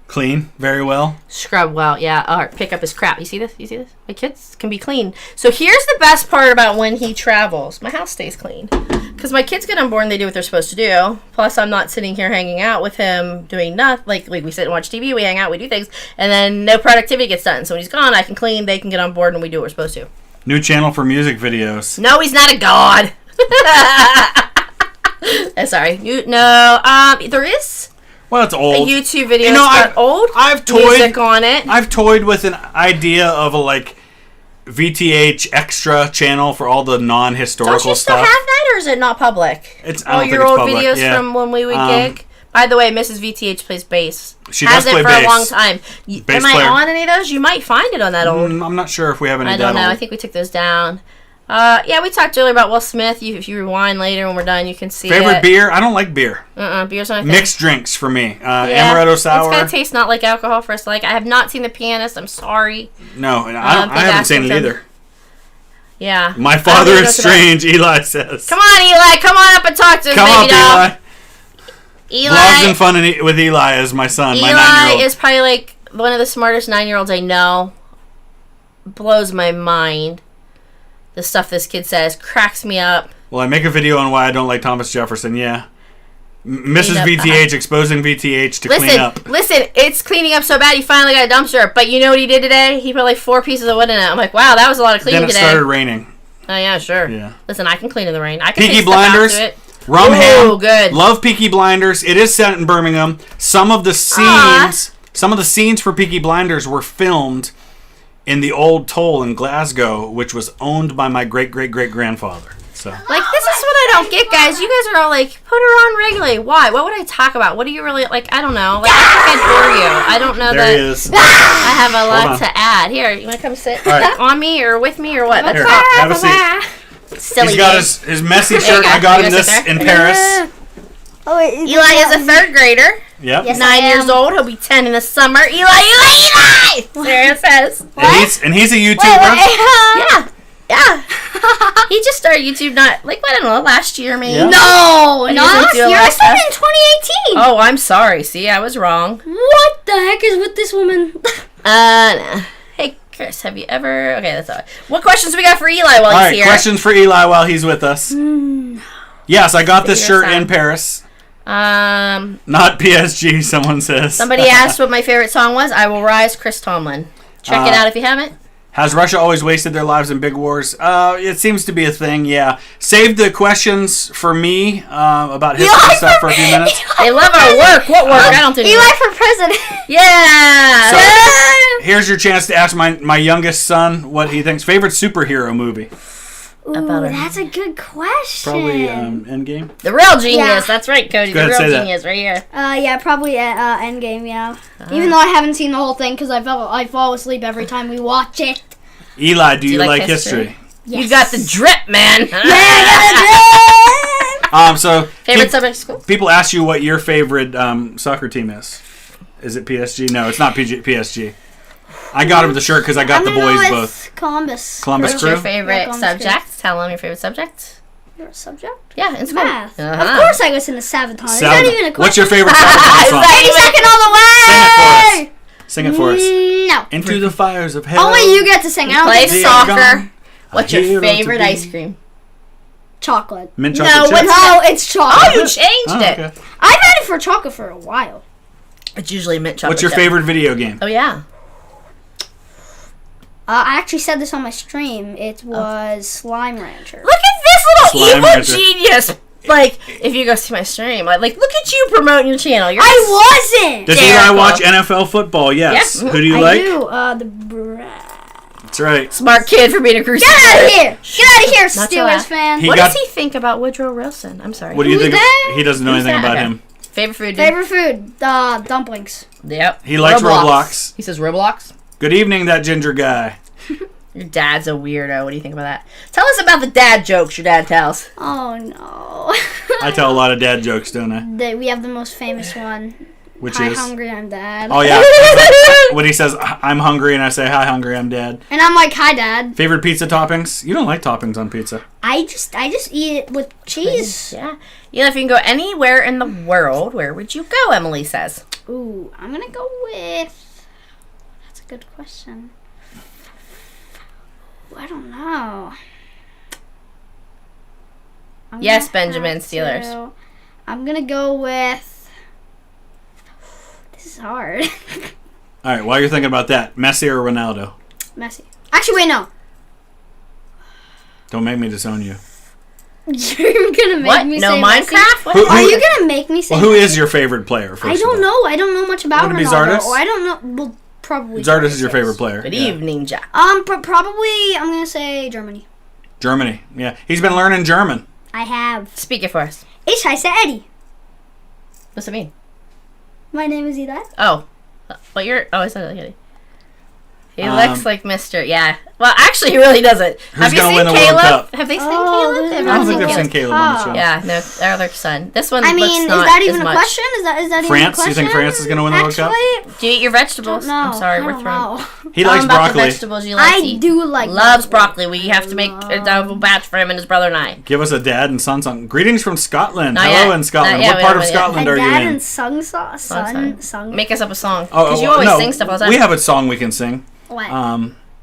Speaker 1: Clean very well.
Speaker 2: Scrub well, yeah. Or pick up his crap. You see this? You see this? My kids can be clean. So here's the best part about when he travels. My house stays clean. Because my kids get on board and they do what they're supposed to do. Plus, I'm not sitting here hanging out with him doing nothing. Like we sit and watch TV, we hang out, we do things. And then no productivity gets done. So when he's gone, I can clean, they can get on board, and we do what we're supposed to.
Speaker 1: New channel for music videos.
Speaker 2: No, he's not a god. Sorry. There is...
Speaker 1: Well, it's old.
Speaker 2: A YouTube video.
Speaker 1: You know,
Speaker 2: I've toyed music on it.
Speaker 1: I've toyed with an idea of a VTH extra channel for all the non-historical
Speaker 2: Don't you still
Speaker 1: stuff.
Speaker 2: have that, or is it not public?
Speaker 1: I don't
Speaker 2: all
Speaker 1: think
Speaker 2: your
Speaker 1: it's
Speaker 2: old
Speaker 1: public.
Speaker 2: videos
Speaker 1: Yeah.
Speaker 2: from when we would gig. By the way, Mrs VTH plays bass.
Speaker 1: She does play
Speaker 2: for
Speaker 1: bass.
Speaker 2: a long time.
Speaker 1: Bass
Speaker 2: Am I
Speaker 1: player.
Speaker 2: on any of those? You might find it on that old.
Speaker 1: I'm not sure if we have any.
Speaker 2: I don't know. I think we took those down. Yeah, we talked earlier about Will Smith. If you rewind later when we're done, you can see
Speaker 1: Favorite
Speaker 2: it.
Speaker 1: beer? I don't like beer.
Speaker 2: Beer's not a thing.
Speaker 1: Mixed drinks for me.
Speaker 2: Yeah,
Speaker 1: Amaretto sour.
Speaker 2: It's gonna taste not like alcohol for us. I have not seen The Pianist. I'm sorry.
Speaker 1: No, and I haven't seen it either.
Speaker 2: Yeah.
Speaker 1: My father is strange, Eli says.
Speaker 2: Come on, Eli. Come on up and talk to us,
Speaker 1: Come
Speaker 2: baby
Speaker 1: up,
Speaker 2: doll.
Speaker 1: Eli. Vlogs and fun with Eli is my son, my 9-year-old.
Speaker 2: Eli is probably one of the smartest 9-year-olds I know. Blows my mind. The stuff this kid says cracks me up.
Speaker 1: Well, I make a video on why I don't like Thomas Jefferson, yeah. Mrs. VTH exposing VTH to clean up.
Speaker 2: Listen, it's cleaning up so bad he finally got a dumpster. But you know what he did today? He put 4 pieces of wood in it. I'm like, wow, that was a lot of cleaning today.
Speaker 1: Then it started raining.
Speaker 2: Oh, yeah, sure.
Speaker 1: Yeah.
Speaker 2: Listen, I can clean in the rain. I can
Speaker 1: Peaky
Speaker 2: take stuff
Speaker 1: Blinders.
Speaker 2: out to it.
Speaker 1: Rumham.
Speaker 2: Ooh, good.
Speaker 1: Love Peaky Blinders. It is set in Birmingham. Some of the scenes for Peaky Blinders were filmed in the old toll in Glasgow, which was owned by my great-great-great-grandfather. So.
Speaker 2: This is what I don't get, guys. You guys are all like, put her on regularly. Why? What would I talk about? What do you really, I don't know. I think I bore you. I don't know
Speaker 1: there he is.
Speaker 2: I have a lot to add. Here, you want to come sit on me or with me or what?
Speaker 1: Here, have a seat.
Speaker 2: Silly
Speaker 1: He's got his messy shirt. I got him this in Paris.
Speaker 3: Oh, wait,
Speaker 2: Eli is a 3rd grader.
Speaker 1: Yep.
Speaker 3: Yes.
Speaker 2: 9 years old. He'll be 10 in the summer. Eli! There it says.
Speaker 1: And he's a YouTuber.
Speaker 2: Yeah. He just started YouTube I don't know, last year maybe.
Speaker 1: Yeah.
Speaker 3: No,
Speaker 2: And
Speaker 3: not
Speaker 2: he doesn't
Speaker 3: last
Speaker 2: do a
Speaker 3: year.
Speaker 2: lot
Speaker 3: I
Speaker 2: of
Speaker 3: started
Speaker 2: stuff.
Speaker 3: in 2018.
Speaker 2: Oh, I'm sorry. See, I was wrong.
Speaker 3: What the heck is with this woman?
Speaker 2: Nah. Hey, Chris, have you ever... Okay, that's all right. What questions do we got for Eli while he's here?
Speaker 1: Questions for Eli while he's with us. Yes, I got this shirt in Paris. Not PSG, someone says.
Speaker 2: Somebody asked what my favorite song was. I Will Rise, Chris Tomlin. Check it out if you haven't.
Speaker 1: Has Russia always wasted their lives in big wars? It seems to be a thing, yeah. Save the questions for me about history stuff for a few minutes.
Speaker 2: They love our work. What work? I don't do
Speaker 3: Eli for president.
Speaker 2: Yeah.
Speaker 1: So, here's your chance to ask my youngest son what he thinks. Favorite superhero movie?
Speaker 3: Ooh, that's a good question.
Speaker 1: Probably Endgame.
Speaker 2: The real genius.
Speaker 3: Yeah.
Speaker 2: That's right, Cody.
Speaker 1: Go ahead,
Speaker 2: The
Speaker 1: say
Speaker 2: real
Speaker 1: that.
Speaker 2: genius right here.
Speaker 3: Yeah, probably Endgame. Yeah, even though I haven't seen the whole thing because I fall asleep every time we watch it.
Speaker 1: Eli, do you
Speaker 2: like
Speaker 1: like
Speaker 2: history?
Speaker 1: history?
Speaker 3: Yes.
Speaker 2: You got the drip, man.
Speaker 1: So
Speaker 2: Favorite subject school?
Speaker 1: people ask you what your favorite soccer team is. Is it PSG? No, it's not PSG. I got him the shirt because I got the boys both.
Speaker 3: Columbus.
Speaker 1: Columbus
Speaker 2: What's
Speaker 1: Crew?
Speaker 2: your favorite
Speaker 3: Columbus
Speaker 2: subject? Tell them your favorite subject.
Speaker 3: Your subject?
Speaker 2: Yeah, in school.
Speaker 3: Math.
Speaker 2: Uh-huh.
Speaker 3: Of course I was in the Sabaton. Is that even a question?
Speaker 1: What's your favorite Sabaton song?
Speaker 3: 30 second all the way!
Speaker 1: Sing it for us. Sing it for us.
Speaker 3: No.
Speaker 1: Into the fires of hell.
Speaker 3: Only you get to sing. I don't
Speaker 2: Play
Speaker 3: get to sing.
Speaker 2: soccer. What's your
Speaker 1: hero to
Speaker 2: favorite
Speaker 1: be.
Speaker 2: ice cream?
Speaker 3: Chocolate.
Speaker 1: Mint
Speaker 2: No,
Speaker 1: chocolate
Speaker 2: what's
Speaker 1: chip?
Speaker 3: No, it's chocolate.
Speaker 2: Oh, you changed it.
Speaker 1: Okay.
Speaker 3: I've had it for chocolate for a while.
Speaker 2: It's usually mint chocolate.
Speaker 1: What's your
Speaker 2: chip.
Speaker 1: favorite video game?
Speaker 2: Oh yeah.
Speaker 3: I actually said this on my stream. It was Slime Rancher.
Speaker 2: Look at this little
Speaker 1: Slime
Speaker 2: evil
Speaker 1: Rancher.
Speaker 2: genius. Like, if you go see my stream, like look at you promoting your channel. You're
Speaker 3: I wasn't.
Speaker 1: Does
Speaker 2: Hysterical.
Speaker 1: Eli watch NFL football? Yes.
Speaker 2: Yep.
Speaker 1: Who do you
Speaker 3: I
Speaker 1: like?
Speaker 3: do. The Browns.
Speaker 1: That's right.
Speaker 2: smart kid for being a crusader.
Speaker 3: Get out of here! Get out of here,
Speaker 2: Not so
Speaker 3: Steelers
Speaker 2: loud.
Speaker 3: fan.
Speaker 1: He
Speaker 2: What
Speaker 1: got-
Speaker 2: does he think about Woodrow Wilson? I'm sorry.
Speaker 1: What do you
Speaker 3: Who's
Speaker 1: think?
Speaker 3: that?
Speaker 1: He doesn't know
Speaker 2: Who's
Speaker 1: anything
Speaker 2: that?
Speaker 1: about
Speaker 2: Okay.
Speaker 1: him.
Speaker 2: Favorite food? dude?
Speaker 3: Favorite food? Dumplings.
Speaker 2: Yep.
Speaker 1: He likes Roblox.
Speaker 2: He says Roblox.
Speaker 1: Good evening, that ginger guy.
Speaker 2: Your dad's a weirdo. What do you think about that? Tell us about the dad jokes your dad tells.
Speaker 3: Oh no.
Speaker 1: I tell a lot of dad jokes, don't I?
Speaker 3: We have the most famous one.
Speaker 1: Which
Speaker 3: Hi,
Speaker 1: is
Speaker 3: hungry, I'm dad.
Speaker 1: oh yeah, when he says I'm hungry and I say hi, hungry, I'm dad.
Speaker 3: And I'm like, hi, dad.
Speaker 1: Favorite pizza toppings? You don't like toppings on pizza.
Speaker 3: I just eat it with cheese.
Speaker 2: Yeah. Yeah. If you can go anywhere in the world, where would you go? Emily says.
Speaker 3: Ooh, I'm gonna go with. That's a good question. Ooh, I don't know. I'm
Speaker 2: Yes,
Speaker 3: gonna
Speaker 2: Benjamin
Speaker 3: have
Speaker 2: Steelers.
Speaker 3: to- I'm gonna go with. This is hard.
Speaker 1: All right, while you're thinking about that, Messi or Ronaldo?
Speaker 3: Messi. Actually, wait, no.
Speaker 1: Don't make me disown you.
Speaker 3: You're gonna make
Speaker 2: What?
Speaker 3: me
Speaker 2: No
Speaker 3: say
Speaker 2: Minecraft?
Speaker 3: Messi?
Speaker 2: What?
Speaker 1: Who-
Speaker 3: Are you gonna make me say?
Speaker 1: Well, who
Speaker 3: Messi?
Speaker 1: is your favorite player? First
Speaker 3: I
Speaker 1: of
Speaker 3: don't
Speaker 1: all?
Speaker 3: know. I don't know much about
Speaker 1: Would it be
Speaker 3: Ronaldo.
Speaker 1: Zardes?
Speaker 3: Or I don't know. Well, probably.
Speaker 1: Zardes is your
Speaker 3: yes.
Speaker 1: favorite player.
Speaker 2: Good
Speaker 1: Yeah.
Speaker 2: evening, Jack.
Speaker 3: Probably. I'm gonna say Germany.
Speaker 1: Germany. Yeah, he's been learning German.
Speaker 3: I have.
Speaker 2: Speak it for us.
Speaker 3: Ich heiße Eddie.
Speaker 2: What's it mean?
Speaker 3: My name is Eli.
Speaker 2: Oh. But you're. Oh, I said it. He
Speaker 1: Um,
Speaker 2: looks like Mr. Yeah. Well, actually, he really doesn't.
Speaker 1: Who's gonna win the World
Speaker 2: Caleb?
Speaker 1: Cup?
Speaker 2: Have they seen
Speaker 3: Oh,
Speaker 2: Caleb? They've
Speaker 1: I
Speaker 2: not
Speaker 1: don't think
Speaker 2: seen
Speaker 1: they've seen
Speaker 2: Caleb.
Speaker 1: Caleb on the show.
Speaker 2: Yeah, no, their other son. This one
Speaker 3: I mean,
Speaker 2: looks
Speaker 3: is
Speaker 2: not
Speaker 3: that even
Speaker 2: as
Speaker 3: a
Speaker 2: much.
Speaker 3: question? Is that even a
Speaker 1: France?
Speaker 3: question?
Speaker 1: You think France is gonna win the World Cup?
Speaker 3: Actually,
Speaker 2: Do you eat your vegetables?
Speaker 3: no.
Speaker 2: I'm sorry,
Speaker 3: I
Speaker 2: we're
Speaker 3: don't
Speaker 2: throwing.
Speaker 3: know.
Speaker 1: He
Speaker 2: Tell
Speaker 1: likes
Speaker 2: him about the
Speaker 1: broccoli.
Speaker 2: vegetables you like to
Speaker 3: I
Speaker 2: eat.
Speaker 3: do like.
Speaker 2: Loves broccoli. We have to make a double batch for him and his brother and I.
Speaker 1: Give us a dad and son song. Greetings from Scotland.
Speaker 2: Not
Speaker 1: Hello
Speaker 2: yet.
Speaker 1: in Scotland.
Speaker 2: Not yet,
Speaker 1: What
Speaker 2: we
Speaker 1: part of
Speaker 2: haven't yet.
Speaker 1: Scotland
Speaker 3: A
Speaker 1: are you
Speaker 3: dad
Speaker 1: in?
Speaker 3: and son.
Speaker 2: Make us up a song.
Speaker 1: Oh,
Speaker 2: Because you always
Speaker 1: no,
Speaker 2: sing stuff all the time.
Speaker 1: we have a song we can sing.
Speaker 3: What?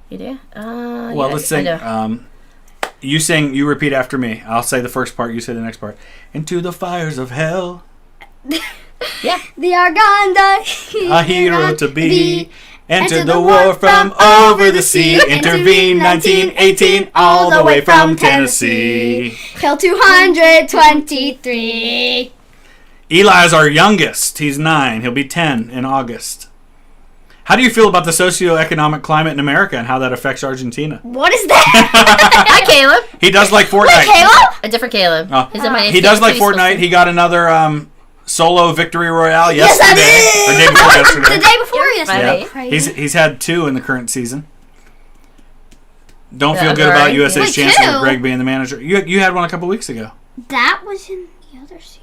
Speaker 2: You do?
Speaker 1: Well,
Speaker 2: yeah,
Speaker 1: let's sing.
Speaker 2: I do.
Speaker 1: You sing. You repeat after me. I'll say the first part. You say the next part. Into the fires of hell,
Speaker 2: Yeah.
Speaker 3: The Arganda.
Speaker 1: a hero to be. Entered the war from over the sea. Intervene 1918, all the way from Tennessee.
Speaker 3: Kill 223.
Speaker 1: Eli is our youngest. He's 9. He'll be 10 in August. How do you feel about the socioeconomic climate in America and how that affects Argentina?
Speaker 3: What is that?
Speaker 2: Hi, Caleb.
Speaker 1: He does like Fortnite.
Speaker 3: Caleb?
Speaker 2: A different Caleb.
Speaker 1: Oh.
Speaker 2: He's in my
Speaker 1: He does like
Speaker 2: he's supposed
Speaker 1: Fortnite.
Speaker 2: to-
Speaker 1: He got another solo victory royale
Speaker 3: Yes, I
Speaker 1: yesterday. Or
Speaker 3: did.
Speaker 1: day before
Speaker 3: The
Speaker 1: yesterday.
Speaker 3: day before
Speaker 2: You're
Speaker 3: yesterday.
Speaker 2: funny.
Speaker 1: Yeah. He's had 2 in the current season. Don't
Speaker 2: Yeah,
Speaker 1: feel good
Speaker 2: that's
Speaker 1: about
Speaker 2: right.
Speaker 1: USA's
Speaker 3: Wait,
Speaker 1: Chancellor
Speaker 3: 2?
Speaker 1: Greg being the manager. You had one a couple weeks ago.
Speaker 3: That was in the other season.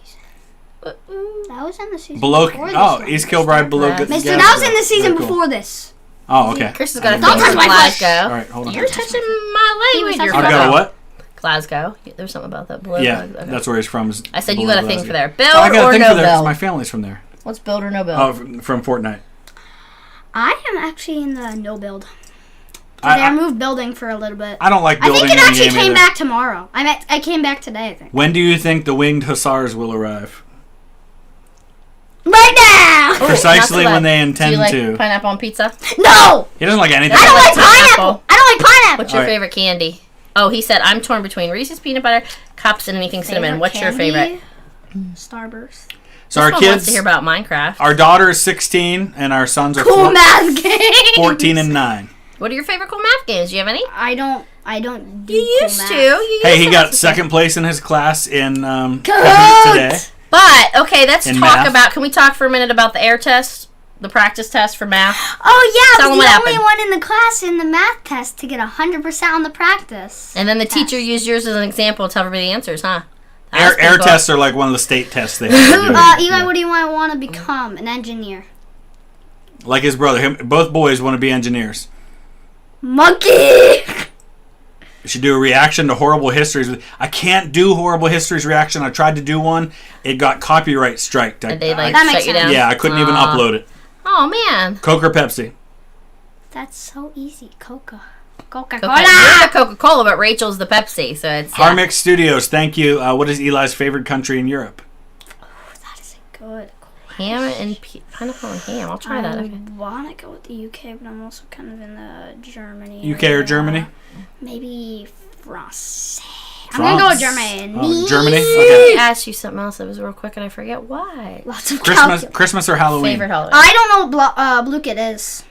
Speaker 3: That was in the season
Speaker 1: Below.
Speaker 3: before this
Speaker 1: Oh,
Speaker 3: one.
Speaker 1: East Kilbride below.
Speaker 2: Mister,
Speaker 3: Mister, that was in the season before this.
Speaker 1: Oh, okay.
Speaker 2: Chris has got a
Speaker 1: I
Speaker 2: thing
Speaker 1: didn't
Speaker 3: touch
Speaker 2: from
Speaker 1: know.
Speaker 3: my flesh.
Speaker 2: Glasgow.
Speaker 1: All right, hold on.
Speaker 2: You're touching my language.
Speaker 3: touching
Speaker 2: You're
Speaker 1: I've got a
Speaker 2: from
Speaker 1: what?
Speaker 2: Glasgow. There's something about that. Below
Speaker 1: Yeah,
Speaker 2: Glasgow.
Speaker 1: that's where he's from. Is
Speaker 2: I said you
Speaker 1: below
Speaker 2: got a thing
Speaker 1: Glasgow.
Speaker 2: for there. Build
Speaker 1: Oh, I got a
Speaker 2: or
Speaker 1: thing
Speaker 2: no
Speaker 1: for there 'cause
Speaker 2: build?
Speaker 1: my family's from there.
Speaker 2: What's build or no build?
Speaker 1: Oh, from Fortnite.
Speaker 3: I am actually in the no build. They
Speaker 1: I
Speaker 3: removed building for a little bit.
Speaker 1: don't like
Speaker 3: I
Speaker 1: building
Speaker 3: think it
Speaker 1: in the
Speaker 3: actually
Speaker 1: game
Speaker 3: came
Speaker 1: either.
Speaker 3: back tomorrow. I came back today, I think.
Speaker 1: When do you think the winged hussars will arrive?
Speaker 3: Right now!
Speaker 2: Oh,
Speaker 1: Precisely
Speaker 2: not so
Speaker 1: when
Speaker 2: bad.
Speaker 1: they
Speaker 2: Do
Speaker 1: intend
Speaker 2: you like
Speaker 1: to.
Speaker 2: pineapple on pizza?
Speaker 3: No!
Speaker 1: He doesn't like anything.
Speaker 3: I don't like
Speaker 2: Pineapple.
Speaker 3: pineapple! I don't like pineapple!
Speaker 2: What's your
Speaker 1: All right.
Speaker 2: favorite candy? Oh, he said I'm torn between Reese's peanut butter cups and anything cinnamon. What's your favorite?
Speaker 3: Starburst.
Speaker 1: So our
Speaker 2: Someone wants
Speaker 1: kids,
Speaker 2: to hear about Minecraft.
Speaker 1: our daughter is 16 and our sons are
Speaker 3: Cool math game!
Speaker 1: 14 and 9.
Speaker 2: What are your favorite cool math games? Do you have any?
Speaker 3: I don't do
Speaker 2: You
Speaker 3: cool
Speaker 2: used
Speaker 3: math.
Speaker 2: to. You
Speaker 1: Hey,
Speaker 2: used
Speaker 1: he
Speaker 2: to
Speaker 1: got
Speaker 2: have to-
Speaker 1: second place in his class in
Speaker 3: Kahoot!
Speaker 1: today.
Speaker 2: But okay, let's
Speaker 1: In
Speaker 2: talk
Speaker 1: math?
Speaker 2: about. Can we talk for a minute about the air test, the practice test for math?
Speaker 3: Oh yeah,
Speaker 2: Tell
Speaker 3: I
Speaker 2: them
Speaker 3: was
Speaker 2: what
Speaker 3: the only
Speaker 2: happened.
Speaker 3: one in the class in the math test to get 100% on the practice.
Speaker 2: And then the teacher
Speaker 3: Test.
Speaker 2: used yours as an example to tell everybody the answers, huh? That was
Speaker 1: Air
Speaker 2: pretty cool.
Speaker 1: tests are like one of the state tests they have to do.
Speaker 3: Eli,
Speaker 1: Yeah.
Speaker 3: what do you want to become? An engineer.
Speaker 1: Like his brother. Both boys want to be engineers.
Speaker 3: Monkey!
Speaker 1: You should do a reaction to horrible histories. I can't do horrible histories reaction. I tried to do one. It got copyright striked.
Speaker 2: And they like
Speaker 3: That makes
Speaker 2: shut you
Speaker 3: sense.
Speaker 2: down.
Speaker 1: Yeah, I couldn't even
Speaker 2: Aw.
Speaker 1: upload it.
Speaker 2: Oh, man.
Speaker 1: Coke or Pepsi?
Speaker 3: That's so easy.
Speaker 2: Coca-Cola.
Speaker 3: Coca-Cola.
Speaker 2: You're the Coca-Cola, but Rachel's the Pepsi, so it's... Yeah.
Speaker 1: Harmix Studios, thank you. What is Eli's favorite country in Europe?
Speaker 3: That is a good
Speaker 2: Ham and pineapple and ham. I'll try that.
Speaker 3: I
Speaker 2: Okay.
Speaker 3: want to go with the UK, but I'm also kind of in the Germany.
Speaker 1: UK or Germany?
Speaker 3: Maybe France. I'm going to go with Germany.
Speaker 1: Oh, Germany?
Speaker 2: I
Speaker 1: Okay.
Speaker 2: asked you something else that was real quick, and I forget why.
Speaker 3: Lots of
Speaker 1: Christmas or Halloween?
Speaker 2: Favorite holiday.
Speaker 3: I don't know what Blue Kid is.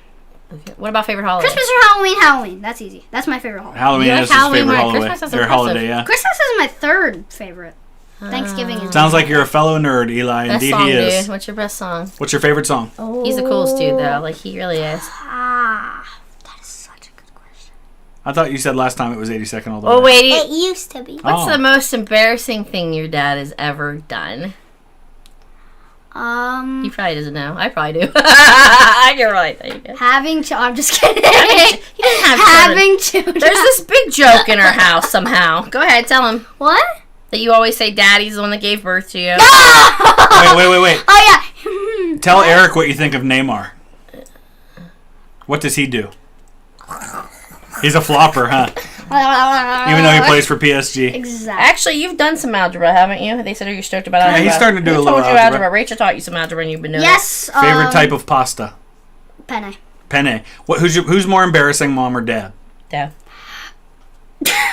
Speaker 2: Okay. What about favorite holiday?
Speaker 3: Christmas or Halloween? Halloween. That's easy. That's my favorite holiday.
Speaker 1: Halloween
Speaker 2: You like
Speaker 1: is his
Speaker 2: Halloween
Speaker 1: favorite
Speaker 2: more than
Speaker 1: holiday.
Speaker 2: Christmas? That's
Speaker 1: Or
Speaker 2: impressive.
Speaker 1: holiday, yeah.
Speaker 3: Christmas is my third favorite. Thanksgiving is...
Speaker 1: Sounds like you're a fellow nerd, Eli.
Speaker 2: Best
Speaker 1: Indeed
Speaker 2: song,
Speaker 1: he is.
Speaker 2: dude. What's your best song?
Speaker 1: What's your favorite song?
Speaker 2: He's the coolest dude, though. Like, he really is.
Speaker 3: That is such a good question.
Speaker 1: I thought you said last time it was 82nd all the way.
Speaker 2: Oh, wait.
Speaker 3: It used to be.
Speaker 2: What's the most embarrassing thing your dad has ever done? He probably doesn't know. I probably do. You're right. There you go.
Speaker 3: Having I'm just kidding.
Speaker 2: He doesn't have children.
Speaker 3: Having children.
Speaker 2: There's this big joke in our house somehow. Go ahead, tell him.
Speaker 3: What?
Speaker 2: That you always say daddy's the one that gave birth to you.
Speaker 1: Wait.
Speaker 3: Oh, yeah.
Speaker 1: Tell Eric what you think of Neymar. What does he do? He's a flopper, huh? Even though he plays for PSG.
Speaker 3: Exactly.
Speaker 2: Actually, you've done some algebra, haven't you? They said you're stoked about algebra.
Speaker 1: he's starting to do
Speaker 2: Who
Speaker 1: a little
Speaker 2: told you
Speaker 1: algebra.
Speaker 2: Rachel taught you some algebra and you've been doing
Speaker 3: Yes.
Speaker 1: Favorite type of pasta?
Speaker 3: Penne.
Speaker 1: Penne. Who's more embarrassing, mom or dad?
Speaker 2: it. Dad.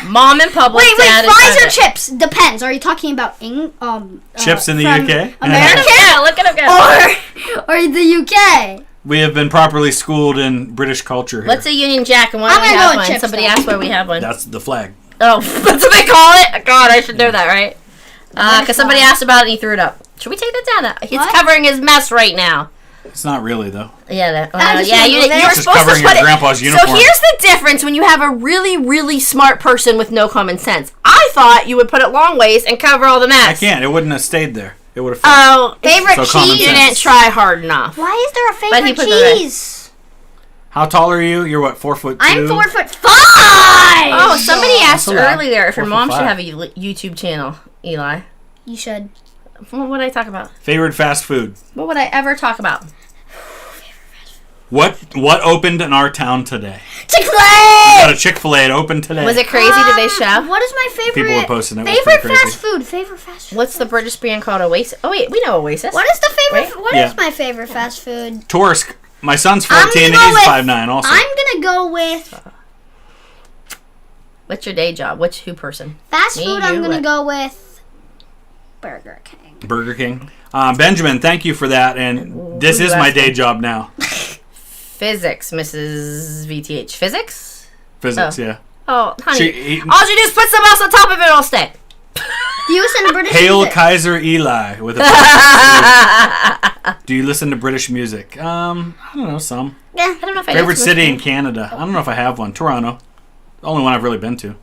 Speaker 2: Mom in public,
Speaker 3: Wait,
Speaker 2: dad in
Speaker 3: fries or
Speaker 2: private.
Speaker 3: chips? Depends. Are you talking about
Speaker 1: Chips in the
Speaker 3: from
Speaker 1: UK?
Speaker 3: America
Speaker 2: Yeah, look at him go.
Speaker 3: or the UK?
Speaker 1: We have been properly schooled in British culture here.
Speaker 2: What's a Union Jack and why
Speaker 3: I'm
Speaker 2: do we
Speaker 3: gonna go
Speaker 2: have
Speaker 3: with
Speaker 2: one?
Speaker 3: chips,
Speaker 2: Somebody
Speaker 3: though.
Speaker 2: asked why we have one.
Speaker 1: That's the flag.
Speaker 2: Oh, that's what they call it? God, I should know that, right? Because somebody asked about it and he threw it up. Should we take that down? He's
Speaker 3: What?
Speaker 2: covering his mess right now.
Speaker 1: It's not really, though.
Speaker 2: Yeah,
Speaker 3: just
Speaker 2: yeah,
Speaker 3: went
Speaker 2: you
Speaker 3: over there.
Speaker 2: were
Speaker 1: Just
Speaker 2: supposed to
Speaker 1: covering
Speaker 2: put
Speaker 1: your
Speaker 2: it.
Speaker 1: grandpa's uniform.
Speaker 2: So here's the difference when you have a really, really smart person with no common sense. I thought you would put it long ways and cover all the mess.
Speaker 1: I can't. It wouldn't have stayed there. It would have fell.
Speaker 2: Oh,
Speaker 3: Favorite
Speaker 1: So common
Speaker 3: cheese?
Speaker 2: you
Speaker 1: sense.
Speaker 2: didn't try hard enough.
Speaker 3: Why is there a
Speaker 2: But he
Speaker 3: favorite
Speaker 2: put the-
Speaker 3: cheese?
Speaker 1: How tall are you? You're what, 4'2"?
Speaker 3: I'm 4'5".
Speaker 2: Oh, somebody asked
Speaker 1: That's a lot.
Speaker 2: earlier if your
Speaker 1: 4
Speaker 2: mom
Speaker 1: for
Speaker 2: should
Speaker 1: 5.
Speaker 2: have a YouTube channel, Eli.
Speaker 3: You should.
Speaker 2: What would I talk about?
Speaker 1: Favorite fast food?
Speaker 2: What would I ever talk about?
Speaker 1: What opened in our town today?
Speaker 3: Chick-fil-A!
Speaker 1: Got a Chick-fil-A. It opened today.
Speaker 2: Was it crazy? Did they show?
Speaker 3: What is my favorite?
Speaker 1: People were posting it. It was
Speaker 3: Favorite
Speaker 1: pretty crazy.
Speaker 3: fast food. Favorite fast food.
Speaker 2: What's the British brand called? Oasis? Oh, wait, we know Oasis.
Speaker 3: What is the favorite?
Speaker 2: Right?
Speaker 3: What is
Speaker 1: Yeah.
Speaker 3: my favorite fast food?
Speaker 1: Torsk. My son's
Speaker 3: I'm
Speaker 1: 14 and
Speaker 3: gonna
Speaker 1: he's
Speaker 3: go with-
Speaker 1: 5'9" also.
Speaker 3: I'm gonna go with
Speaker 2: What's your day job? Who person?
Speaker 3: fast
Speaker 2: Me,
Speaker 3: food. I'm
Speaker 2: you,
Speaker 3: gonna
Speaker 2: what?
Speaker 3: go with Burger King.
Speaker 1: Burger King. Benjamin, thank you for that. And this
Speaker 2: Who
Speaker 1: is my
Speaker 2: asked
Speaker 1: day
Speaker 2: him?
Speaker 1: job now.
Speaker 2: Physics, Mrs VTH. Physics?
Speaker 1: Physics,
Speaker 2: Oh.
Speaker 1: yeah.
Speaker 2: Oh, honey.
Speaker 1: She-
Speaker 2: All you do is put something else on top of it, it'll stay.
Speaker 3: Do you listen to British
Speaker 1: Hail
Speaker 3: music?
Speaker 1: Kaiser Eli with a Do you listen to British music? I don't know, some.
Speaker 3: Yeah.
Speaker 2: I don't know if I
Speaker 1: Favorite
Speaker 2: know
Speaker 1: city in Canada? I don't know if I have one. Toronto. The only one I've really been to.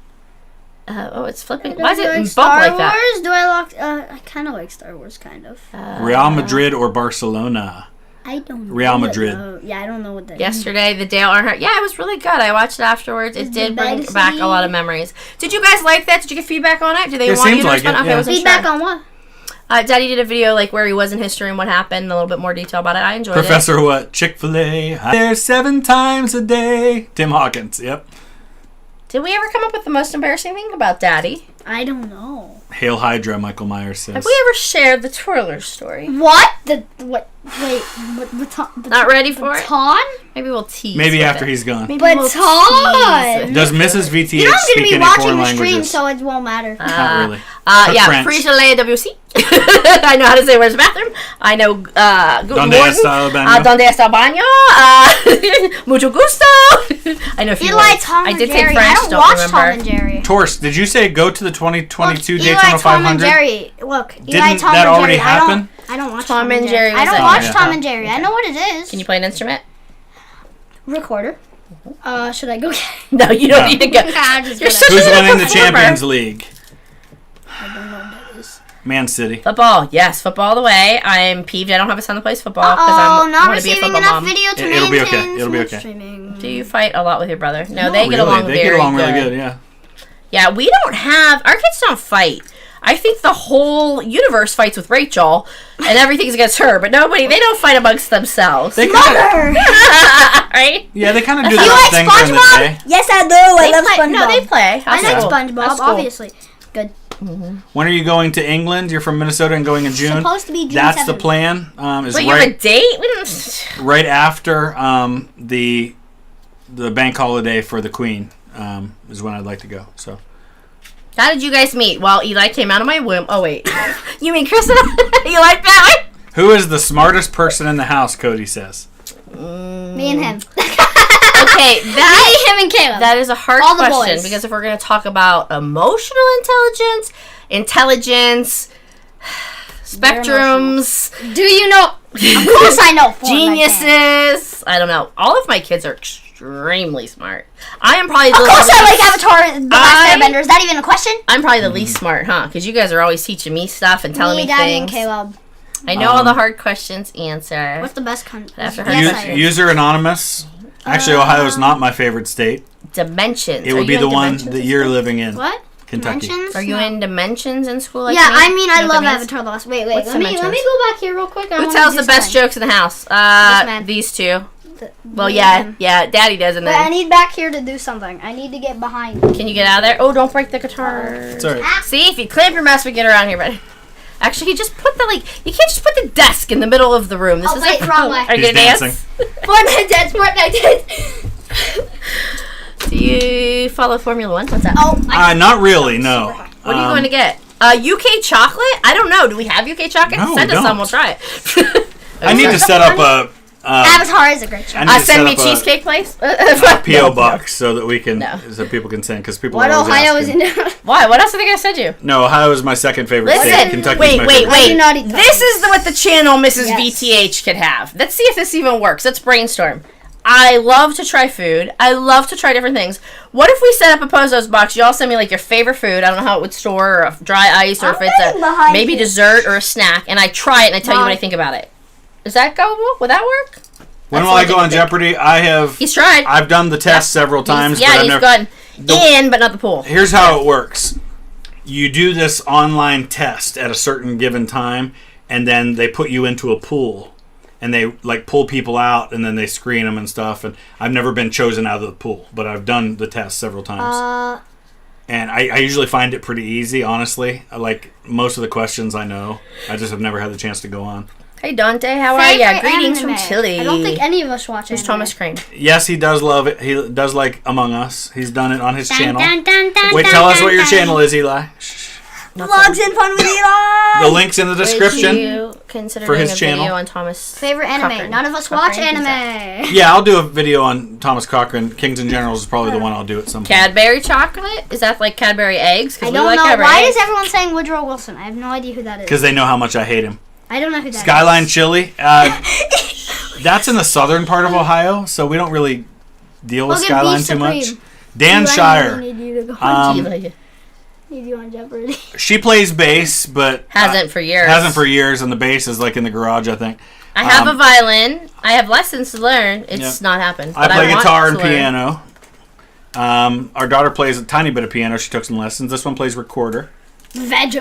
Speaker 2: Oh, it's flipping.
Speaker 3: Do
Speaker 2: Why is
Speaker 3: I
Speaker 2: it
Speaker 3: like
Speaker 2: bump
Speaker 3: Star
Speaker 2: like that?
Speaker 3: Wars? Do I like? I kind of like Star Wars, kind of.
Speaker 1: Real Madrid or Barcelona?
Speaker 3: I don't know.
Speaker 1: Real
Speaker 3: what
Speaker 1: Madrid.
Speaker 3: Yeah, I don't know what that is.
Speaker 2: Yesterday, the Dale Earnhardt. Yeah, it was really good. I watched it afterwards. It
Speaker 3: Is
Speaker 2: did
Speaker 3: it
Speaker 2: bring
Speaker 3: bad to
Speaker 2: back
Speaker 3: see?
Speaker 2: a lot of memories. Did you guys like that? Did you get feedback on it? Did they
Speaker 1: It
Speaker 2: want you
Speaker 1: seems
Speaker 2: to
Speaker 1: like
Speaker 2: respond?
Speaker 1: it,
Speaker 2: Okay,
Speaker 1: yeah.
Speaker 2: I wasn't
Speaker 3: Feedback
Speaker 2: sure.
Speaker 3: on what?
Speaker 2: Daddy did a video like where he was in history and what happened, and a little bit more detail about it. I enjoyed it.
Speaker 1: Professor what? Chick-fil-A. There 7 times a day. Tim Hawkins, yep.
Speaker 2: Did we ever come up with the most embarrassing thing about Daddy?
Speaker 3: I don't know.
Speaker 1: Hail Hydra, Michael Myers says.
Speaker 2: Have we ever shared the twirler story?
Speaker 3: What? What? Wait. Baton?
Speaker 2: Not ready for it?
Speaker 3: Baton?
Speaker 2: Maybe we'll tease.
Speaker 1: Maybe
Speaker 2: with
Speaker 1: after
Speaker 2: it.
Speaker 1: he's gone.
Speaker 2: Maybe we'll
Speaker 3: Baton!
Speaker 2: tease.
Speaker 1: Does Mrs. VTH
Speaker 3: You know I'm
Speaker 1: speak
Speaker 3: gonna be
Speaker 1: any
Speaker 3: watching
Speaker 1: foreign
Speaker 3: the stream,
Speaker 1: languages?
Speaker 3: so it won't matter.
Speaker 1: Not really.
Speaker 2: Yeah,
Speaker 1: French.
Speaker 2: Free-Gelé WC. I know how to say where's the bathroom. I know Guten
Speaker 1: Donde
Speaker 2: Morgen.
Speaker 1: está el baño?
Speaker 2: Donde está el baño? Mucho gusto. I know a few
Speaker 3: Eli,
Speaker 2: words.
Speaker 3: Tom
Speaker 2: I
Speaker 3: and
Speaker 2: did
Speaker 3: Jerry.
Speaker 2: say French,
Speaker 3: I don't
Speaker 2: don't
Speaker 3: watch
Speaker 2: remember.
Speaker 3: Tom and Jerry.
Speaker 1: Torst, did you say go to the 2022
Speaker 3: Look,
Speaker 1: Daytona
Speaker 3: Eli,
Speaker 1: 500?
Speaker 3: Tom and Jerry. Look, Eli,
Speaker 1: Didn't
Speaker 3: Tom
Speaker 1: that
Speaker 3: and
Speaker 1: already
Speaker 3: Jerry.
Speaker 1: happen?
Speaker 3: I don't watch
Speaker 2: Tom and Jerry
Speaker 3: I
Speaker 2: was
Speaker 3: don't
Speaker 2: a-
Speaker 3: watch
Speaker 1: yeah.
Speaker 3: Tom and Jerry. I know what it is.
Speaker 2: Can you play an instrument?
Speaker 3: Recorder. Should I go?
Speaker 2: No, you don't
Speaker 1: No.
Speaker 2: need to go.
Speaker 3: I'm just
Speaker 2: You're
Speaker 3: gonna-
Speaker 2: such
Speaker 1: Who's
Speaker 2: a good
Speaker 1: winning the
Speaker 2: performer.
Speaker 1: Champions League?
Speaker 3: I don't know what that is.
Speaker 1: Man City.
Speaker 2: Football, yes, football all the way. I'm peeved I don't have a son that plays football because
Speaker 3: Oh,
Speaker 2: I
Speaker 3: not
Speaker 2: want to be a
Speaker 3: receiving
Speaker 2: football
Speaker 3: enough
Speaker 2: mom.
Speaker 3: video to
Speaker 1: It'll be okay.
Speaker 3: maintain
Speaker 1: It'll be
Speaker 3: smooth
Speaker 1: okay.
Speaker 3: streaming.
Speaker 2: Do you fight a lot with your brother? No,
Speaker 1: Not
Speaker 2: they get
Speaker 1: really.
Speaker 2: along
Speaker 1: They
Speaker 2: very
Speaker 1: get along
Speaker 2: good.
Speaker 1: really good, yeah.
Speaker 2: Yeah, we don't have our kids don't fight. I think the whole universe fights with Rachel, and everything's against her. But they don't fight amongst themselves.
Speaker 1: They
Speaker 3: Mother!
Speaker 2: Right?
Speaker 1: Yeah, they kind of do
Speaker 3: You
Speaker 1: their
Speaker 3: like
Speaker 1: thing during the day.
Speaker 3: SpongeBob? Yes, I do. I love
Speaker 2: play,
Speaker 3: SpongeBob.
Speaker 2: No, they play.
Speaker 3: I like
Speaker 2: That's cool.
Speaker 3: SpongeBob,
Speaker 2: That's cool.
Speaker 3: obviously. Good.
Speaker 1: When are you going to England? You're from Minnesota and going in June.
Speaker 3: Supposed to be June
Speaker 1: That's the
Speaker 3: 7th.
Speaker 1: plan. Is
Speaker 2: But you have a
Speaker 1: right
Speaker 2: date? We don't...
Speaker 1: right after the bank holiday for the Queen is when I'd like to go. So.
Speaker 2: How did you guys meet? Well, Eli came out of my womb. Oh, wait. You mean Kristen? You like that one?
Speaker 1: Who is the smartest person in the house, Cody says?
Speaker 3: Me and him.
Speaker 2: Okay,
Speaker 3: Me, him, and Caleb.
Speaker 2: that is a hard
Speaker 3: All the
Speaker 2: question
Speaker 3: boys.
Speaker 2: because if we're going to talk about emotional intelligence, spectrums,
Speaker 3: Do you know? Of course I know. Fortnite game.
Speaker 2: geniuses, I don't know. All of my kids are extremely smart. I am probably
Speaker 3: Of course I like Avatar: The Last Airbender. Is that even a question?
Speaker 2: I'm probably the least smart, huh? Because you guys are always teaching me stuff and telling me
Speaker 3: Daddy, and
Speaker 2: things.
Speaker 3: Caleb.
Speaker 2: I know all the hard questions answer.
Speaker 3: What's the best country?
Speaker 2: After her
Speaker 3: Yes, I do.
Speaker 1: User Anonymous. Actually, Ohio is not my favorite state.
Speaker 2: Dimensions.
Speaker 1: It
Speaker 2: Are
Speaker 1: would be
Speaker 2: you
Speaker 1: the
Speaker 2: in
Speaker 1: one
Speaker 2: dimensions
Speaker 1: that
Speaker 2: in
Speaker 1: you're
Speaker 2: school?
Speaker 1: living in.
Speaker 3: What?
Speaker 1: Kentucky.
Speaker 3: Dimensions?
Speaker 2: Are you
Speaker 3: No.
Speaker 2: in dimensions in school? Like
Speaker 3: Yeah,
Speaker 2: me?
Speaker 3: I mean, I
Speaker 2: You know
Speaker 3: love
Speaker 2: what that means?
Speaker 3: Avatar: The Last. Wait.
Speaker 2: What's
Speaker 3: Let me
Speaker 2: dimensions?
Speaker 3: go back here real quick. I
Speaker 2: Who
Speaker 3: wanna
Speaker 2: tells
Speaker 3: do
Speaker 2: the best
Speaker 3: something.
Speaker 2: jokes in the house?
Speaker 3: man.
Speaker 2: These two. Well,
Speaker 3: me
Speaker 2: yeah,
Speaker 3: and him.
Speaker 2: yeah. Daddy does, and
Speaker 3: Wait, I
Speaker 2: then
Speaker 3: need back here to do something. I need to get behind.
Speaker 2: can you get out of there? Oh, don't break the guitar.
Speaker 1: It's all right.
Speaker 2: See, if you clamp your mouth, we get around here. But actually, you just put the you can't just put the desk in the middle of the room. This
Speaker 3: Oh,
Speaker 2: is
Speaker 3: wait, wrong way.
Speaker 2: Are you
Speaker 1: He's
Speaker 2: gonna dance?
Speaker 1: dancing.
Speaker 3: Fortnite dance.
Speaker 2: Do you follow Formula One? What's that?
Speaker 3: Oh,
Speaker 1: Not really, no.
Speaker 2: What are you going to get? UK chocolate? I don't know. Do we have UK chocolate?
Speaker 1: No,
Speaker 2: Send
Speaker 1: we
Speaker 2: us some.
Speaker 1: don't.
Speaker 2: We'll try it.
Speaker 1: I need to set up a
Speaker 3: Avatar is a great show.
Speaker 1: I need to
Speaker 2: Send
Speaker 1: set
Speaker 2: me
Speaker 1: up a
Speaker 2: cheesecake place.
Speaker 1: PO box so that we can
Speaker 2: No.
Speaker 1: so people can send because people
Speaker 3: What
Speaker 1: are always
Speaker 3: Ohio is
Speaker 1: asking.
Speaker 3: in?
Speaker 2: Why? What else are they gonna send you?
Speaker 1: No, Ohio is my second favorite state.
Speaker 2: Listen,
Speaker 1: Kentucky's
Speaker 2: wait.
Speaker 1: my favorite.
Speaker 3: I do not eat
Speaker 2: This is what the channel Mrs.
Speaker 3: Yes.
Speaker 2: VTH could have. Let's see if this even works. Let's brainstorm. I love to try food. I love to try different things. What if we set up a Pozos box? You all send me like your favorite food. I don't know how it would store, or a dry ice, or
Speaker 3: I'm
Speaker 2: if it's
Speaker 3: getting behind
Speaker 2: maybe
Speaker 3: you.
Speaker 2: dessert or a snack, and I try it and I tell you what I
Speaker 3: Mom.
Speaker 2: think about it. Is that goable? Would that work?
Speaker 1: When
Speaker 2: That's
Speaker 1: will I
Speaker 2: what
Speaker 1: go
Speaker 2: I
Speaker 1: on
Speaker 2: think.
Speaker 1: Jeopardy? I've
Speaker 2: tried.
Speaker 1: done the test several times.
Speaker 2: Yeah,
Speaker 1: but I've
Speaker 2: he's
Speaker 1: never,
Speaker 2: gone
Speaker 1: The-
Speaker 2: in, but not the pool.
Speaker 1: Here's how it works. You do this online test at a certain given time, and then they put you into a pool, and they like pull people out, and then they screen them and stuff. And I've never been chosen out of the pool, but I've done the test several times. And I usually find it pretty easy, honestly. I like most of the questions I know. I just have never had the chance to go on.
Speaker 2: Hey Dante, how are ya? Greetings from Chile.
Speaker 3: I don't think any of us watch it.
Speaker 2: Who's Thomas Crane?
Speaker 1: Yes, he does love it. He does like Among Us. He's done it on his channel.
Speaker 3: Dun, dun, dun,
Speaker 1: Wait,
Speaker 3: dun,
Speaker 1: tell us
Speaker 3: dun,
Speaker 1: what your
Speaker 3: dun.
Speaker 1: channel is, Eli.
Speaker 3: Vlogs and fun with Eli.
Speaker 1: The link's in the description.
Speaker 2: Would you consider
Speaker 1: for
Speaker 2: doing
Speaker 1: his
Speaker 2: a video
Speaker 1: channel.
Speaker 2: on Thomas
Speaker 3: Favorite anime.
Speaker 2: Cochran?
Speaker 3: None of us watch
Speaker 2: Cochran? Who's
Speaker 3: anime.
Speaker 1: Yeah, I'll do a video on Thomas Cochran. Kings and Generals is probably the one I'll do at some point.
Speaker 2: Cadbury chocolate? Is that like Cadbury eggs? 'Cause
Speaker 3: I
Speaker 2: we
Speaker 3: don't
Speaker 2: like
Speaker 3: know.
Speaker 2: Cadbury
Speaker 3: Why
Speaker 2: eggs.
Speaker 3: is everyone saying Woodrow Wilson? I have no idea who that is.
Speaker 1: Because they know how much I hate him.
Speaker 3: I don't know who that is.
Speaker 1: Skyline Chili. That's in the southern part of Ohio, so we don't really deal with
Speaker 3: Look at
Speaker 1: Skyline
Speaker 3: Beef
Speaker 1: too much.
Speaker 3: Supreme.
Speaker 1: Dan
Speaker 3: Eli, I
Speaker 1: Shire.
Speaker 3: need you to go on.
Speaker 1: Um,
Speaker 3: Need you on Jeopardy.
Speaker 1: she plays bass, but
Speaker 2: Hasn't for years.
Speaker 1: hasn't for years, and the bass is like in the garage, I think.
Speaker 2: I have a violin. I have lessons to learn. It's not happened.
Speaker 1: I
Speaker 2: but
Speaker 1: play
Speaker 2: want
Speaker 1: guitar
Speaker 2: to
Speaker 1: and
Speaker 2: learn.
Speaker 1: piano. Our daughter plays a tiny bit of piano. She took some lessons. This one plays recorder.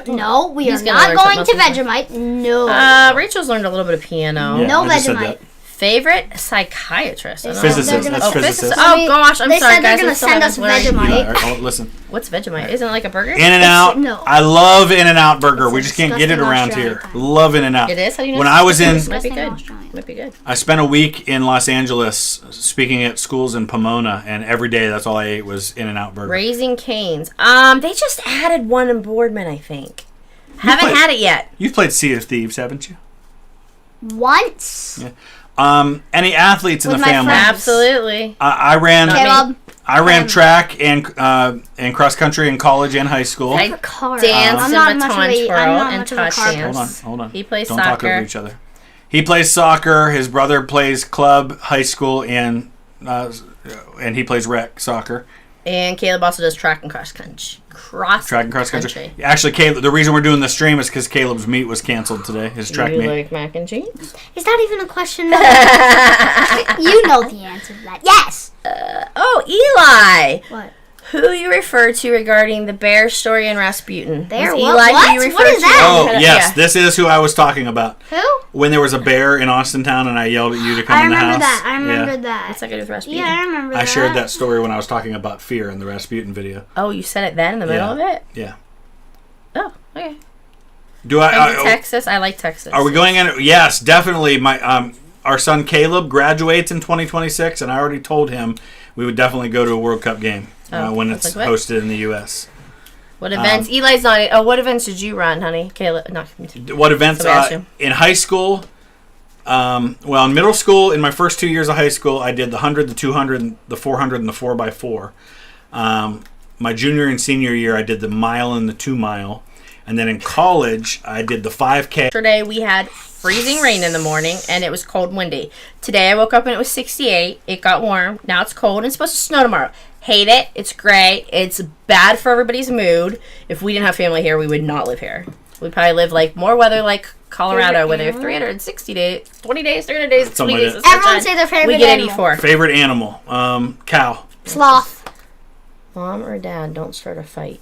Speaker 3: No, we
Speaker 2: He's
Speaker 3: are
Speaker 2: gonna
Speaker 3: not
Speaker 2: learn
Speaker 3: going to
Speaker 2: something
Speaker 3: Vegemite. No.
Speaker 2: Rachel's learned a little bit of piano.
Speaker 1: Yeah,
Speaker 3: No
Speaker 1: I just said
Speaker 3: Vegemite.
Speaker 1: that.
Speaker 2: Favorite psychiatrist? I don't know.
Speaker 1: Physicist.
Speaker 3: They're
Speaker 1: That's
Speaker 3: gonna-
Speaker 1: physicist.
Speaker 2: Oh gosh, I'm
Speaker 3: They
Speaker 2: sorry
Speaker 3: said they're
Speaker 2: guys.
Speaker 3: gonna
Speaker 2: I'm still
Speaker 3: send
Speaker 2: having
Speaker 3: us
Speaker 2: to learn.
Speaker 3: Vegemite.
Speaker 1: Eli, all right, listen.
Speaker 2: What's Vegemite? Isn't it like a burger?
Speaker 1: In-N-Out.
Speaker 3: no.
Speaker 1: I love In-N-Out Burger.
Speaker 3: It's a
Speaker 1: We just can't get it
Speaker 3: disgusting
Speaker 1: around
Speaker 3: Australian
Speaker 1: here.
Speaker 3: thing.
Speaker 1: Love In-N-Out.
Speaker 2: It is? How do you know
Speaker 1: When
Speaker 2: it's
Speaker 1: I was in,
Speaker 2: Might be
Speaker 3: Disgusting
Speaker 2: good.
Speaker 3: Australian.
Speaker 2: Might be good.
Speaker 1: I spent a week in Los Angeles speaking at schools in Pomona, and every day that's all I ate was In-N-Out Burger.
Speaker 2: Raising Cane's. They just added one in Boardman, I think. Haven't
Speaker 1: played-
Speaker 2: had it yet.
Speaker 1: You've played Sea of Thieves, haven't you?
Speaker 3: Once.
Speaker 1: Yeah. Any athletes in
Speaker 3: With
Speaker 1: the
Speaker 3: my
Speaker 1: family?
Speaker 3: friends.
Speaker 2: Absolutely.
Speaker 1: I ran.
Speaker 2: Not me.
Speaker 3: Caleb.
Speaker 1: I ran track and cross country in college and high school.
Speaker 2: I
Speaker 3: Car.
Speaker 2: danced
Speaker 3: I'm
Speaker 2: in
Speaker 3: not much of
Speaker 2: baton
Speaker 3: a-
Speaker 2: twirl
Speaker 3: I'm not
Speaker 2: and
Speaker 3: much of a
Speaker 2: touch
Speaker 3: car
Speaker 2: dance.
Speaker 1: Hold on.
Speaker 2: He plays
Speaker 1: Don't talk
Speaker 2: soccer.
Speaker 1: over each other. He plays soccer. His brother plays club, high school, and he plays rec soccer.
Speaker 2: And Caleb also does track and cross country.
Speaker 1: Track and cross country. Actually, Caleb. The reason we're doing the stream is because Caleb's meet was canceled today. His track
Speaker 2: You
Speaker 1: meet.
Speaker 2: like mac and cheese?
Speaker 3: Is that even a question? You know the answer to that. Yes.
Speaker 2: Oh, Eli.
Speaker 3: What?
Speaker 2: Who you refer to regarding the bear story in Rasputin?
Speaker 3: Bear?
Speaker 2: Was
Speaker 3: What?
Speaker 2: Eli
Speaker 3: What?
Speaker 2: who you referred
Speaker 3: What is
Speaker 2: to?
Speaker 3: that?
Speaker 1: Oh, yes.
Speaker 2: Yeah.
Speaker 1: This is who I was talking about.
Speaker 3: Who?
Speaker 1: When there was a bear in Austintown and I yelled at you to come
Speaker 3: I
Speaker 1: in the house.
Speaker 3: remember that. I remember
Speaker 1: Yeah.
Speaker 3: that.
Speaker 2: What's that got to do with Rasputin?
Speaker 3: Yeah, I remember that.
Speaker 1: I shared that story when I was talking about fear in the Rasputin video.
Speaker 2: Oh, you said it then in the middle of it?
Speaker 1: Yeah.
Speaker 2: Oh, okay.
Speaker 1: Do
Speaker 2: Texas? I like Texas.
Speaker 1: Are we going in? Yes, definitely. Our son Caleb graduates in 2026, and I already told him we would definitely go to a World Cup game when it's hosted in the U.S.
Speaker 2: What events? Eli's not. Oh, what events did you run, honey? Caleb, not.
Speaker 1: What events? In high school, well, in middle school, in my first 2 years of high school, I did the 100, the 200, the 400, and the 4x4. My junior and senior year, I did the mile and the 2 mile. And then in college, I did the 5K.
Speaker 2: Yesterday, we had freezing rain in the morning, and it was cold and windy. Today, I woke up and it was 68. It got warm. Now it's cold, and it's supposed to snow tomorrow. Hate it. It's gray. It's bad for everybody's mood. If we didn't have family here, we would not live here. We'd probably live like more weather like Colorado, where they have 360 days, 20 days, 300 days, 20 days.
Speaker 1: Like
Speaker 3: Everyone say their favorite
Speaker 2: We get
Speaker 3: animal.
Speaker 2: 84.
Speaker 1: Favorite animal? Cow.
Speaker 3: Sloth.
Speaker 2: Mom or dad, don't start a fight.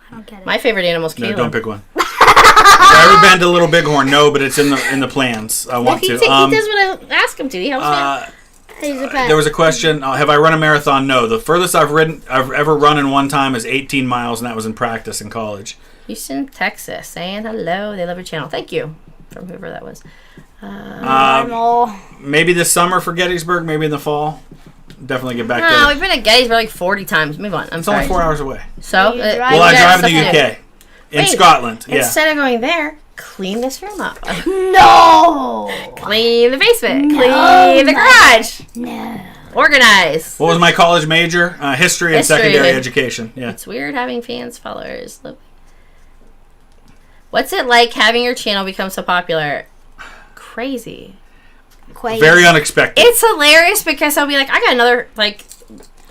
Speaker 3: I don't get it.
Speaker 2: My favorite animal is Caleb.
Speaker 1: No, don't pick one. Have I ever been to Little Bighorn? No, but it's in the plans. I want to.
Speaker 2: He does what I ask him to. He helps me.
Speaker 3: He's a pet.
Speaker 1: There was a question. Have I run a marathon? No. The furthest I've ever run in one time is 18 miles, and that was in practice in college.
Speaker 2: Houston, Texas, saying hello. They love your channel. Thank you from whoever that was.
Speaker 1: Maybe this summer for Gettysburg. Maybe in the fall. Definitely get back
Speaker 2: No,
Speaker 1: there.
Speaker 2: we've been at Gettysburg like 40 times. Move on. I'm
Speaker 1: It's
Speaker 2: sorry.
Speaker 1: only 4 hours away.
Speaker 2: So,
Speaker 3: You drive-
Speaker 1: Well, I drive in the
Speaker 2: stuff to do.
Speaker 1: UK. In
Speaker 2: Wait,
Speaker 1: Scotland. Yeah.
Speaker 2: Instead of going there, clean this room up.
Speaker 3: No.
Speaker 2: Clean the basement.
Speaker 3: No,
Speaker 2: Clean the garage.
Speaker 3: No.
Speaker 2: Organize.
Speaker 1: What was my college major? History and
Speaker 2: History.
Speaker 1: secondary education. Yeah.
Speaker 2: It's weird having fans, followers. What's it like having your channel become so popular? Crazy.
Speaker 3: Quite.
Speaker 1: Very unexpected.
Speaker 2: It's hilarious because I'll be like, I got another, like,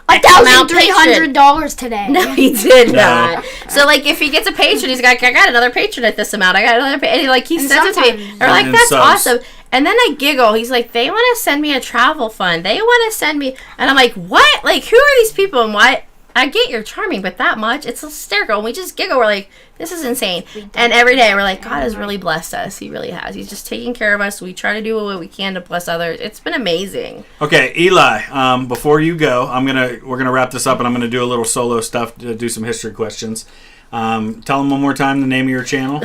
Speaker 3: $1,300 today.
Speaker 2: no, he did
Speaker 1: No.
Speaker 2: not. So, like, if he gets a patron, he's like, I got another patron at this amount. I got another patron. And, like, he
Speaker 3: And
Speaker 2: sends it to me.
Speaker 3: sometimes-
Speaker 2: Or, like,
Speaker 1: And
Speaker 2: that's
Speaker 1: subs.
Speaker 2: awesome. And then I giggle. He's like, they want to send me a travel fund. They want to send me. And I'm like, what? Like, who are these people and why? I get you're charming, but that much? It's hysterical. And we just giggle. We're like, this is insane. And every day we're like, God has really blessed us. He really has. He's just taking care of us. We try to do what we can to bless others. It's been amazing.
Speaker 1: Okay, Eli. Before you go, we're gonna wrap this up, and I'm gonna do a little solo stuff to do some history questions. Tell them one more time the name of your channel.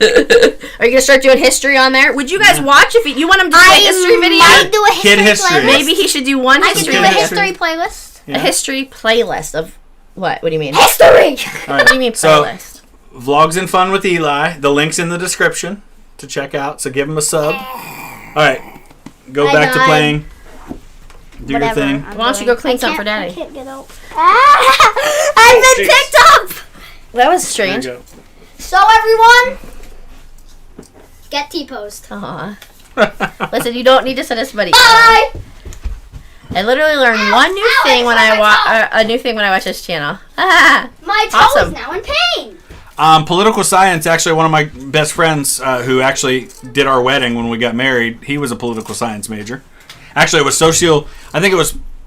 Speaker 2: Are you gonna start doing history on there? Would you guys watch if you want him to do a history video?
Speaker 3: might do a history
Speaker 1: Kid history.
Speaker 3: playlist.
Speaker 2: Maybe he should do one
Speaker 3: I could
Speaker 2: history
Speaker 3: do a
Speaker 1: Kid
Speaker 2: video.
Speaker 3: history playlist.
Speaker 2: A history playlist of what? What do you mean?
Speaker 3: History.
Speaker 1: All
Speaker 2: What
Speaker 1: right.
Speaker 2: do you mean
Speaker 1: So,
Speaker 2: playlist?
Speaker 1: Vlogs and Fun with Eli. The link's in the description to check out. So give him a sub. All right, go
Speaker 3: Bye,
Speaker 1: back to
Speaker 3: guys.
Speaker 1: playing. Do your
Speaker 3: Whatever.
Speaker 1: thing.
Speaker 2: Why don't you go clean something for
Speaker 3: I
Speaker 2: Daddy?
Speaker 3: can't get out. I've been
Speaker 1: jeez.
Speaker 3: picked up.
Speaker 2: That was
Speaker 1: There
Speaker 2: strange.
Speaker 1: you go.
Speaker 3: So everyone, get T-posed.
Speaker 2: Aw. Listen, you don't need to send us money.
Speaker 3: Bye.
Speaker 2: I literally learned one new thing when I watch this channel.
Speaker 3: My toe
Speaker 2: Awesome.
Speaker 3: is now in pain.
Speaker 1: Political science. Actually, one of my best friends who actually did our wedding when we got married. He was a political science major. Actually, it was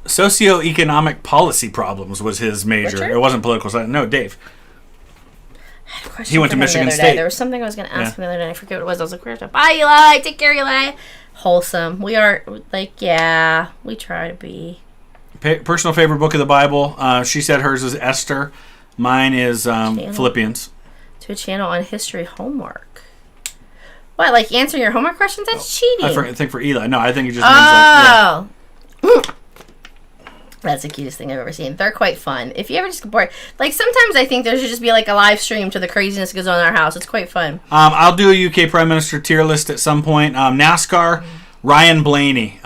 Speaker 1: socioeconomic policy problems was his major.
Speaker 2: Richard?
Speaker 1: It wasn't political science. No, Dave.
Speaker 2: Question
Speaker 1: He went to
Speaker 2: for him the
Speaker 1: Michigan
Speaker 2: other day.
Speaker 1: State.
Speaker 2: There was something I was going to ask
Speaker 1: Yeah.
Speaker 2: him the other day. I forget what it was. I was like, where's it? Bye, Eli. Take care, Eli. Wholesome. We are, like, yeah, we try to be.
Speaker 1: Personal favorite book of the Bible. She said hers is Esther. Mine is Philippians.
Speaker 2: To a channel on history homework. What, like answering your homework questions? That's cheating.
Speaker 1: I think for Eli. No, I think it just means that.
Speaker 2: Oh. That's the cutest thing I've ever seen. They're quite fun. If you ever just get bored, like sometimes I think there should just be like a live stream to the craziness that goes on in our house. It's quite fun.
Speaker 1: I'll do a UK Prime Minister tier list at some point. NASCAR, Ryan Blaney.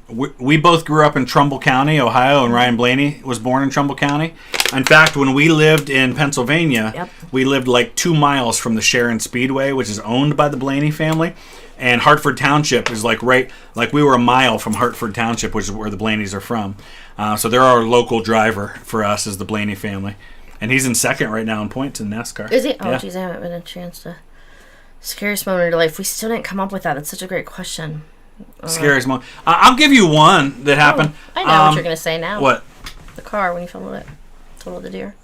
Speaker 1: We both grew up in Trumbull County, Ohio, and Ryan Blaney was born in Trumbull County. In fact, when we lived in Pennsylvania, we lived like 2 miles from the Sharon Speedway, which is owned by the Blaney family. And Hartford Township is like we were a mile from Hartford Township, which is where the Blaneys are from. So they're our local driver for us as the Blaney family. And he's in second right now in points in NASCAR.
Speaker 2: Is he? Oh,
Speaker 1: Yeah.
Speaker 2: jeez, I haven't been a chance to. Scariest moment of your life. We still didn't come up with that. That's such a great question.
Speaker 1: Scariest moment. I'll give you one that happened.
Speaker 2: I know what you're going to say now.
Speaker 1: What?
Speaker 2: The car when you fumbled it. Totaled the deer.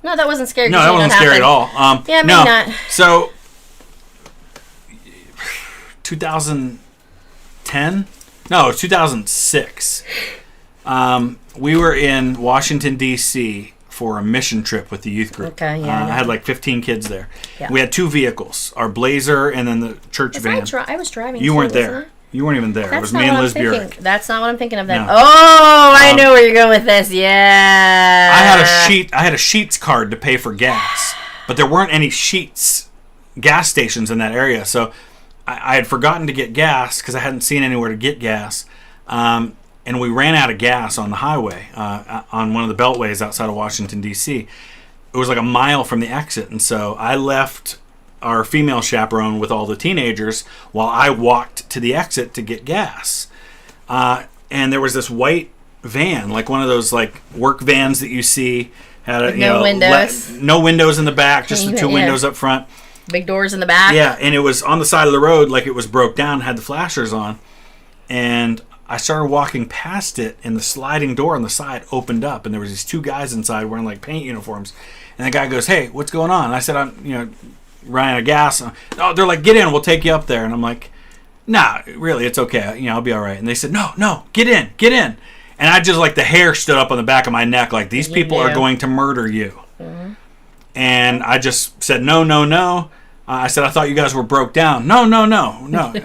Speaker 2: No, that wasn't scary.
Speaker 1: No, that wasn't scary at all.
Speaker 2: Yeah, maybe
Speaker 1: no.
Speaker 2: not.
Speaker 1: So, 2010? No, 2006. We were in Washington, D.C. for a mission trip with the youth group.
Speaker 2: Okay, yeah.
Speaker 1: I had like 15 kids there.
Speaker 2: Yeah.
Speaker 1: We had 2 vehicles, our Blazer and then the church van.
Speaker 2: I was driving.
Speaker 1: You
Speaker 2: too,
Speaker 1: weren't
Speaker 2: wasn't
Speaker 1: there.
Speaker 2: I?
Speaker 1: You weren't even there.
Speaker 2: That's
Speaker 1: it was
Speaker 2: not
Speaker 1: me and
Speaker 2: what
Speaker 1: Liz
Speaker 2: I'm thinking.
Speaker 1: Burek.
Speaker 2: That's not what I'm thinking of then.
Speaker 1: No.
Speaker 2: Oh, I know where you're going with this. Yeah.
Speaker 1: I had a Sheetz card to pay for gas, but there weren't any Sheetz gas stations in that area. So I had forgotten to get gas because I hadn't seen anywhere to get gas. And we ran out of gas on the highway, on one of the beltways outside of Washington, D.C. It was like a mile from the exit. And so I left our female chaperone with all the teenagers while I walked to the exit to get gas. And there was this white van, like one of those like work vans that you see. Had a,
Speaker 2: no windows.
Speaker 1: No windows in the back, just the 2 windows up front.
Speaker 2: Big doors in the back.
Speaker 1: Yeah, and it was on the side of the road like it was broke down, had the flashers on. And I started walking past it, and the sliding door on the side opened up, and there was these 2 guys inside wearing like paint uniforms. And the guy goes, "Hey, what's going on?" And I said, "I'm, running out of gas." Oh, they're like, "Get in, we'll take you up there." And I'm like, "Nah, really, it's okay. I'll be all right." And they said, "No, get in." And I just like the hair stood up on the back of my neck, like these people are going to murder you. Mm-hmm. And I just said, no. I said, "I thought you guys were broke down." No.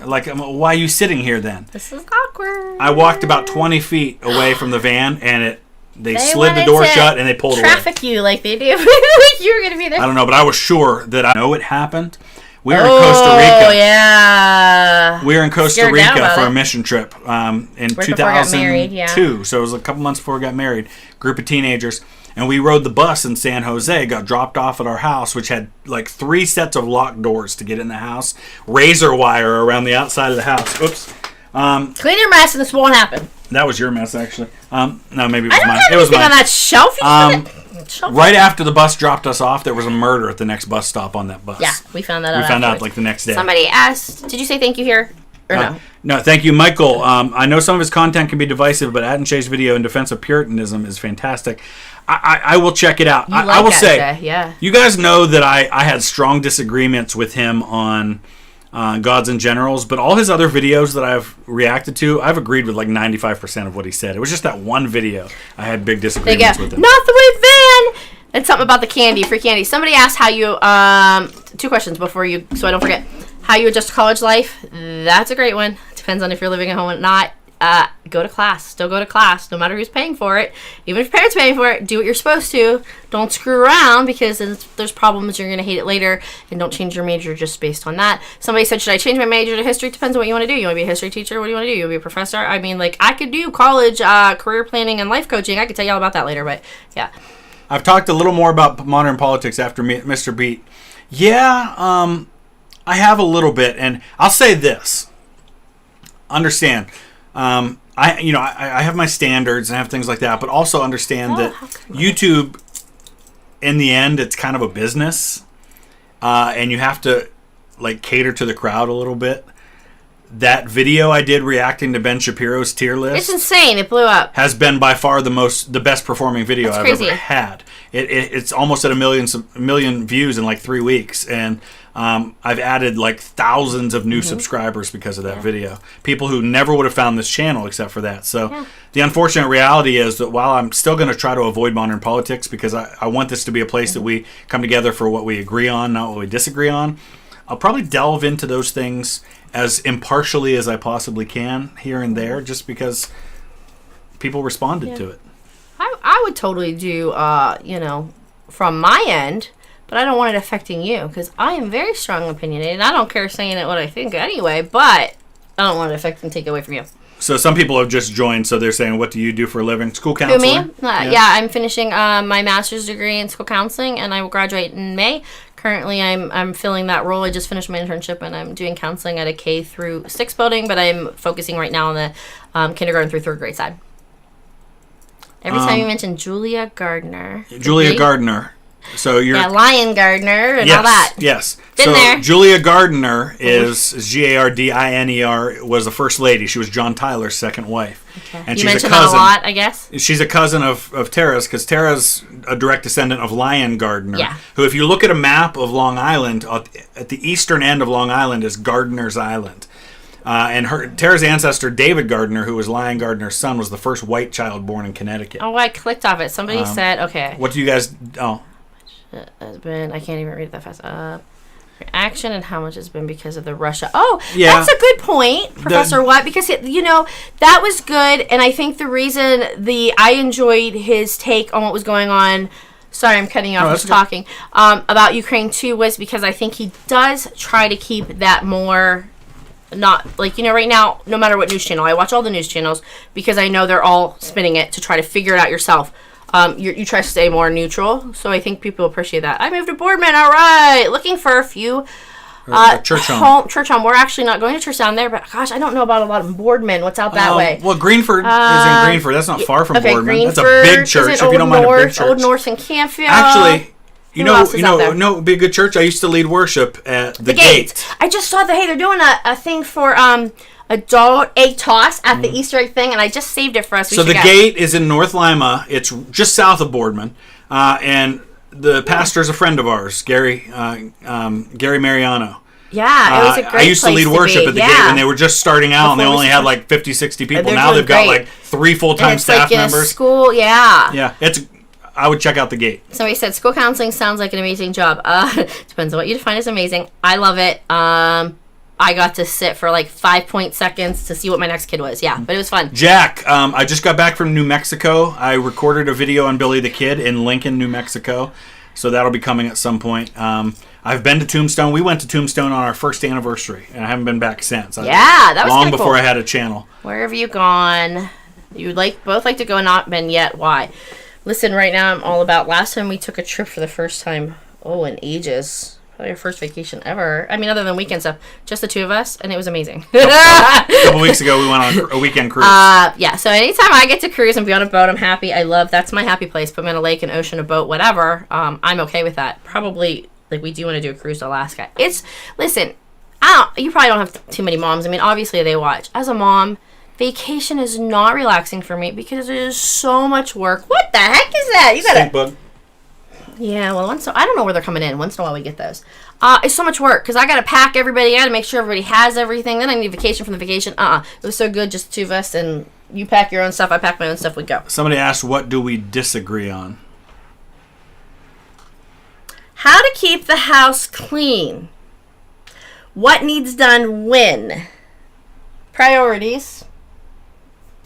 Speaker 1: Like, why are you sitting here then?
Speaker 2: This is awkward.
Speaker 1: I walked about 20 feet away from the van, and they slid the door shut and they pulled away.
Speaker 2: Traffic you like they do. Like you were going to be there.
Speaker 1: I don't know, but I was sure that I know it happened. We were in Costa Rica.
Speaker 2: Oh, yeah.
Speaker 1: We were in Costa Rica for a mission trip in 2002.
Speaker 2: Married, yeah.
Speaker 1: So it was a couple months before we got married. Group of teenagers. And we rode the bus in San Jose, got dropped off at our house, which had like 3 sets of locked doors to get in the house. Razor wire around the outside of the house. Oops.
Speaker 2: Clean your mess and this won't happen.
Speaker 1: That was your mess, actually. No, maybe it was mine.
Speaker 2: I don't have anything on that shelf.
Speaker 1: Right after the bus dropped us off, there was a murder at the next bus stop on that bus.
Speaker 2: Yeah, we found that out.
Speaker 1: We found out like the next day.
Speaker 2: Somebody asked, "Did you say thank you here?" Or no?
Speaker 1: No, thank you, Michael. I know some of his content can be divisive, but Ad and Shay's video in defense of Puritanism is fantastic. I will check it out. I will say,
Speaker 2: yeah.
Speaker 1: You guys know that I had strong disagreements with him on Gods and Generals, but all his other videos that I've reacted to, I've agreed with like 95% of what he said. It was just that one video I had big disagreements with him.
Speaker 2: Not the way van! And something about the candy, free candy. Somebody asked how you, 2 questions before you, so I don't forget. How you adjust to college life? That's a great one. Depends on if you're living at home or not. Go to class. Still go to class, no matter who's paying for it. Even if your parents are paying for it, do what you're supposed to. Don't screw around because there's problems. You're going to hate it later. And don't change your major just based on that. Somebody said, should I change my major to history? Depends on what you want to do. You want to be a history teacher? What do you want to do? You want to be a professor? I mean, like, I could do college, career planning, and life coaching. I could tell you all about that later, but yeah.
Speaker 1: I've talked a little more about modern politics after Mr. Beat. Yeah, I have a little bit, and I'll say this. Understand, I have my standards and I have things like that, but also understand that YouTube, in the end, it's kind of a business, and you have to like cater to the crowd a little bit. That video I did reacting to Ben Shapiro's tier list,
Speaker 2: it's insane. It blew up.
Speaker 1: Has been by far the best performing video I've
Speaker 2: crazy.
Speaker 1: ever had. It's almost at a million views in like 3 weeks, and I've added like thousands of new subscribers because of that video. People who never would have found this channel except for that. So the unfortunate reality is that while I'm still going to try to avoid modern politics because I want this to be a place that we come together for what we agree on, not what we disagree on, I'll probably delve into those things as impartially as I possibly can here and there, just because people responded to it.
Speaker 2: I would totally do, from my end, but I don't want it affecting you because I am very strong opinionated. And I don't care saying it what I think anyway, but I don't want it to affect and take away from you.
Speaker 1: So some people have just joined, so they're saying, what do you do for a living? School counselor?
Speaker 2: Who, me? Yeah, I'm finishing my master's degree in school counseling, and I will graduate in May. Currently, I'm filling that role. I just finished my internship, and I'm doing counseling at a K through 6 building, but I'm focusing right now on the kindergarten through 3rd grade side. Every time you mention Julia Gardner.
Speaker 1: Julia Gardner. So you're
Speaker 2: Lion Gardner and
Speaker 1: yes,
Speaker 2: all that.
Speaker 1: Yes.
Speaker 2: Been
Speaker 1: so
Speaker 2: there.
Speaker 1: Julia Gardner is Gardiner, was the first lady. She was John Tyler's second wife.
Speaker 2: Okay.
Speaker 1: And
Speaker 2: You
Speaker 1: she's
Speaker 2: mentioned
Speaker 1: a cousin.
Speaker 2: that a lot, I guess.
Speaker 1: She's a cousin of Tara's, because Tara's a direct descendant of Lion Gardner,
Speaker 2: Yeah.
Speaker 1: who, if you look at a map of Long Island, at the eastern end of Long Island is Gardner's Island. And Tara's ancestor, David Gardner, who was Lion Gardner's son, was the first white child born in Connecticut.
Speaker 2: Oh, I clicked off it. Somebody said, okay.
Speaker 1: What do you guys... Oh.
Speaker 2: Has been, I can't even read it that fast. Reaction and how much has been because of the Russia. Oh,
Speaker 1: Yeah.
Speaker 2: that's a good point, Professor Watt, because, that was good. And I think the reason I enjoyed his take on what was going on... Sorry, I'm cutting you off. Just talking about Ukraine too, was because I think he does try to keep that more, not like right now. No matter what news channel, I watch all the news channels because I know they're all spinning it to try to figure it out yourself. You try to stay more neutral, so I think people appreciate that. I moved to Boardman. All right, looking for a few.
Speaker 1: Church home.
Speaker 2: Church home. We're actually not going to church down there, but gosh, I don't know about a lot of Boardman. What's out that way?
Speaker 1: Well, Greenford is in Greenford. That's not far from Boardman.
Speaker 2: Greenford,
Speaker 1: That's a big church. If you don't mind a big church.
Speaker 2: Old North and Campfield.
Speaker 1: Actually,
Speaker 2: Who else is out there?
Speaker 1: it'd be a good church. I used to lead worship at the Gate.
Speaker 2: I just saw that. Hey, they're doing a thing for adult egg toss at the Easter egg thing, and I just saved it for us.
Speaker 1: So the Gate is in North Lima. It's just south of Boardman, and the pastor's a friend of ours, Gary Mariano.
Speaker 2: Yeah, it was a great
Speaker 1: I used to lead worship at the Gate when they were just starting out, and they only had like 50, 60 people. Now they've got like 3 full-time staff members.
Speaker 2: School, yeah.
Speaker 1: Yeah, I would check out the Gate.
Speaker 2: Somebody said school counseling sounds like an amazing job. Depends on what you define as amazing. I love it. I got to sit for like 5 seconds to see what my next kid was. Yeah, but it was fun.
Speaker 1: Jack, I just got back from New Mexico. I recorded a video on Billy the Kid in Lincoln, New Mexico. So that'll be coming at some point. I've been to Tombstone. We went to Tombstone on our first anniversary, and I haven't been back since.
Speaker 2: That was
Speaker 1: long
Speaker 2: kinda
Speaker 1: before
Speaker 2: cool.
Speaker 1: I had a channel.
Speaker 2: Where have you gone? You both like to go and not been yet. Why? Listen, right now I'm all about. Last time we took a trip for the first time, in ages. Probably our first vacation ever. I mean, other than weekend stuff, just the two of us, and it was amazing.
Speaker 1: A couple weeks ago, we went on a weekend cruise.
Speaker 2: Yeah. So anytime I get to cruise and be on a boat, I'm happy. That's my happy place. Put me on a lake, an ocean, a boat, whatever. I'm okay with that. Probably. Like, we do want to do a cruise to Alaska. Listen, you probably don't have too many moms. I mean, obviously they watch. As a mom, vacation is not relaxing for me because it is so much work. What the heck is that? You gotta...
Speaker 1: Stink bug.
Speaker 2: Yeah, well, I don't know where they're coming in. Once in a while we get those. It's so much work because I got to pack everybody. I got to make sure everybody has everything. Then I need vacation from the vacation. It was so good, just the two of us, and you pack your own stuff, I pack my own stuff, we go.
Speaker 1: Somebody asked, what do we disagree on?
Speaker 2: How to keep the house clean. What needs done when? Priorities.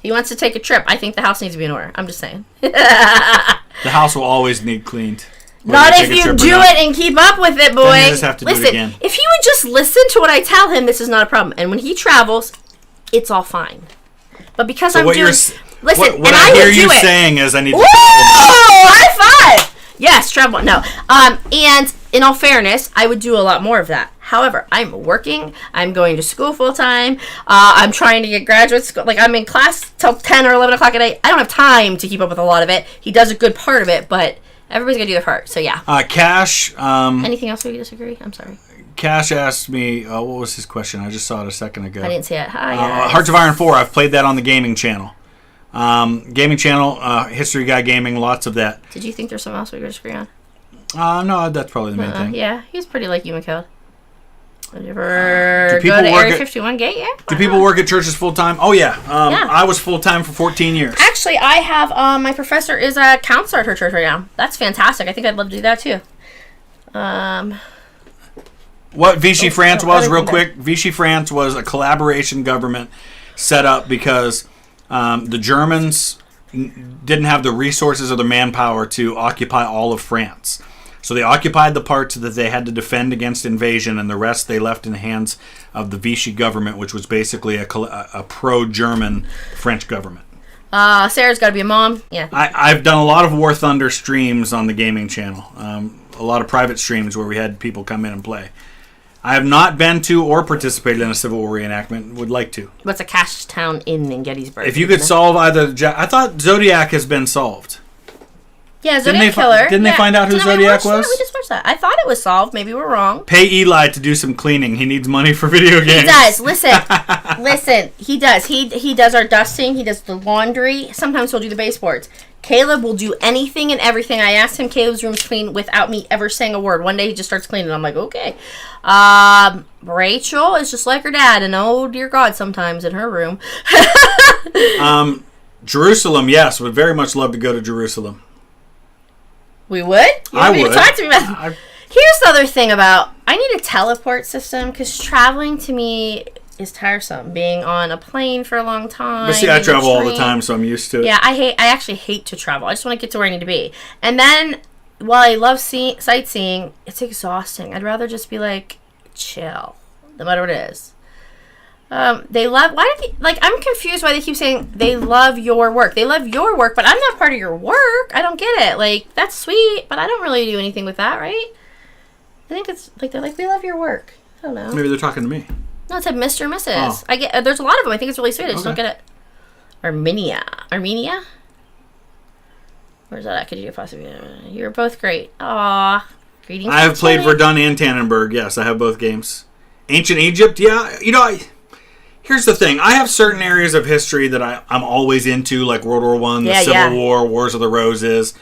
Speaker 2: He wants to take a trip. I think the house needs to be in order. I'm just saying.
Speaker 1: The house will always need cleaned.
Speaker 2: Not if you do it and keep up with it, boy.
Speaker 1: Then you just have to do it again.
Speaker 2: If he would just listen to what I tell him, this is not a problem. And when he travels, it's all fine. But because I'm doing... Listen,
Speaker 1: what I hear you saying is I need to...
Speaker 2: Woo! High five! Yes, travel. No. And in all fairness, I would do a lot more of that. However, I'm working. I'm going to school full time. I'm trying to get graduate school. Like, I'm in class till 10 or 11 o'clock at night. I don't have time to keep up with a lot of it. He does a good part of it, but everybody's going to do their part. So, yeah.
Speaker 1: Cash.
Speaker 2: Anything else where you disagree? I'm sorry.
Speaker 1: Cash asked me, what was his question? I just saw it a second ago.
Speaker 2: I didn't see it. Hi,
Speaker 1: Hearts of Iron 4. I've played that on the gaming channel. Gaming channel, History Guy Gaming, lots of that.
Speaker 2: Did you think there's something else we could disagree on?
Speaker 1: No, that's probably the main thing.
Speaker 2: Yeah, he's pretty like you, McCall. Did you ever go to Area 51 Gate? Yeah.
Speaker 1: Do people work at churches full time? Oh, yeah. I was full time for 14 years.
Speaker 2: Actually, I have, my professor is a counselor at her church right now. That's fantastic. I think I'd love to do that too.
Speaker 1: What Vichy France was, real quick, Vichy France was a collaboration government set up because the Germans didn't have the resources or the manpower to occupy all of France. So they occupied the parts that they had to defend against invasion, and the rest they left in the hands of the Vichy government, which was basically a pro-German French government.
Speaker 2: Sarah's got to be a mom. Yeah.
Speaker 1: I've done a lot of War Thunder streams on the gaming channel. A lot of private streams where we had people come in and play. I have not been to or participated in a Civil War reenactment. Would like to.
Speaker 2: What's a cash town inn in Gettysburg?
Speaker 1: If you could solve either... I thought Zodiac has been solved.
Speaker 2: Yeah, Zodiac Killer.
Speaker 1: Didn't they find out who Zodiac was?
Speaker 2: We just watched that. I thought it was solved. Maybe we're wrong.
Speaker 1: Pay Eli to do some cleaning. He needs money for video games.
Speaker 2: He does. Listen. He does. He does our dusting. He does the laundry. Sometimes he'll do the baseboards. Caleb will do anything and everything. I asked him Caleb's room's clean without me ever saying a word. One day he just starts cleaning. I'm like, okay. Rachel is just like her dad, and oh dear God, sometimes in her room.
Speaker 1: Jerusalem, yes, would very much love to go to Jerusalem.
Speaker 2: We would?
Speaker 1: I would.
Speaker 2: Talk to me about. Here's the other thing about, I need a teleport system because traveling to me is tiresome. Being on a plane for a long time.
Speaker 1: But see, I travel all the time, so I'm used to it.
Speaker 2: Yeah, I actually hate to travel. I just want to get to where I need to be. And then, while I love sightseeing, it's exhausting. I'd rather just be like, chill, no matter what it is. They love, I'm confused why they keep saying they love your work. They love your work, but I'm not part of your work. I don't get it. Like, that's sweet, but I don't really do anything with that, right? I think it's, like, they're like, we love your work. I don't know.
Speaker 1: Maybe they're talking to me.
Speaker 2: No, it said Mr. and Mrs.
Speaker 1: Oh.
Speaker 2: I get, there's a lot of them. I think it's really sweet. I just don't get it. Armenia? Where's that at? Could you possibly? You're both great. Aw. Greetings.
Speaker 1: I have played Verdun and Tannenberg. Yes, I have both games. Ancient Egypt, yeah. Here's the thing. I have certain areas of history that I'm always into, like World War I, the Civil War, Wars of the Roses,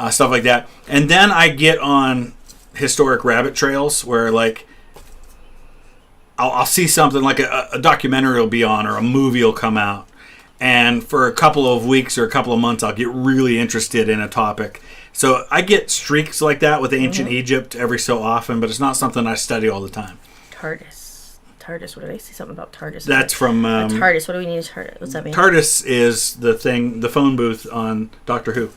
Speaker 1: stuff like that. And then I get on historic rabbit trails where, like, I'll see something like a documentary will be on or a movie will come out. And for a couple of weeks or a couple of months, I'll get really interested in a topic. So I get streaks like that with ancient Egypt every so often, but it's not something I study all the time.
Speaker 2: TARDIS. What did I see something about TARDIS?
Speaker 1: That's from...
Speaker 2: TARDIS. What do we need a TARDIS? What's that mean?
Speaker 1: TARDIS is the phone booth on Doctor Who.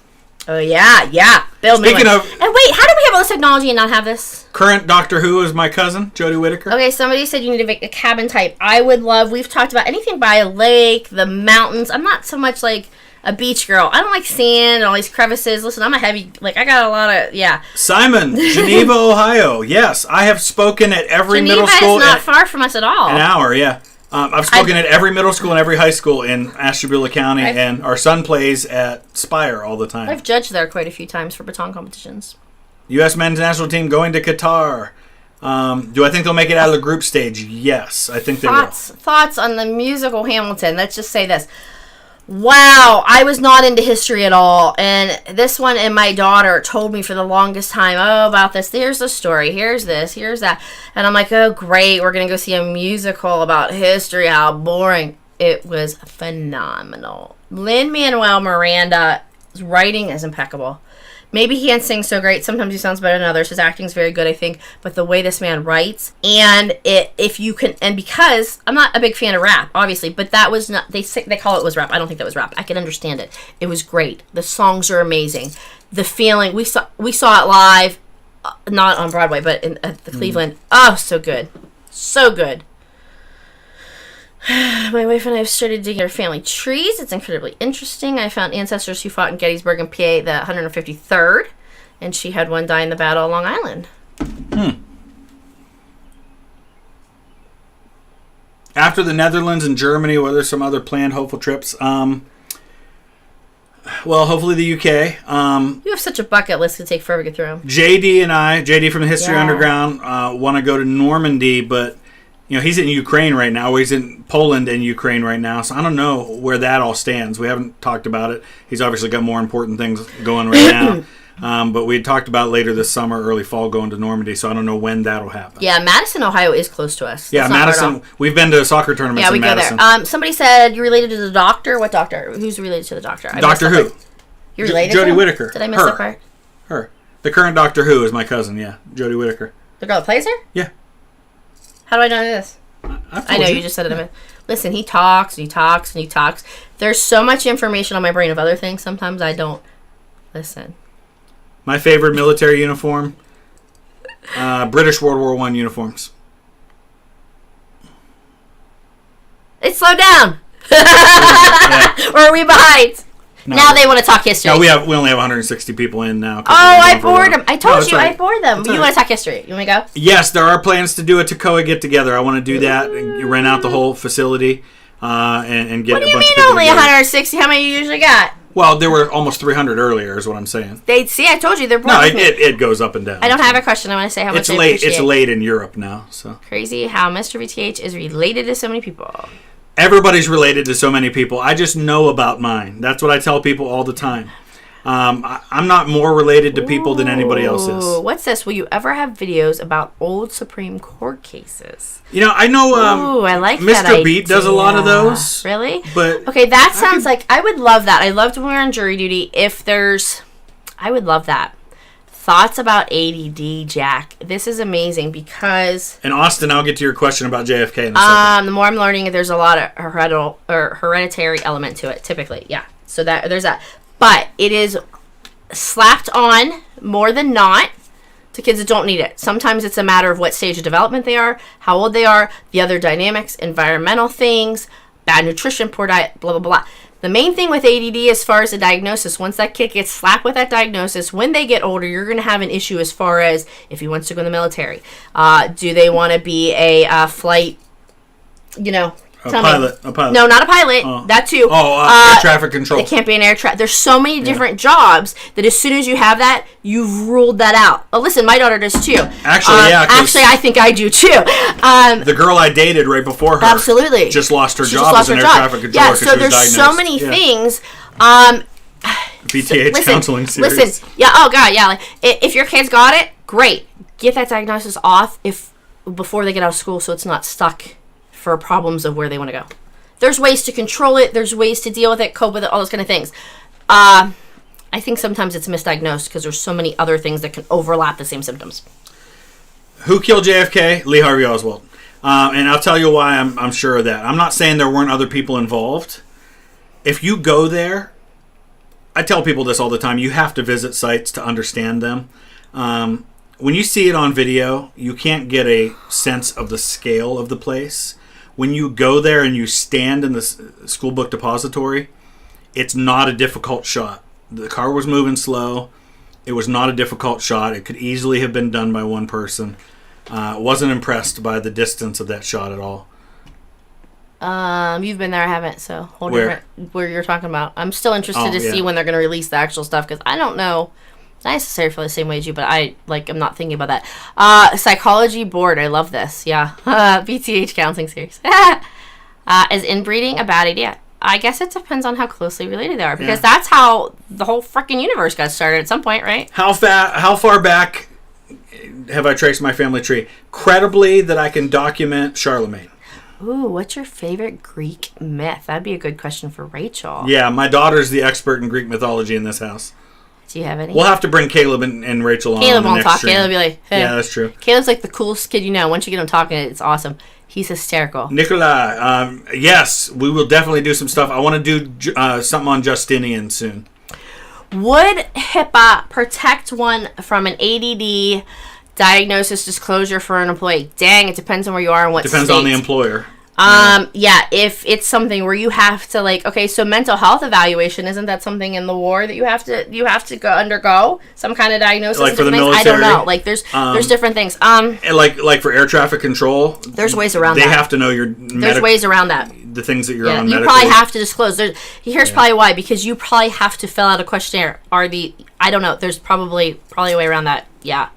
Speaker 2: Oh, yeah. Speaking of... And wait, how do we have all this technology and not have this?
Speaker 1: Current Doctor Who is my cousin, Jodie Whittaker.
Speaker 2: Okay, somebody said you need a cabin type. I would love... We've talked about anything by a lake, the mountains. I'm not so much like a beach girl. I don't like sand and all these crevices. Listen, I'm a heavy... Like, I got a lot of... Yeah.
Speaker 1: Simon, Geneva, Ohio. Yes, I have spoken at every middle school...
Speaker 2: Geneva is not far from us at all.
Speaker 1: An hour, yeah. I've spoken at every middle school and every high school in Ashtabula County, and our son plays at Spire all the time.
Speaker 2: I've judged there quite a few times for baton competitions.
Speaker 1: U.S. men's national team going to Qatar. Do I think they'll make it out of the group stage? Yes, I think they will.
Speaker 2: Thoughts on the musical Hamilton. Let's just say this. Wow, I was not into history at all, and this one and my daughter told me for the longest time, about this, here's the story, here's this, here's that, and I'm like, oh great, we're going to go see a musical about history, how boring. It was phenomenal. Lin-Manuel Miranda's writing is impeccable. Maybe he can't sing so great. Sometimes he sounds better than others. His acting's very good, I think. But the way this man writes, and because I'm not a big fan of rap, obviously, but that was not. They call it was rap. I don't think that was rap. I can understand it. It was great. The songs are amazing. The feeling we saw it live, not on Broadway, but at the Cleveland. Oh, so good, so good. My wife and I have started digging our family trees. It's incredibly interesting. I found ancestors who fought in Gettysburg and PA, the 153rd, and she had one die in the battle on Long Island.
Speaker 1: After the Netherlands and Germany, were there some other planned hopeful trips? Well, hopefully the UK.
Speaker 2: You have such a bucket list to take forever to get through.
Speaker 1: JD from the History Underground, want to go to Normandy, but he's in Ukraine right now. He's in Poland and Ukraine right now, so I don't know where that all stands. We haven't talked about it. He's obviously got more important things going right now. But we had talked about later this summer, early fall, going to Normandy, so I don't know when that'll happen.
Speaker 2: Yeah, Madison, Ohio is close to us.
Speaker 1: Yeah, Madison. We've been to soccer tournaments in Madison.
Speaker 2: Go there. Somebody said you're related to the doctor. What doctor? Who's related to the doctor?
Speaker 1: Doctor Who.
Speaker 2: You're related to
Speaker 1: Jodie Whittaker.
Speaker 2: Did I miss that part?
Speaker 1: Her. The current Doctor Who is my cousin, yeah. Jodie Whittaker.
Speaker 2: The girl that plays her?
Speaker 1: Yeah.
Speaker 2: How do I know this? I know you just said it a minute. Listen, he talks and he talks and he talks. There's so much information on my brain of other things. Sometimes I don't listen.
Speaker 1: My favorite military uniform, British World War I uniforms.
Speaker 2: It's slowed down. Or are we behind? No, now they want to talk history.
Speaker 1: No, we only have 160 people in now.
Speaker 2: I bored them. I told you, I bored them. You want to talk history? You want me to go?
Speaker 1: Yes, there are plans to do a Toccoa get-together. I want to do that. You rent out the whole facility and get a bunch of people.
Speaker 2: What do you mean only 160? How many you usually got?
Speaker 1: Well, there were almost 300 earlier, is what I'm saying.
Speaker 2: They see. I told you they're bored.
Speaker 1: No,
Speaker 2: with me.
Speaker 1: it goes up and down.
Speaker 2: I don't have a question. I want to say how much
Speaker 1: It's
Speaker 2: I
Speaker 1: late.
Speaker 2: appreciate.
Speaker 1: It's late in Europe now. So
Speaker 2: Crazy how Mr. VTH is related to so many people.
Speaker 1: everybody's related to so many people. I just know about mine. That's what I tell people all the time. I'm not more related to people than anybody else
Speaker 2: Ooh,
Speaker 1: is.
Speaker 2: what's this? Will you ever have videos about old Supreme Court cases?
Speaker 1: You know, I know
Speaker 2: Ooh, I like
Speaker 1: Mr.
Speaker 2: that
Speaker 1: Beat does a lot of those.
Speaker 2: Really?
Speaker 1: But
Speaker 2: okay, that sounds like I would love that. I loved when we were on jury duty. I would love that. Thoughts about ADD, Jack? This is amazing because.
Speaker 1: And Austin, I'll get to your question about JFK in a second.
Speaker 2: The more I'm learning, there's a lot of hereditary element to it. Typically, yeah. So there's that. But it is slapped on more than not to kids that don't need it. Sometimes it's a matter of what stage of development they are, how old they are, the other dynamics, environmental things, bad nutrition, poor diet, blah, blah, blah. The main thing with ADD as far as the diagnosis, once that kid gets slapped with that diagnosis, when they get older, you're going to have an issue as far as if he wants to go in the military. Do they want to be a flight,
Speaker 1: A pilot.
Speaker 2: No, not a pilot. That too.
Speaker 1: Air traffic control.
Speaker 2: It can't be an air traffic. There's so many different jobs that as soon as you have that, you've ruled that out. Oh, listen, my daughter does too.
Speaker 1: Actually, yeah.
Speaker 2: Actually, I think I do too.
Speaker 1: The girl I dated right before her
Speaker 2: absolutely
Speaker 1: just lost her job as an air traffic controller.
Speaker 2: Yeah,
Speaker 1: because
Speaker 2: so
Speaker 1: she was
Speaker 2: there's
Speaker 1: diagnosed.
Speaker 2: so many things.
Speaker 1: VTH counseling series.
Speaker 2: Listen, yeah, oh god, yeah. Like, if your kid's got it, great. Get that diagnosis off before they get out of school, so it's not stuck for problems of where they want to go. There's ways to control it. There's ways to deal with it, cope with it, all those kind of things. I think sometimes it's misdiagnosed because there's so many other things that can overlap the same symptoms.
Speaker 1: Who killed JFK? Lee Harvey Oswald. And I'll tell you why I'm sure of that. I'm not saying there weren't other people involved. If you go there, I tell people this all the time, you have to visit sites to understand them. When you see it on video, you can't get a sense of the scale of the place. When you go there and you stand in the school book depository, it's not a difficult shot. The car was moving slow. It was not a difficult shot. It could easily have been done by one person. Wasn't impressed by the distance of that shot at all.
Speaker 2: You've been there, I haven't, so
Speaker 1: Where?
Speaker 2: Where you're talking about. I'm still interested to see when they're going to release the actual stuff because I don't know. Not necessarily feel the same way as you, but I'm not thinking about that. Psychology board, I love this. Yeah, VTH counseling series. Is inbreeding a bad idea? I guess it depends on how closely related they are, because that's how the whole freaking universe got started at some point, right?
Speaker 1: How far back have I traced my family tree? Credibly, that I can document Charlemagne.
Speaker 2: Ooh, what's your favorite Greek myth? That'd be a good question for Rachel.
Speaker 1: Yeah, my daughter's the expert in Greek mythology in this house.
Speaker 2: Do you have any?
Speaker 1: We'll have to bring Caleb and Rachel on.
Speaker 2: Caleb
Speaker 1: the
Speaker 2: won't
Speaker 1: next
Speaker 2: talk.
Speaker 1: stream.
Speaker 2: Caleb will be like, hey.
Speaker 1: Yeah, that's true.
Speaker 2: Caleb's like the coolest kid you know. Once you get him talking, it's awesome. He's hysterical.
Speaker 1: Nicola, yes, we will definitely do some stuff. I want to do something on Justinian soon.
Speaker 2: Would HIPAA protect one from an ADD diagnosis disclosure for an employee? Dang, it depends on where you are and what
Speaker 1: Depends
Speaker 2: state.
Speaker 1: on the employer.
Speaker 2: Yeah, if it's something where you have to okay, so mental health evaluation, isn't that something in the war that you have to go undergo some kind of diagnosis?
Speaker 1: Like for the
Speaker 2: things?
Speaker 1: military?
Speaker 2: I don't know. There's different things.
Speaker 1: Like for air traffic control,
Speaker 2: there's ways around
Speaker 1: they
Speaker 2: that.
Speaker 1: They have to know your
Speaker 2: there's ways around that.
Speaker 1: The things that you're on
Speaker 2: you
Speaker 1: medically.
Speaker 2: probably have to disclose. Here's probably why, because you probably have to fill out a questionnaire. I don't know. There's probably a way around that. Yeah.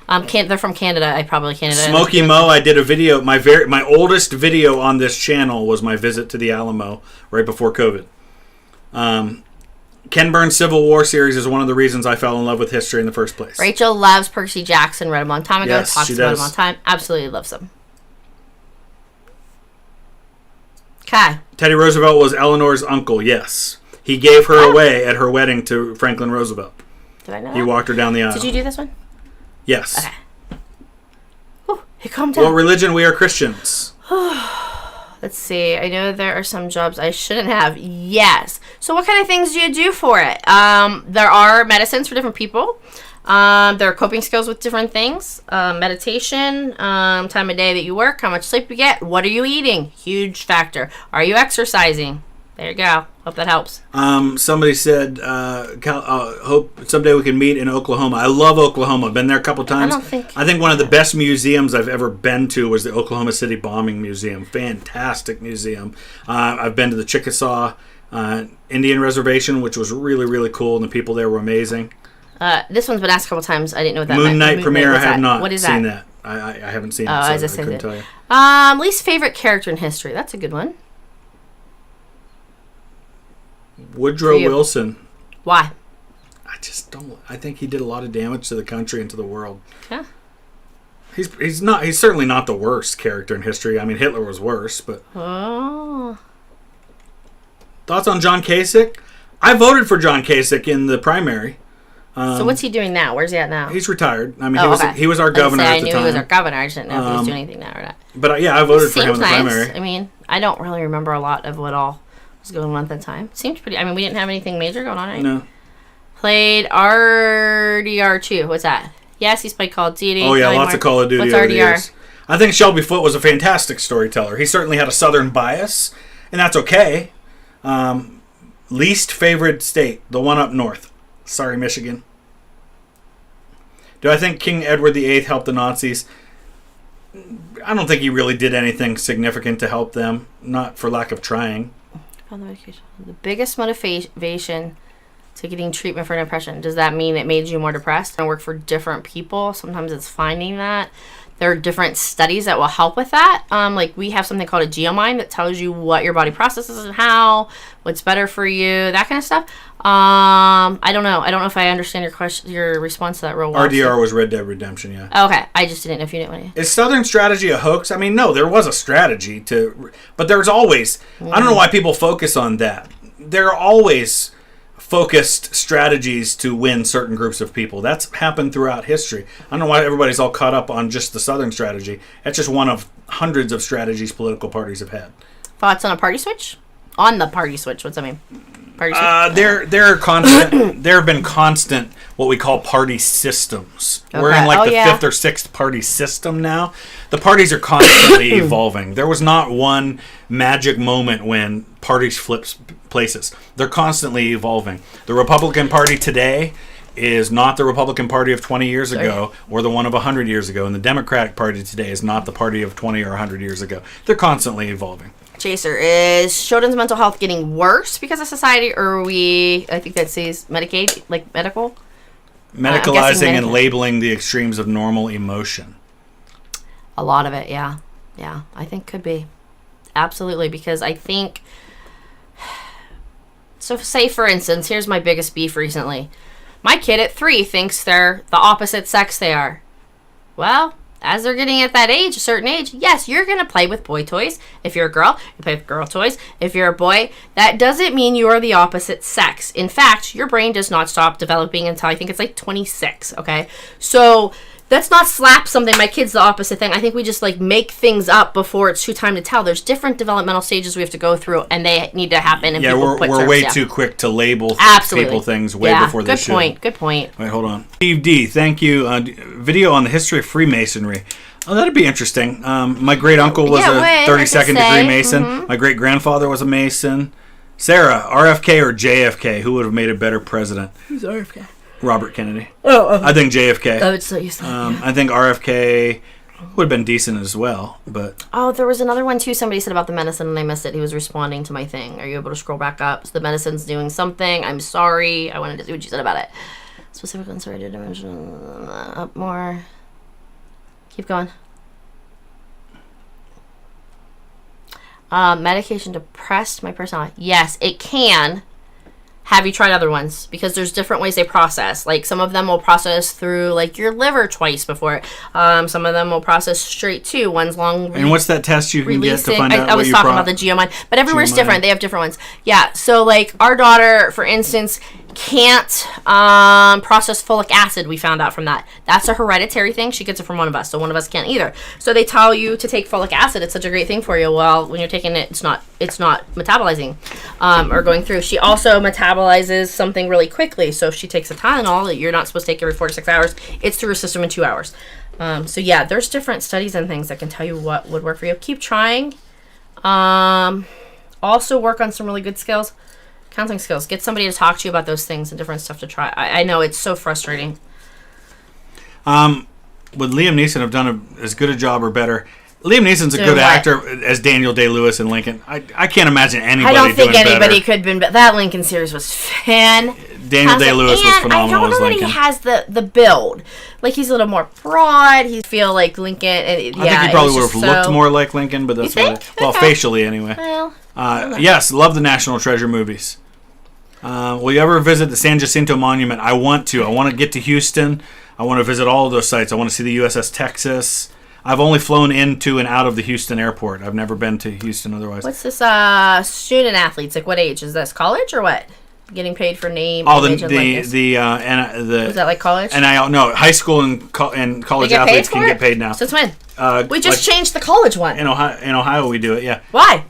Speaker 2: They're from Canada. Canada.
Speaker 1: Smokey Mo, I did a video. My oldest video on this channel was my visit to the Alamo right before COVID. Ken Burns' Civil War series is one of the reasons I fell in love with history in the first place.
Speaker 2: Rachel loves Percy Jackson. Read him a long time ago.
Speaker 1: Yes,
Speaker 2: talks
Speaker 1: she
Speaker 2: about
Speaker 1: does.
Speaker 2: him all the time. Absolutely loves him. Okay.
Speaker 1: Teddy Roosevelt was Eleanor's uncle. Yes, he gave her away at her wedding to Franklin Roosevelt.
Speaker 2: Did I know
Speaker 1: He
Speaker 2: that?
Speaker 1: walked her down the aisle.
Speaker 2: Did you do this one?
Speaker 1: Yes.
Speaker 2: Okay. Ooh, hey, calm down.
Speaker 1: What religion? We are Christians.
Speaker 2: Let's see. I know there are some jobs I shouldn't have. Yes. So what kind of things do you do for it? There are medicines for different people. There are coping skills with different things. Meditation, time of day that you work, how much sleep you get, what are you eating? Huge factor. Are you exercising? There you go. Hope that helps.
Speaker 1: Somebody said, hope someday we can meet in Oklahoma. I love Oklahoma. Been there a couple times. I think one of the best museums I've ever been to was the Oklahoma City Bombing Museum. Fantastic museum. I've been to the Chickasaw Indian reservation, which was really, really cool, and the people there were amazing.
Speaker 2: This one's been asked a couple times. I didn't know what that
Speaker 1: Moon
Speaker 2: meant.
Speaker 1: Knight premiere, I have not
Speaker 2: What is
Speaker 1: seen
Speaker 2: that?
Speaker 1: I haven't seen it,
Speaker 2: I
Speaker 1: so I couldn't tell you.
Speaker 2: Least favorite character in history. That's a good one.
Speaker 1: Woodrow Wilson.
Speaker 2: Why?
Speaker 1: I just don't. I think he did a lot of damage to the country and to the world.
Speaker 2: Yeah.
Speaker 1: He's certainly not the worst character in history. I mean, Hitler was worse, but.
Speaker 2: Oh.
Speaker 1: Thoughts on John Kasich? I voted for John Kasich in the primary.
Speaker 2: So what's he doing now? Where's he at now?
Speaker 1: He's retired. I mean, he was our governor at the time.
Speaker 2: I knew he was our governor. I just didn't know if he was doing anything now or not.
Speaker 1: But yeah, I voted for him in the primary.
Speaker 2: I mean, I don't really remember a lot of what all was going on at the time. Seemed pretty. I mean, we didn't have anything major going on, right?
Speaker 1: No.
Speaker 2: Played RDR2. What's that? Yes, he's played Call of Duty.
Speaker 1: Oh yeah, lots of Call of Duty.
Speaker 2: What's
Speaker 1: over
Speaker 2: RDR?
Speaker 1: The years. I think Shelby Foote was a fantastic storyteller. He certainly had a Southern bias, and that's okay. Least favorite state, the one up north. Sorry, Michigan. Do I think King Edward VIII helped the Nazis? I don't think he really did anything significant to help them, not for lack of trying.
Speaker 2: The biggest motivation to getting treatment for depression, does that mean it made you more depressed? I work for different people. Sometimes it's finding that. There are different studies that will help with that. Like we have something called a geomind that tells you what your body processes and how, what's better for you, that kind of stuff. I don't know. I don't know if I understand your question, your response to that real well.
Speaker 1: RDR was Red Dead Redemption, yeah.
Speaker 2: Okay, I just didn't know if you didn't.
Speaker 1: Is Southern strategy a hoax? I mean, no, there was a strategy but there's always. I don't know why people focus on that. There are always focused strategies to win certain groups of people. That's happened throughout history. I don't know why everybody's all caught up on just the Southern strategy. That's just one of hundreds of strategies political parties have had.
Speaker 2: Thoughts on a party switch? On the party switch, what's that mean? Party switch?
Speaker 1: There are constant. There have been constant what we call party systems. Okay. We're in the fifth or sixth party system now. The parties are constantly evolving. There was not one magic moment when parties flipped places. They're constantly evolving. The Republican Party today is not the Republican Party of 20 years ago or the one of 100 years ago, and the Democratic Party today is not the party of 20 or 100 years ago. They're constantly evolving.
Speaker 2: Chaser, is children's mental health getting worse because of society, or are we, I think that says Medicaid, like medical?
Speaker 1: Medicalizing and labeling the extremes of normal emotion.
Speaker 2: A lot of it, yeah. Yeah, I think could be. Absolutely, because I think... So say, for instance, here's my biggest beef recently. My kid at 3 thinks they're the opposite sex they are. Well, as they're getting at that age, a certain age, yes, you're going to play with boy toys. If you're a girl, you play with girl toys. If you're a boy, that doesn't mean you are the opposite sex. In fact, your brain does not stop developing until I think it's like 26, okay? So let's not slap something. My kid's the opposite thing. I think we just make things up before it's too time to tell. There's different developmental stages we have to go through, and they need to happen. And
Speaker 1: we're way too quick to label people things way before they should.
Speaker 2: Good point.
Speaker 1: Wait, hold on. Steve D, thank you. Video on the history of Freemasonry. Oh, that'd be interesting. My great uncle was a 32nd degree Mason. Mm-hmm. My great grandfather was a Mason. Sarah, RFK or JFK? Who would have made a better president?
Speaker 2: Who's RFK?
Speaker 1: Robert Kennedy. I think JFK.
Speaker 2: Oh, it's so you said.
Speaker 1: I think RFK would have been decent as well, but...
Speaker 2: Oh, there was another one, too. Somebody said about the medicine, and I missed it. He was responding to my thing. Are you able to scroll back up? So the medicine's doing something. I'm sorry. I wanted to see what you said about it. Specific uncertainty dimension. Up more. Keep going. Medication depressed my personality. Yes, it can. Have you tried other ones? Because there's different ways they process. Like some of them will process through your liver twice before. Some of them will process straight too. One's long.
Speaker 1: And what's that test you can get to find out?
Speaker 2: I was talking about the geomind, but everywhere's different. They have different ones. Yeah. So our daughter, for instance, can't process folic acid. We found out from that. That's a hereditary thing. She gets it from one of us, so one of us can't either. So they tell you to take folic acid. It's such a great thing for you. Well, when you're taking it, it's not metabolizing or going through. She also metabolizes something really quickly. So if she takes a Tylenol that you're not supposed to take every 4 to 6 hours, it's through her system in 2 hours. So yeah, there's different studies and things that can tell you what would work for you. Keep trying. Also work on some really good skills. Counseling skills. Get somebody to talk to you about those things and different stuff to try. I know it's so frustrating.
Speaker 1: Would Liam Neeson have done as good a job or better? Liam Neeson's a
Speaker 2: Doing
Speaker 1: good
Speaker 2: what?
Speaker 1: actor as Daniel Day-Lewis in Lincoln. I can't imagine anybody
Speaker 2: I don't think
Speaker 1: doing
Speaker 2: anybody
Speaker 1: better.
Speaker 2: could have been. But that Lincoln series was
Speaker 1: Daniel Day-Lewis was phenomenal
Speaker 2: I don't know
Speaker 1: as
Speaker 2: that
Speaker 1: Lincoln.
Speaker 2: he has the build. Like, he's a little more broad. He feel like Lincoln. And, yeah,
Speaker 1: I think he probably would have
Speaker 2: so,
Speaker 1: looked more like Lincoln, but that's
Speaker 2: You
Speaker 1: what
Speaker 2: think?
Speaker 1: well,
Speaker 2: Okay.
Speaker 1: facially anyway.
Speaker 2: Well,
Speaker 1: Yes, love the National Treasure movies. Will you ever visit the San Jacinto Monument? I want to. I want to get to Houston. I want to visit all of those sites. I want to see the USS Texas. I've only flown into and out of the Houston airport. I've never been to Houston otherwise.
Speaker 2: what's this? Student athletes. Like, what age is this? College or what? Getting paid for name,
Speaker 1: Oh,
Speaker 2: image, and likeness.
Speaker 1: is
Speaker 2: Is that like college?
Speaker 1: And no, high school and college
Speaker 2: They get paid
Speaker 1: athletes can
Speaker 2: for
Speaker 1: get
Speaker 2: it?
Speaker 1: paid now.
Speaker 2: Since when? We just
Speaker 1: like
Speaker 2: changed the college one.
Speaker 1: in Ohio. In Ohio, we do it. Yeah,
Speaker 2: Why?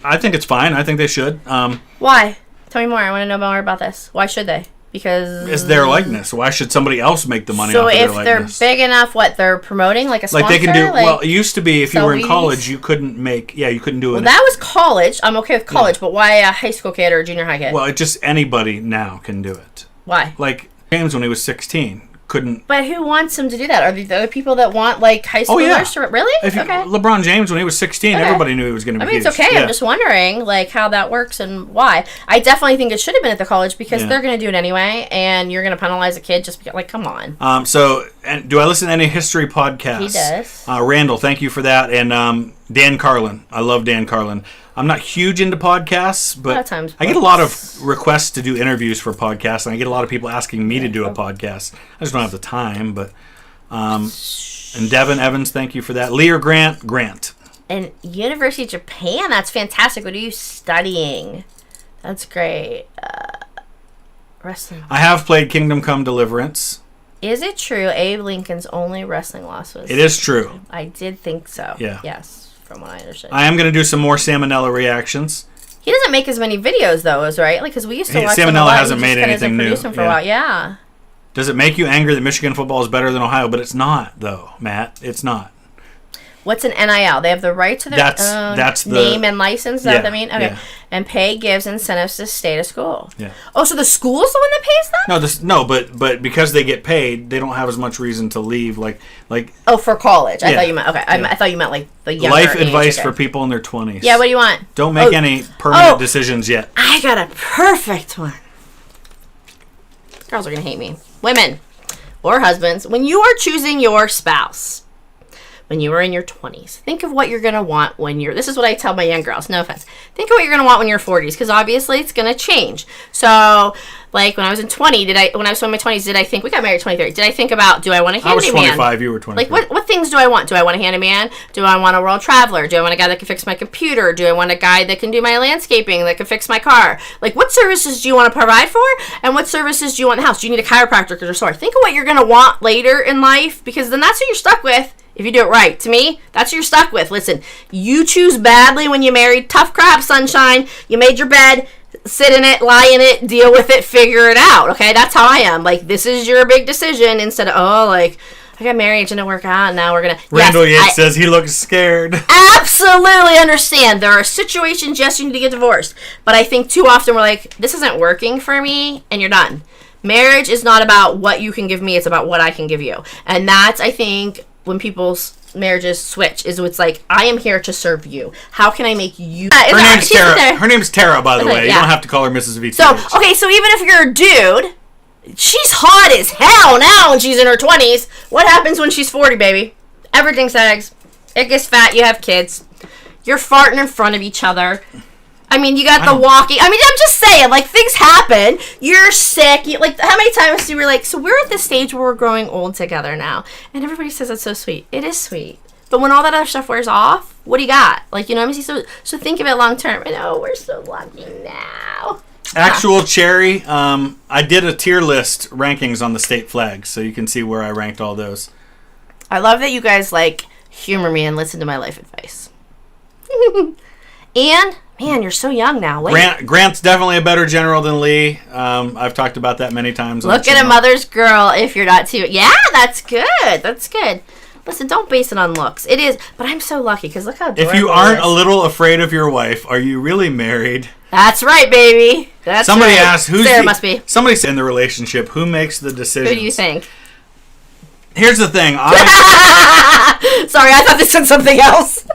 Speaker 1: I think it's fine. I think they should.
Speaker 2: Why? Tell me more. I want to know more about this. Why should they? Because
Speaker 1: It's their likeness. Why should somebody else make the money
Speaker 2: so
Speaker 1: off of their
Speaker 2: if they're
Speaker 1: likeness?
Speaker 2: big enough, what they're promoting, like a sponsor?
Speaker 1: Like they can do
Speaker 2: Like,
Speaker 1: well. It used to be if you were in
Speaker 2: Sobeys?
Speaker 1: college, you couldn't make. Yeah, you couldn't do it.
Speaker 2: well, that was college. I'm okay with college, but why a high school kid or a junior high kid?
Speaker 1: Well, it just anybody now can do it.
Speaker 2: Why?
Speaker 1: Like James when he was 16 couldn't.
Speaker 2: But who wants him to do that? Are the other people that want like high schoolers
Speaker 1: yeah.
Speaker 2: to really?
Speaker 1: If you,
Speaker 2: Okay.
Speaker 1: LeBron James when he was 16,
Speaker 2: Okay.
Speaker 1: everybody knew he was going to
Speaker 2: I
Speaker 1: be.
Speaker 2: mean, it's
Speaker 1: huge.
Speaker 2: okay.
Speaker 1: Yeah.
Speaker 2: I'm just wondering, like, how that works and why. I definitely think it should have been at the college because
Speaker 1: Yeah.
Speaker 2: they're going to do it anyway, and you're going to penalize a kid just because, like, come on.
Speaker 1: So, and do I listen to any history podcasts?
Speaker 2: He does.
Speaker 1: Randall, thank you for that. And Dan Carlin. I love Dan Carlin. I'm not huge into podcasts, but
Speaker 2: A lot of times
Speaker 1: I get a lot of requests to do interviews for podcasts, and I get a lot of people asking me to do a podcast. I just don't have the time, but... and Devin Evans, thank you for that. Lee or Grant? Grant.
Speaker 2: And University of Japan, that's fantastic. What are you studying? That's great. Wrestling.
Speaker 1: I have played Kingdom Come Deliverance.
Speaker 2: Is it true Abe Lincoln's only wrestling loss was...
Speaker 1: It is true.
Speaker 2: I did think so.
Speaker 1: Yeah.
Speaker 2: Yes, from what I understood.
Speaker 1: I am going to do some more Salmonella reactions.
Speaker 2: He doesn't make as many videos, though, as right? Like, because we used to
Speaker 1: Hey,
Speaker 2: watch him a
Speaker 1: Salmonella
Speaker 2: lot.
Speaker 1: hasn't
Speaker 2: He just
Speaker 1: made
Speaker 2: kinda
Speaker 1: anything
Speaker 2: doesn't
Speaker 1: new.
Speaker 2: produce him for a
Speaker 1: Yeah.
Speaker 2: while. Yeah.
Speaker 1: Does it make you angry that Michigan football is better than Ohio? But it's not, though, Matt. It's not.
Speaker 2: What's an NIL? They have the right to their
Speaker 1: That's the
Speaker 2: name and license. Is that what
Speaker 1: yeah,
Speaker 2: I mean? Okay.
Speaker 1: yeah.
Speaker 2: And pay gives incentives to stay to school.
Speaker 1: Yeah.
Speaker 2: Oh, so the school's the one that pays them?
Speaker 1: No, but because they get paid, they don't have as much reason to leave. Like
Speaker 2: Oh, for college. I
Speaker 1: Yeah.
Speaker 2: thought you meant okay.
Speaker 1: Yeah.
Speaker 2: I thought you meant like the younger
Speaker 1: life
Speaker 2: age,
Speaker 1: advice
Speaker 2: okay.
Speaker 1: for people in their 20s.
Speaker 2: Yeah. What do you want?
Speaker 1: Don't make
Speaker 2: Oh.
Speaker 1: any permanent
Speaker 2: Oh.
Speaker 1: decisions yet.
Speaker 2: I got a perfect one. Girls are gonna hate me. Women or husbands, when you are choosing your spouse, when you are in your 20s, think of what you're gonna want when you're. This is what I tell my young girls. No offense. Think of what you're gonna want when you're 40s, because obviously it's gonna change. So, like when I was in 20, when I was in my 20s, did I think we got married at 23? Did I think about do I want a
Speaker 1: I was
Speaker 2: handyman?
Speaker 1: 25. You were 23.
Speaker 2: Like, what things do I want? Do I want a handyman? Do I want a world traveler? Do I want a guy that can fix my computer? Do I want a guy that can do my landscaping, that can fix my car? Like, what services do you want to provide for? And what services do you want in the house? Do you need a chiropractor or store? Think of what you're going to want later in life, because then that's what you're stuck with if you do it right. To me, that's what you're stuck with. Listen, you choose badly when you married. Tough crap, sunshine. You made your bed. Sit in it, lie in it, deal with it, figure it out. Okay, that's how I am. Like, this is your big decision instead of, oh, like, I got married, it didn't work out, and now we're gonna.
Speaker 1: Randall
Speaker 2: Yes,
Speaker 1: Yates says he looks scared.
Speaker 2: absolutely understand. There are situations, yes, you need to get divorced. But I think too often we're like, this isn't working for me, and you're done. Marriage is not about what you can give me, it's about what I can give you. And that's, I think, when people's marriages switch, is it's like, I am here to serve you. How can I make you...
Speaker 1: Her name's Tara. Her name's Tara, by the
Speaker 2: Okay,
Speaker 1: way.
Speaker 2: yeah.
Speaker 1: You don't have to call her Mrs VTH.
Speaker 2: So, okay, so even if you're a dude, she's hot as hell now when she's in her 20s. What happens when she's 40, baby? Everything sags. It gets fat, you have kids. You're farting in front of each other. I mean, you got the walking. I mean, I'm just saying, like, things happen. You're sick. Like, how many times do we like, so we're at this stage where we're growing old together now. And everybody says it's so sweet. It is sweet. But when all that other stuff wears off, what do you got? Like, you know what I mean? So think of it long term. I know, we're so lucky now.
Speaker 1: Actual Cherry, I did a tier list rankings on the state flags, so you can see where I ranked all those.
Speaker 2: I love that you guys, like, humor me and listen to my life advice. And, man, you're so young now. Wait.
Speaker 1: Grant's definitely a better general than Lee. I've talked about that many times.
Speaker 2: Look at a mother's girl if you're not too... Yeah, that's good. That's good. Listen, don't base it on looks. It is, but I'm so lucky because look how adorable
Speaker 1: If you aren't
Speaker 2: it
Speaker 1: a
Speaker 2: is.
Speaker 1: little afraid of your wife, are you really married?
Speaker 2: That's right, baby. That's
Speaker 1: Somebody
Speaker 2: right.
Speaker 1: asked,
Speaker 2: Sarah must be.
Speaker 1: Somebody's in the relationship. Who makes the decisions?
Speaker 2: Who do you think?
Speaker 1: Here's the thing.
Speaker 2: Sorry, I thought this said something else.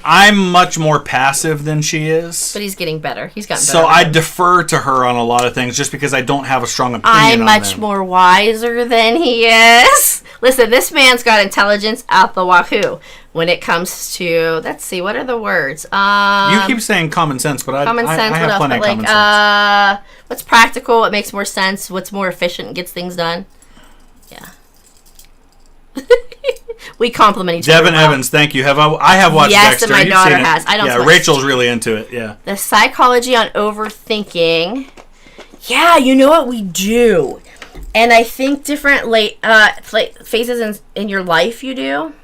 Speaker 1: I'm much more passive than she is.
Speaker 2: But he's getting better. He's gotten better.
Speaker 1: So I defer to her on a lot of things just because I don't have a strong opinion on them.
Speaker 2: I'm much more wiser than he is. Listen, this man's got intelligence out the wahoo. When it comes to, let's see, what are the words?
Speaker 1: You keep saying common sense, but I have plenty of common sense.
Speaker 2: What's practical? What makes more sense? What's more efficient and gets things done? Yeah. We compliment each other.
Speaker 1: Devin Evans, thank you. I have watched Dexter.
Speaker 2: Yes, and my daughter has. I don't.
Speaker 1: Yeah, Rachel's really into it. Yeah.
Speaker 2: The psychology on overthinking. Yeah, you know what we do, and I think different phases in your life you do.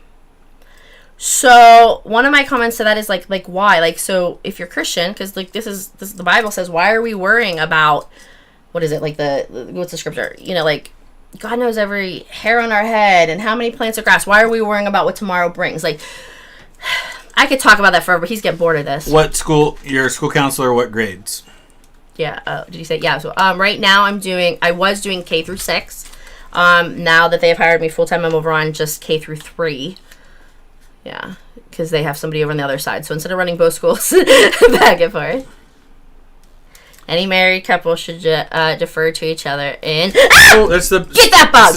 Speaker 2: So one of my comments to that is like why? Like, so if you're Christian, because like this is the Bible says, why are we worrying about what is it like what's the scripture? You know, like. God knows every hair on our head and how many plants of grass. Why are we worrying about what tomorrow brings? Like, I could talk about that forever. He's getting bored of this.
Speaker 1: What school? Your school counselor? What grades?
Speaker 2: Yeah. Did you say? Yeah. So, right now I was doing K through 6. Now that they've hired me full time, I'm over on just K through 3. Yeah, because they have somebody over on the other side. So instead of running both schools back and forth. Any married couple should defer to each other in...
Speaker 1: Oh, that's the...
Speaker 2: Get that bug!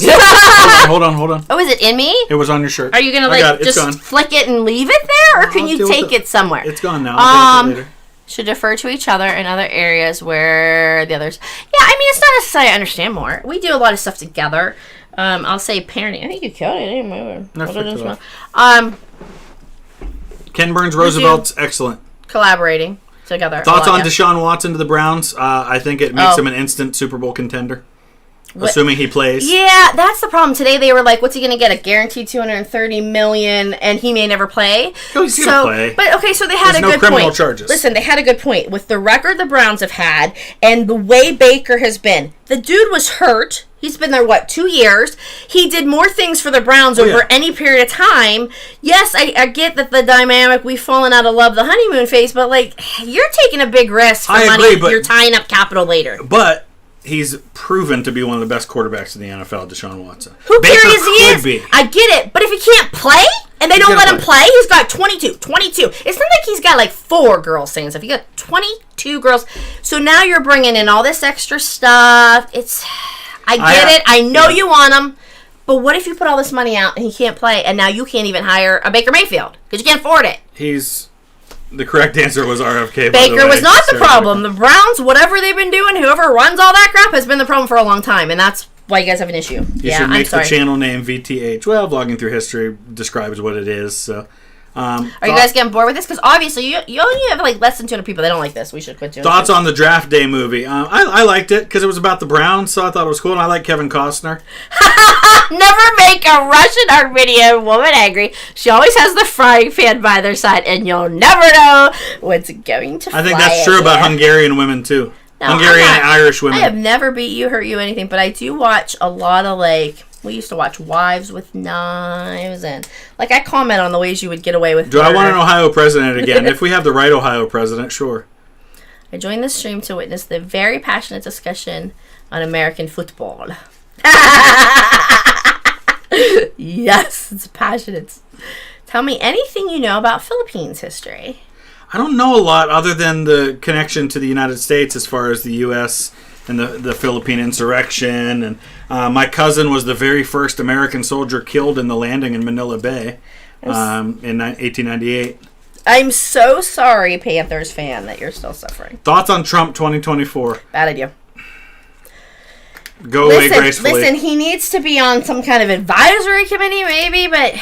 Speaker 1: Hold on.
Speaker 2: Oh, is it in me?
Speaker 1: It was on your shirt.
Speaker 2: Are you going to, just flick it and leave it there? Or can you take it somewhere?
Speaker 1: It's gone now. I'll take it later.
Speaker 2: Should defer to each other in other areas where the others... Yeah, I mean, it's not necessarily I understand more. We do a lot of stuff together. I'll say parenting. I think you killed it.
Speaker 1: Ken Burns Roosevelt's excellent.
Speaker 2: Collaborating. Together.
Speaker 1: Thoughts on Deshaun Watson to the Browns? I think it makes him an instant Super Bowl contender. Assuming he plays.
Speaker 2: Yeah, that's the problem. Today they were like, what's he going to get? A guaranteed $230 million and he may never play?
Speaker 1: No, he's going to play.
Speaker 2: But, okay, so they had a good point.
Speaker 1: criminal charges.
Speaker 2: Listen, they had a good point. With the record the Browns have had and the way Baker has been, the dude was hurt. He's been there, 2 years? He did more things for the Browns over any period of time. Yes, I get that the dynamic, we've fallen out of love the honeymoon phase, but, you're taking a big risk for money. Agree, you're tying up capital later.
Speaker 1: But he's proven to be one of the best quarterbacks in the NFL, Deshaun Watson.
Speaker 2: Who cares he is? I get it. But if he can't play, and they don't let him play, he's got 22. It's not like he's got, 4 girls saying stuff. He got 22 girls. So now you're bringing in all this extra stuff. I get it. I know you want him. But what if you put all this money out and he can't play, and now you can't even hire a Baker Mayfield because you can't afford it?
Speaker 1: The correct answer was RFK.
Speaker 2: Baker was not the problem. The Browns, whatever they've been doing, whoever runs all that crap has been the problem for a long time, and that's why you guys have an issue.
Speaker 1: You should make the channel name VTH. Well, Vlogging Through History describes what it is. So,
Speaker 2: are you guys getting bored with this? Because obviously you only have less than 200 people. They don't like this. We should quit doing
Speaker 1: Thoughts on the Draft Day movie? I liked it because it was about the Browns, so I thought it was cool, and I like Kevin Costner.
Speaker 2: Never make a Russian Armenian woman angry. She always has the frying pan by their side, and you'll never know what's going to fly.
Speaker 1: I think that's true about Hungarian women, too. No, Hungarian and Irish women.
Speaker 2: I have never beat you, hurt you, anything, but I do watch a lot of, we used to watch Wives with Knives, and, I comment on the ways you would get away with
Speaker 1: Do murder. I want an Ohio president again? If we have the right Ohio president, sure.
Speaker 2: I joined the stream to witness the very passionate discussion on American football. Yes, it's passionate. Tell me anything you know about Philippines history.
Speaker 1: I don't know a lot other than the connection to the United States as far as the U.S. and the Philippine insurrection. And my cousin was the very first American soldier killed in the landing in Manila Bay in 1898.
Speaker 2: I'm so sorry, Panthers fan, that you're still suffering.
Speaker 1: Thoughts on Trump 2024?
Speaker 2: Bad idea.
Speaker 1: Go away gracefully.
Speaker 2: Listen, he needs to be on some kind of advisory committee, maybe, but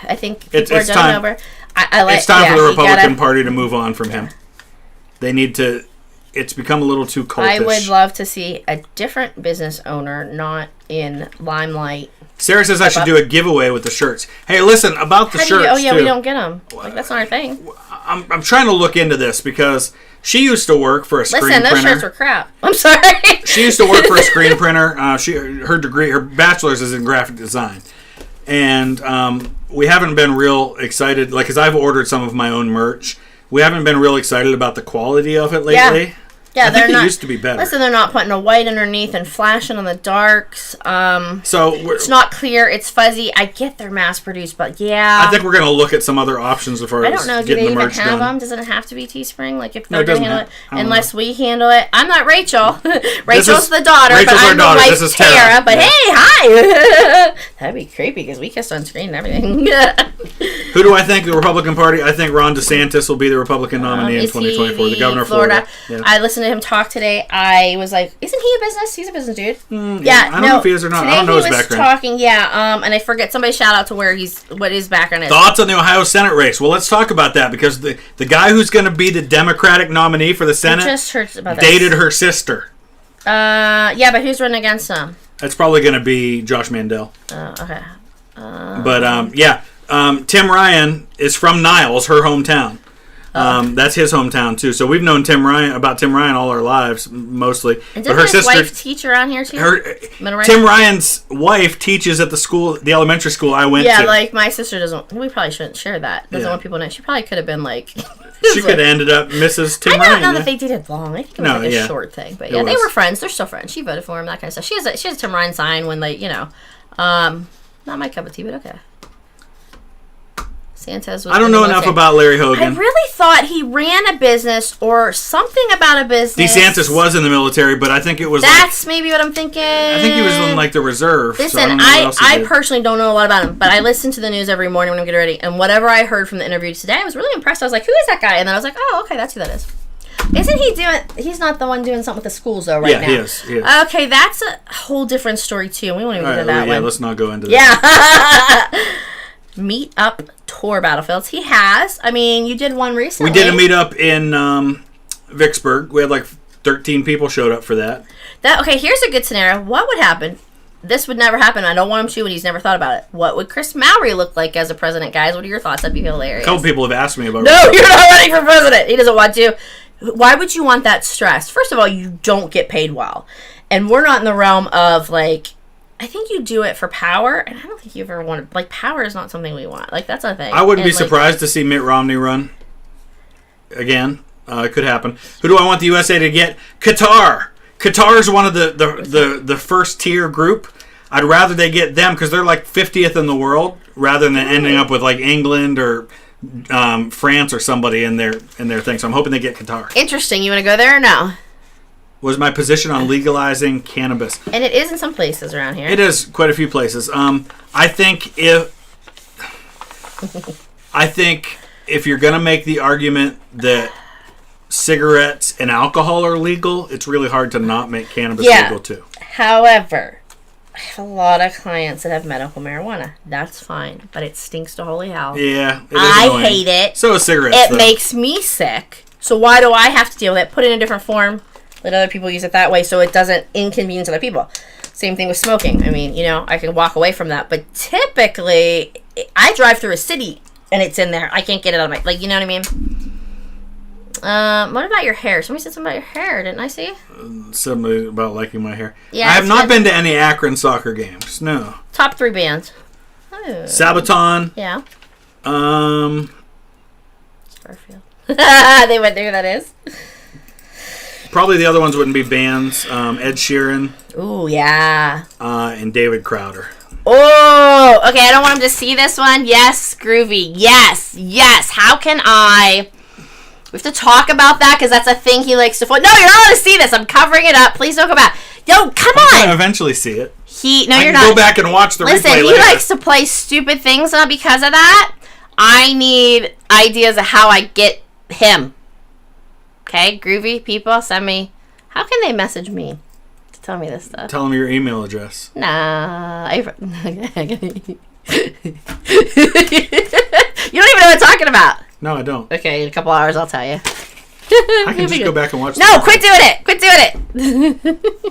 Speaker 2: I think people are done over.
Speaker 1: It's time for the Republican Party to move on from him. They need to. It's become a little too cultish.
Speaker 2: I would love to see a different business owner, not in limelight.
Speaker 1: Sarah says I should do a giveaway with the shirts. Hey, listen, about the shirts,
Speaker 2: we don't get them. That's not our thing.
Speaker 1: I'm trying to look into this because she used to work for a screen printer.
Speaker 2: Listen, those shirts were crap. I'm sorry.
Speaker 1: She used to work for a screen printer. Her bachelor's is in graphic design. And we haven't been real excited, because I've ordered some of my own merch. We haven't been real excited about the quality of it lately.
Speaker 2: Yeah,
Speaker 1: I think
Speaker 2: they're not.
Speaker 1: It used to be better.
Speaker 2: Listen, they're not putting a white underneath and flashing on the darks.
Speaker 1: So
Speaker 2: it's not clear. It's fuzzy. I get they're mass produced, but yeah.
Speaker 1: I think we're going to look at some other options as far as
Speaker 2: I don't know. Do
Speaker 1: getting
Speaker 2: they
Speaker 1: the
Speaker 2: even
Speaker 1: merch
Speaker 2: have
Speaker 1: done.
Speaker 2: them? Doesn't it have to be Teespring? Like if
Speaker 1: No,
Speaker 2: they're
Speaker 1: it
Speaker 2: going to
Speaker 1: doesn't
Speaker 2: handle it, unless we handle it. I'm not Rachel.
Speaker 1: Rachel's
Speaker 2: Rachel's the daughter,
Speaker 1: Rachel's
Speaker 2: but
Speaker 1: our
Speaker 2: I'm
Speaker 1: daughter.
Speaker 2: the wife,
Speaker 1: This is
Speaker 2: Tara.
Speaker 1: Tara.
Speaker 2: But
Speaker 1: Yeah.
Speaker 2: hey, hi. That'd be creepy because we kissed on screen and everything.
Speaker 1: Who do I think the Republican Party? I think Ron DeSantis will be the Republican nominee in
Speaker 2: Is he
Speaker 1: 2024, the governor of Florida. Yeah.
Speaker 2: I listened to him talk today. I was like, isn't he a business? He's a business dude.
Speaker 1: I don't know if he is or not. I don't know his
Speaker 2: Today he was
Speaker 1: background.
Speaker 2: talking, and I forget, somebody shout out to what his background is.
Speaker 1: Thoughts on the Ohio Senate race? Well, let's talk about that because the guy who's going to be the Democratic nominee for the
Speaker 2: I
Speaker 1: Senate
Speaker 2: just heard about
Speaker 1: dated her sister.
Speaker 2: Yeah, but who's running against him?
Speaker 1: That's probably going to be Josh Mandel.
Speaker 2: Okay.
Speaker 1: But Tim Ryan is from Niles, her hometown. That's his hometown too. So we've known Tim Ryan all our lives, mostly.
Speaker 2: And
Speaker 1: but
Speaker 2: didn't
Speaker 1: her
Speaker 2: his
Speaker 1: sister,
Speaker 2: wife teach around here too?
Speaker 1: Tim Ryan's wife teaches at the elementary school I went to.
Speaker 2: Yeah, like my sister doesn't. We probably shouldn't share that. Doesn't want people to know. She probably could have been like.
Speaker 1: She could have ended up Mrs. Tim Ryan.
Speaker 2: I don't know that they dated long. I think it was a short thing, but yeah, they were friends. They're still friends. She voted for him, that kind of stuff. She has a Tim Ryan sign when not my cup of tea, but okay. Santos was
Speaker 1: I don't know enough about Larry Hogan.
Speaker 2: I really thought he ran a business or something about a business.
Speaker 1: DeSantis was in the military, but I think it was
Speaker 2: That's maybe what I'm thinking.
Speaker 1: I think he was in the reserve.
Speaker 2: Listen,
Speaker 1: so
Speaker 2: I personally don't know a lot about him, but I listen to the news every morning when I'm getting ready, and whatever I heard from the interview today, I was really impressed. I was like, who is that guy? And then I was like, oh, okay, that's who that is. Isn't he he's not the one doing something with the schools, though, right now?
Speaker 1: Yeah, he is.
Speaker 2: Okay, that's a whole different story, too. We won't even get into that one.
Speaker 1: Yeah, let's not go into that.
Speaker 2: Yeah. Meet up tour battlefields. He has. I mean, you did one recently.
Speaker 1: We did a meetup in Vicksburg. We had 13 people showed up for that.
Speaker 2: Okay, here's a good scenario. What would happen? This would never happen. I don't want him to, and he's never thought about it. What would Chris Mowry look like as a president, guys? What are your thoughts? That'd be hilarious.
Speaker 1: A couple people have asked me about
Speaker 2: No, you're not running for president. He doesn't want to. Why would you want that stress? First of all, you don't get paid well. And we're not in the realm of, I think you do it for power, and I don't think you ever want to, power is not something we want. That's a thing.
Speaker 1: I wouldn't be surprised to see Mitt Romney run again. It could happen. Who do I want the USA to get? Qatar. Qatar is one of the first tier group. I'd rather they get them because they're 50th in the world rather than ending up with England or France or somebody in their thing. So I'm hoping they get Qatar.
Speaker 2: Interesting. You want to go there or no?
Speaker 1: Was my position on legalizing cannabis.
Speaker 2: And it is in some places around here.
Speaker 1: It is quite a few places. I think if you're going to make the argument that cigarettes and alcohol are legal, it's really hard to not make cannabis legal too.
Speaker 2: However, I have a lot of clients that have medical marijuana. That's fine, but it stinks to holy hell.
Speaker 1: Yeah, it is
Speaker 2: I
Speaker 1: annoying.
Speaker 2: hate it.
Speaker 1: So is cigarettes.
Speaker 2: It makes me sick. So why do I have to deal with it? Put it in a different form. Let other people use it that way so it doesn't inconvenience other people. Same thing with smoking. I mean, I can walk away from that. But typically, I drive through a city and it's in there. I can't get it out of my... you know what I mean? What about your hair? Somebody said something about your hair. Didn't I see?
Speaker 1: Somebody about liking my hair.
Speaker 2: Yeah,
Speaker 1: I have not been to any Akron soccer games. No.
Speaker 2: Top 3 bands. Oh.
Speaker 1: Sabaton.
Speaker 2: Yeah. Starfield. They went there. Who that is?
Speaker 1: Probably the other ones wouldn't be bands. Ed Sheeran.
Speaker 2: Ooh, yeah.
Speaker 1: And David Crowder.
Speaker 2: Oh, okay. I don't want him to see this one. Yes, groovy. Yes. How can I? We have to talk about that because that's a thing he likes to. No, you're not allowed to see this. I'm covering it up. Please don't go back. Yo, come on.
Speaker 1: I'm gonna eventually see it.
Speaker 2: No, you're
Speaker 1: I can
Speaker 2: not.
Speaker 1: Go back and watch the
Speaker 2: Listen,
Speaker 1: replay
Speaker 2: he
Speaker 1: later.
Speaker 2: likes to play stupid things because of that. I need ideas of how I get him. Okay, groovy people, send me. How can they message me to tell me this stuff?
Speaker 1: Tell them your email address.
Speaker 2: Nah. You don't even know what I'm talking about.
Speaker 1: No, I don't.
Speaker 2: Okay, in a couple hours I'll tell you.
Speaker 1: I can just go back and watch.
Speaker 2: No, quit doing it. Quit doing it.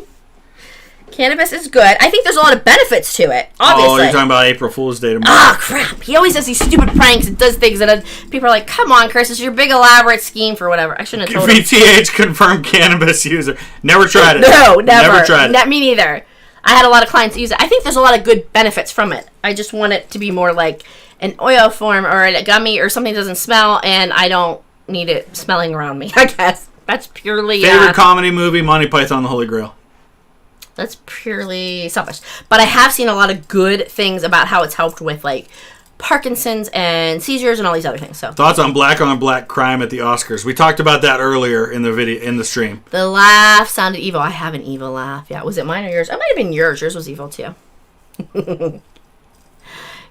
Speaker 2: Cannabis is good. I think there's a lot of benefits to it, obviously.
Speaker 1: Oh, you're talking about April Fool's Day tomorrow.
Speaker 2: Ah, crap. He always does these stupid pranks and does things, and people are like, come on, Chris, it's your big elaborate scheme for whatever. I shouldn't have told him.
Speaker 1: VTH confirmed cannabis user. Never tried it.
Speaker 2: No, never.
Speaker 1: Never tried it.
Speaker 2: Me neither. I had a lot of clients use it. I think there's a lot of good benefits from it. I just want it to be more like an oil form or a gummy or something that doesn't smell, and I don't need it smelling around me, I guess. That's purely
Speaker 1: Favorite comedy movie, Monty Python and the Holy Grail.
Speaker 2: That's purely selfish. But I have seen a lot of good things about how it's helped with, like, Parkinson's and seizures and all these other things. So
Speaker 1: thoughts on black crime at the Oscars? We talked about that earlier in the stream.
Speaker 2: The laugh sounded evil. I have an evil laugh. Yeah, was it mine or yours? It might have been yours. Yours was evil too.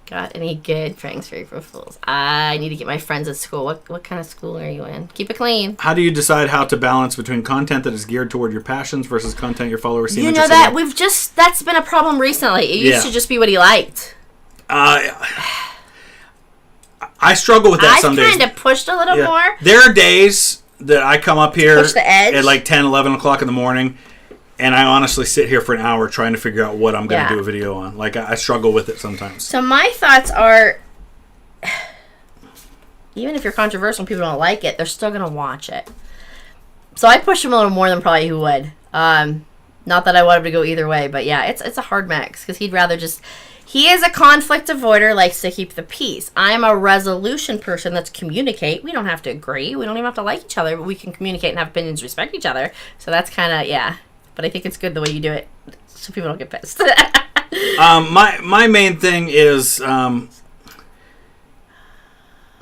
Speaker 2: Got any good pranks for April Fools? I need to get my friends at school. What kind of school are you in? Keep it clean.
Speaker 1: How do you decide how to balance between content that is geared toward your passions versus content your followers seem interested
Speaker 2: that
Speaker 1: in?
Speaker 2: That's been a problem recently. It used to just be what he liked.
Speaker 1: I struggle with that some days.
Speaker 2: I kind of pushed a little more.
Speaker 1: There are days that I come up here
Speaker 2: Push the edge.
Speaker 1: at like 10, 11 o'clock in the morning, and I honestly sit here for an hour trying to figure out what I'm going to do a video on. Like, I struggle with it sometimes.
Speaker 2: So my thoughts are, even if you're controversial and people don't like it, they're still going to watch it. So I push him a little more than probably he would. Not that I want him to go either way, but yeah, it's a hard mix because he'd rather just... He is a conflict avoider, likes to keep the peace. I'm a resolution person that's communicate. We don't have to agree. We don't even have to like each other, but we can communicate and have opinions, respect each other. So that's kind of, yeah. But I think it's good the way you do it so people don't get pissed.
Speaker 1: My main thing is I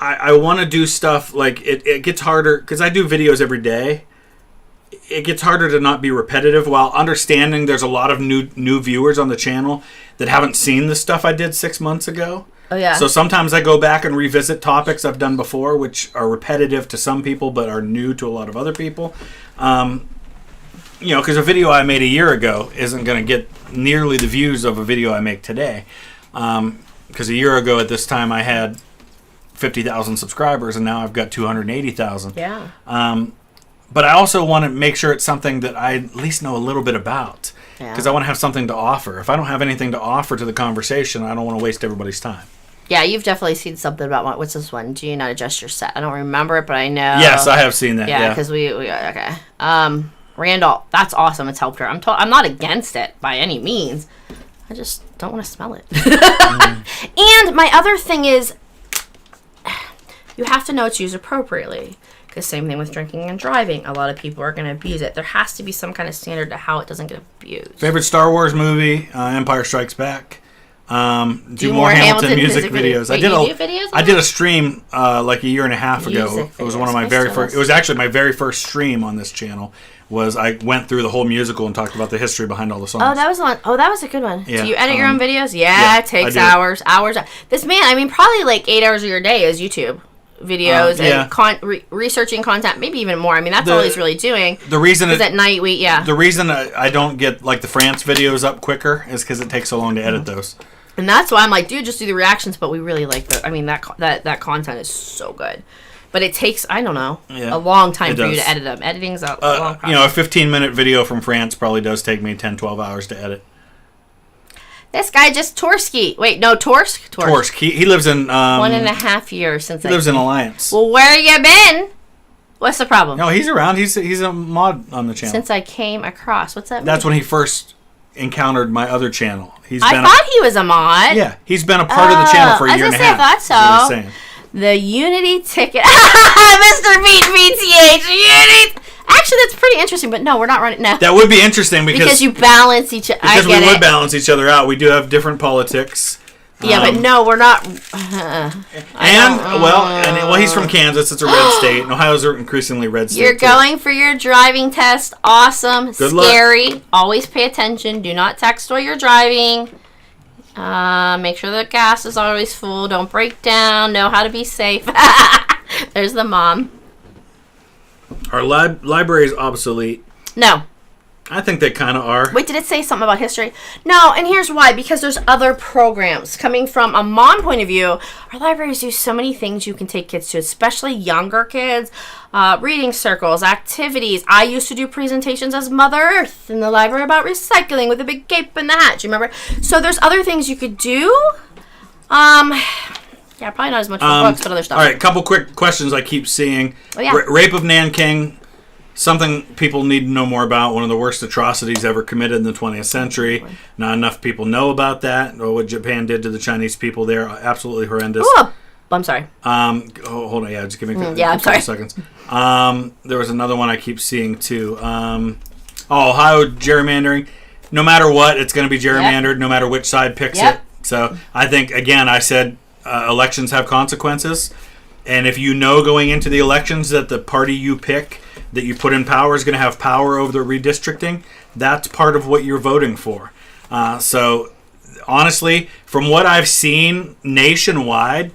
Speaker 1: want to do stuff like it gets harder because I do videos every day. It gets harder to not be repetitive while understanding there's a lot of new viewers on the channel that haven't seen the stuff I did 6 months ago.
Speaker 2: Oh, yeah.
Speaker 1: So sometimes I go back and revisit topics I've done before, which are repetitive to some people but are new to a lot of other people. Because a video I made a year ago isn't going to get nearly the views of a video I make today. Because a year ago at this time I had 50,000 subscribers and now I've got 280,000.
Speaker 2: Yeah.
Speaker 1: But I also want to make sure it's something that I at least know a little bit about. Because I want to have something to offer. If I don't have anything to offer to the conversation, I don't want to waste everybody's time.
Speaker 2: Yeah, you've definitely seen something about what's this one? Do you not adjust your set? I don't remember it, but I know.
Speaker 1: Yes, I have seen that.
Speaker 2: Yeah, because we okay. Randall, that's awesome. It's helped her. I'm not against it by any means. I just don't want to smell it. And my other thing is, you have to know it's used appropriately. Because same thing with drinking and driving. A lot of people are going to abuse it. There has to be some kind of standard to how it doesn't get abused.
Speaker 1: Favorite Star Wars movie? Empire Strikes Back. Do more Hamilton music videos.
Speaker 2: Wait, do videos?
Speaker 1: I did a stream like a year and a half ago. It was one of my very first. It was actually my very first stream on this channel. I went through the whole musical and talked about the history behind all the songs.
Speaker 2: Oh, that was the one. Oh, that was a good one.
Speaker 1: Yeah,
Speaker 2: do you edit your own videos? Yeah, it takes hours. This man, probably like 8 hours of your day is YouTube videos and researching content, maybe even more. That's all he's really doing.
Speaker 1: The reason
Speaker 2: is at night the
Speaker 1: reason I don't get like the France videos up quicker is because it takes so long to edit those.
Speaker 2: And that's why I'm like, dude, just do the reactions. But we really like that content is so good. But it takes, I don't know, a long time for you to edit them. Editing's a long process.
Speaker 1: A 15-minute video from France probably does take me 10, 12 hours to edit.
Speaker 2: This guy just Torski. Wait, no, Torsk?
Speaker 1: Torsk. He lives in...
Speaker 2: 1.5 years since
Speaker 1: he lives in Alliance.
Speaker 2: Well, where you been? What's the problem?
Speaker 1: No, he's around. He's a mod on the channel.
Speaker 2: Since I came across. What's that mean?
Speaker 1: That's when he first encountered my other channel.
Speaker 2: I thought he was a mod.
Speaker 1: Yeah, he's been a part of the channel for a year and a half.
Speaker 2: I thought so. The Unity ticket. Mr. VTH. Unity. Actually, that's pretty interesting, but no, we're not running. No.
Speaker 1: That would be interesting because
Speaker 2: you balance each other.
Speaker 1: Because we would balance each other out. We do have different politics.
Speaker 2: Yeah, but no, we're not.
Speaker 1: He's from Kansas. It's a red state. And Ohio's an increasingly red state.
Speaker 2: You're going for your driving test. Awesome.
Speaker 1: Good
Speaker 2: Scary.
Speaker 1: Luck.
Speaker 2: Always pay attention. Do not text while you're driving. Make sure the gas is always full. Don't break down. Know how to be safe. There's the mom.
Speaker 1: Our library is obsolete.
Speaker 2: No.
Speaker 1: I think they kind of are.
Speaker 2: Wait, did it say something about history? No, and here's why. Because there's other programs. Coming from a mom point of view, our libraries do so many things you can take kids to, especially younger kids. Reading circles, activities. I used to do presentations as Mother Earth in the library about recycling with a big cape and the hat. Do you remember? So there's other things you could do. Yeah, probably not as much for books, but other stuff.
Speaker 1: All right, couple quick questions I keep seeing.
Speaker 2: Oh, yeah.
Speaker 1: Rape of Nanking, something people need to know more about. One of the worst atrocities ever committed in the 20th century. Not enough people know about that. Or what Japan did to the Chinese people there, absolutely horrendous.
Speaker 2: Ooh, I'm sorry.
Speaker 1: Hold on. Yeah, just give me a
Speaker 2: I'm sorry.
Speaker 1: couple seconds. There was another one I keep seeing too. Ohio gerrymandering. No matter what, it's going to be gerrymandered. No matter which side picks it. So I think again, I said elections have consequences, and if you know going into the elections that the party you pick that you put in power is going to have power over the redistricting, that's part of what you're voting for. So honestly, from what I've seen nationwide,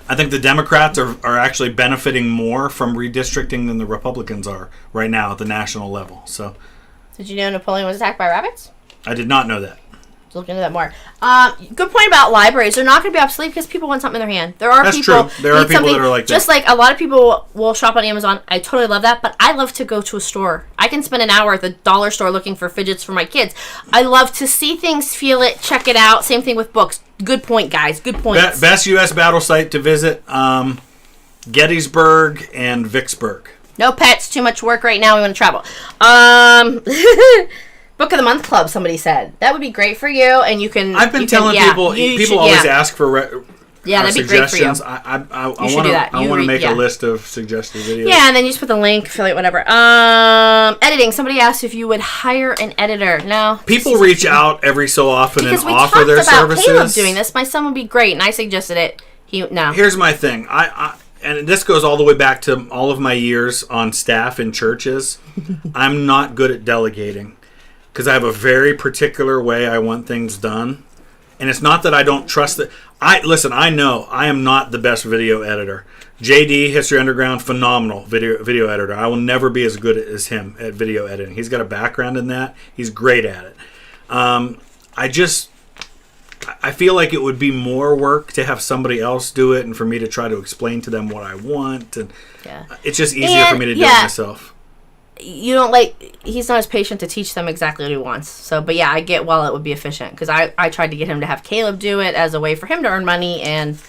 Speaker 1: I think the Democrats are actually benefiting more from redistricting than the Republicans are right now at the national level. So,
Speaker 2: did you know Napoleon was attacked by rabbits?
Speaker 1: I did not know that.
Speaker 2: Look into that more. Good point about libraries. They're not going to be obsolete because people want something in their hand. That's people.
Speaker 1: True. There are people that are like that.
Speaker 2: Just like a lot of people will shop on Amazon. I totally love that, but I love to go to a store. I can spend an hour at the dollar store looking for fidgets for my kids. I love to see things, feel it, check it out. Same thing with books. Good point, guys. Good point.
Speaker 1: Best U.S. battle site to visit: Gettysburg and Vicksburg.
Speaker 2: No pets. Too much work right now. We want to travel. Book of the Month Club, somebody said. That would be great for you, and you can...
Speaker 1: I've been telling people... People always ask for
Speaker 2: that'd be great for you.
Speaker 1: I want to make a list of suggested videos.
Speaker 2: Yeah, and then you just put the link, affiliate, whatever. Editing. Somebody asked if you would hire an editor. No.
Speaker 1: People reach out every so often and offer their services.
Speaker 2: Because we talked about Caleb doing this. My son would be great, and I suggested it. No.
Speaker 1: Here's my thing. And this goes all the way back to all of my years on staff in churches. I'm not good at delegating. Because I have a very particular way I want things done. And it's not that I don't trust it. I know I am not the best video editor. JD, History Underground, phenomenal video editor. I will never be as good as him at video editing. He's got a background in that. He's great at it. I feel like it would be more work to have somebody else do it and for me to try to explain to them what I want. And it's just easier for me to do it myself.
Speaker 2: You don't he's not as patient to teach them exactly what he wants. So, but yeah, I get it would be efficient because I tried to get him to have Caleb do it as a way for him to earn money and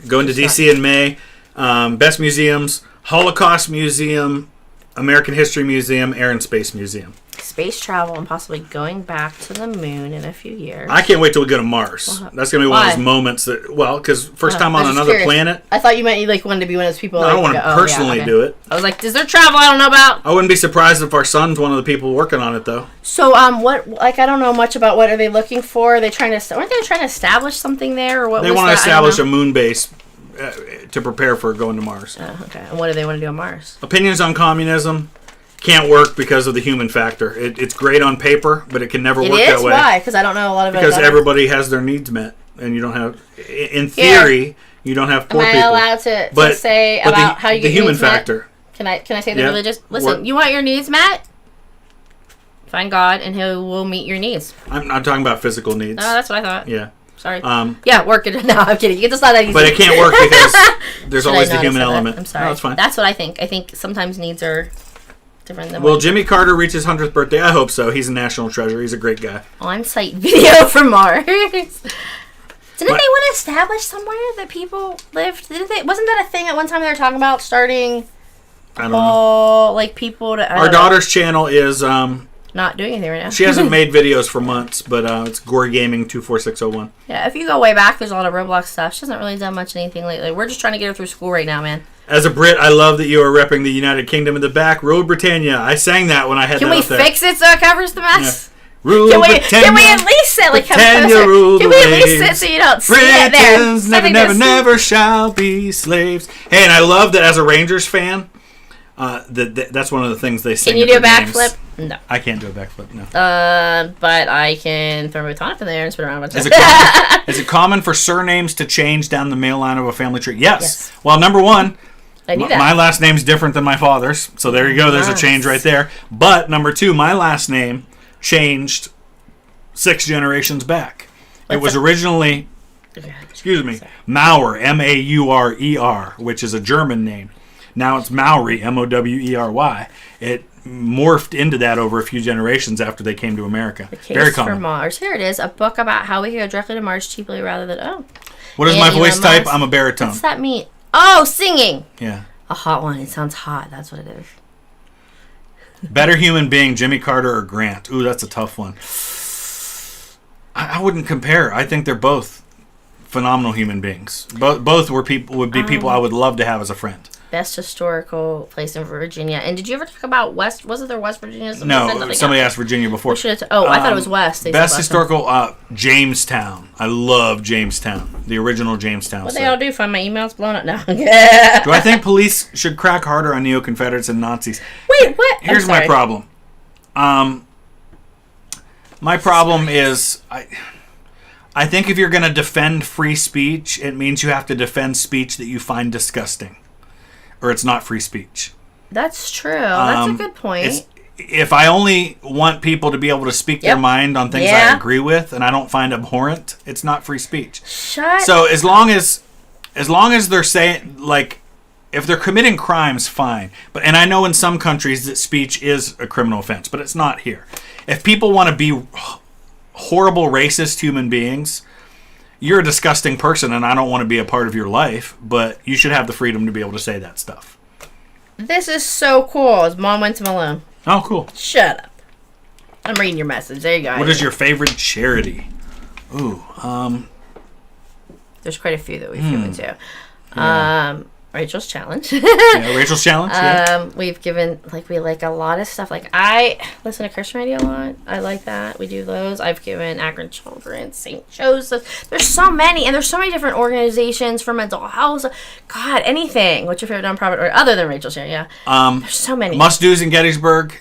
Speaker 1: going to DC in May. Best museums: Holocaust Museum, American History Museum, Air and Space Museum.
Speaker 2: Space travel and possibly going back to the moon in a few years.
Speaker 1: I can't wait till we go to Mars. That's going to be one of those moments that, because first time on another planet.
Speaker 2: I thought you meant you wanted to be one of those people.
Speaker 1: No, I don't want to personally do it.
Speaker 2: I was like, is there travel I don't know about?
Speaker 1: I wouldn't be surprised if our son's one of the people working on it, though.
Speaker 2: So, what? I don't know much about what are they looking for? Are they trying to? Weren't they trying to establish something there, or what?
Speaker 1: They want to establish a moon base to prepare for going to Mars.
Speaker 2: Okay. And what do they want to do on Mars?
Speaker 1: Opinions on communism. Can't work because of the human factor. It's great on paper, but it can never work that way.
Speaker 2: Why? Because I don't know a lot of it.
Speaker 1: Because everybody has their needs met, and you don't have. In theory, you don't have poor people.
Speaker 2: Am I allowed to say about how you get
Speaker 1: the human
Speaker 2: needs met?
Speaker 1: factor?
Speaker 2: Can I say the religious? Listen, you want your needs met? Find God, and He will meet your needs.
Speaker 1: I'm talking about physical needs.
Speaker 2: Oh, that's what I thought.
Speaker 1: Yeah.
Speaker 2: Sorry. Work it. No, I'm kidding. You get to slide that easy.
Speaker 1: But it can't work because there's always the human element.
Speaker 2: I'm sorry.
Speaker 1: No, that's fine.
Speaker 2: That's what I think. I think sometimes needs are different than.
Speaker 1: Will Jimmy Carter reach his 100th birthday? I hope so. He's a national treasure. He's a great guy.
Speaker 2: On-site video from Mars. Didn't they want to establish somewhere that people lived? Wasn't that a thing at one time they were talking about starting?
Speaker 1: I don't know.
Speaker 2: People to.
Speaker 1: Our daughter's channel is
Speaker 2: not doing anything right now.
Speaker 1: She hasn't made videos for months, but it's Gory Gaming 24601.
Speaker 2: Yeah, if you go way back, there's a lot of Roblox stuff. She hasn't really done much anything lately. We're just trying to get her through school right now, man.
Speaker 1: As a Brit, I love that you are repping the United Kingdom in the back. Rule Britannia. I sang that when I had
Speaker 2: Can
Speaker 1: that
Speaker 2: we
Speaker 1: up there.
Speaker 2: fix it so it covers the mess?
Speaker 1: Yeah. Rule Britannia.
Speaker 2: Can we at least sit Can we at least sit so you don't see it there?
Speaker 1: Britons never shall be slaves. Hey, and I love that as a Rangers fan. That's one of the things they say.
Speaker 2: Can you do a backflip? No.
Speaker 1: I can't do a backflip, no.
Speaker 2: But I can throw my baton up in there and spin around.
Speaker 1: Is it common for surnames to change down the male line of a family tree? Yes. Well, number one,
Speaker 2: I knew that.
Speaker 1: My last name's different than my father's, so there you go. There's a change right there. But number two, my last name changed 6 generations back. It was originally, Maurer, Maurer, which is a German name. Now it's Maori, Mowery. It morphed into that over a few generations after they came to America.
Speaker 2: The Case for Mars. Here it is, a book about how we can go directly to Mars cheaply rather than,
Speaker 1: What is my voice type? I'm a baritone.
Speaker 2: What's that mean? Oh, singing.
Speaker 1: Yeah.
Speaker 2: A hot one. It sounds hot. That's what it is.
Speaker 1: Better human being, Jimmy Carter or Grant? Ooh, that's a tough one. I wouldn't compare. I think they're both phenomenal human beings. Both would be people I would love to have as a friend.
Speaker 2: Best historical place in Virginia. And did you ever talk about West? Wasn't there West Virginia?
Speaker 1: No, somebody asked Virginia before.
Speaker 2: I thought it was West.
Speaker 1: Best historical, Jamestown. I love Jamestown. The original Jamestown.
Speaker 2: What they all do? Find my emails blown up now.
Speaker 1: Do I think police should crack harder on neo-Confederates and Nazis?
Speaker 2: Wait, what?
Speaker 1: Here's my problem. My problem is I think if you're going to defend free speech, it means you have to defend speech that you find disgusting. Or it's not free speech.
Speaker 2: That's true. That's a good point.
Speaker 1: If I only want people to be able to speak their mind on things I agree with and I don't find abhorrent, it's not free speech. So as long as they're saying, like, if they're committing crimes, fine. And I know in some countries that speech is a criminal offense, but it's not here. If people want to be horrible, racist human beings, you're a disgusting person and I don't want to be a part of your life, but you should have the freedom to be able to say that stuff.
Speaker 2: This is so cool. His mom went to Malone.
Speaker 1: Oh, cool.
Speaker 2: Shut up. I'm reading your message. There you go.
Speaker 1: What is your favorite charity? Ooh,
Speaker 2: there's quite a few that we've given to. Yeah. Rachel's Challenge.
Speaker 1: Rachel's Challenge.
Speaker 2: We've given, we like a lot of stuff. Like, I listen to Christian radio a lot. I like that. We do those. I've given Akron Children, St. Joseph. There's so many, and there's so many different organizations for mental health. God, anything. What's your favorite nonprofit or other than Rachel's Challenge? Yeah. There's so many.
Speaker 1: Must-dos in Gettysburg.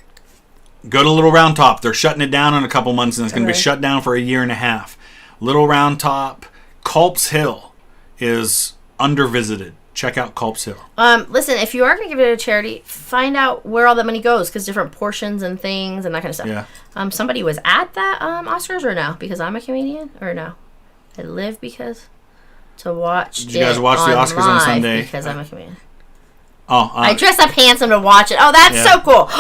Speaker 1: Go to Little Round Top. They're shutting it down in a couple months, and it's going to be shut down for a year and a half. Little Round Top. Culp's Hill is undervisited. Check out Culp's Hill.
Speaker 2: Listen, if you are going to give it to charity, find out where all that money goes, because different portions and things and that kind of stuff.
Speaker 1: Yeah.
Speaker 2: Somebody was at that Oscars, or no? Because I'm a comedian, or no? I live to watch.
Speaker 1: Did you guys watch the Oscars on Sunday?
Speaker 2: Because I'm a comedian.
Speaker 1: Oh,
Speaker 2: I dress up handsome to watch it. Oh, that's so cool.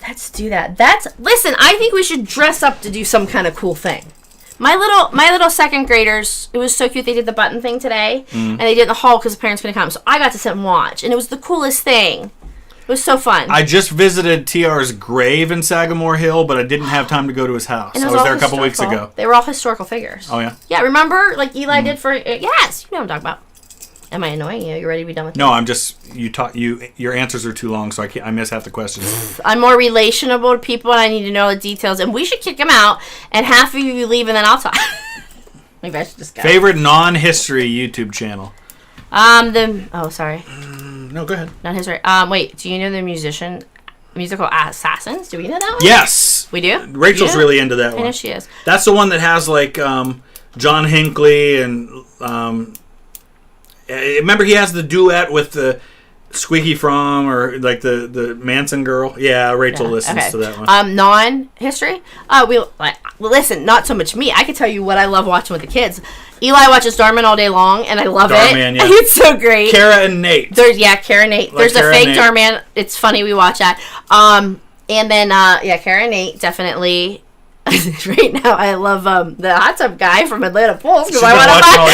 Speaker 2: Let's do that. Listen, I think we should dress up to do some kind of cool thing. My little second graders, it was so cute. They did the button thing today, and they did it in the hall because the parents couldn't come. So I got to sit and watch, and it was the coolest thing. It was so fun.
Speaker 1: I just visited TR's grave in Sagamore Hill, but I didn't have time to go to his house. I was there a couple weeks ago.
Speaker 2: They were all historical figures.
Speaker 1: Oh, yeah?
Speaker 2: Yeah, remember? Like Eli did for... Yes, you know what I'm talking about. Am I annoying you? You ready to be done with
Speaker 1: No, I'm just... Your answers are too long, so I miss half the questions.
Speaker 2: I'm more relationable to people, and I need to know the details. And we should kick them out, and half of you leave, and then I'll talk. Maybe I should just go.
Speaker 1: Favorite non-history YouTube channel?
Speaker 2: Oh, sorry.
Speaker 1: No, go ahead.
Speaker 2: Non-history. Wait, do you know the musical Assassins? Do we know that one?
Speaker 1: Yes.
Speaker 2: We do?
Speaker 1: Rachel's really into that one.
Speaker 2: I know she is.
Speaker 1: That's the one that has, like, John Hinckley and... remember he has the duet with the Squeaky Fromm or like the Manson girl? Yeah, Rachel listens to that one.
Speaker 2: Non-history? Listen, not so much me. I can tell you what I love watching with the kids. Eli watches Darman all day long, and I love it.
Speaker 1: Darman, yeah.
Speaker 2: It's so great.
Speaker 1: Kara and Nate.
Speaker 2: Kara and Nate. There's
Speaker 1: Kara
Speaker 2: a fake Darman. It's funny. We watch that. And then, Kara and Nate, definitely. Right now, I love the hot tub guy from Atlanta Pools because I want to buy.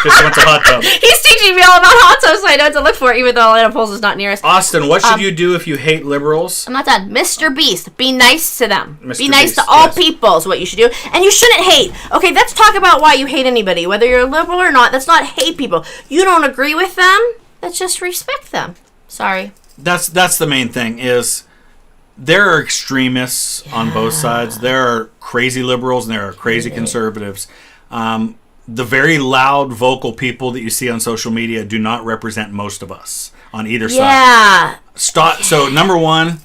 Speaker 1: She wants a hot tub.
Speaker 2: He's teaching me all about hot tubs, so I know what to look for, even though Atlanta Pools is not near us.
Speaker 1: Austin, what should you do if you hate liberals?
Speaker 2: I'm not done. Mr. Beast, be nice to them.
Speaker 1: Mr.
Speaker 2: Be nice
Speaker 1: Beast,
Speaker 2: to all people is what you should do, and you shouldn't hate. Okay, let's talk about why you hate anybody, whether you're liberal or not. That's not hate people. You don't agree with them. That's just respect them. Sorry.
Speaker 1: That's the main thing is. There are extremists on both sides. There are crazy liberals and there are crazy conservatives. The very loud, vocal people that you see on social media do not represent most of us on either side. So, number one,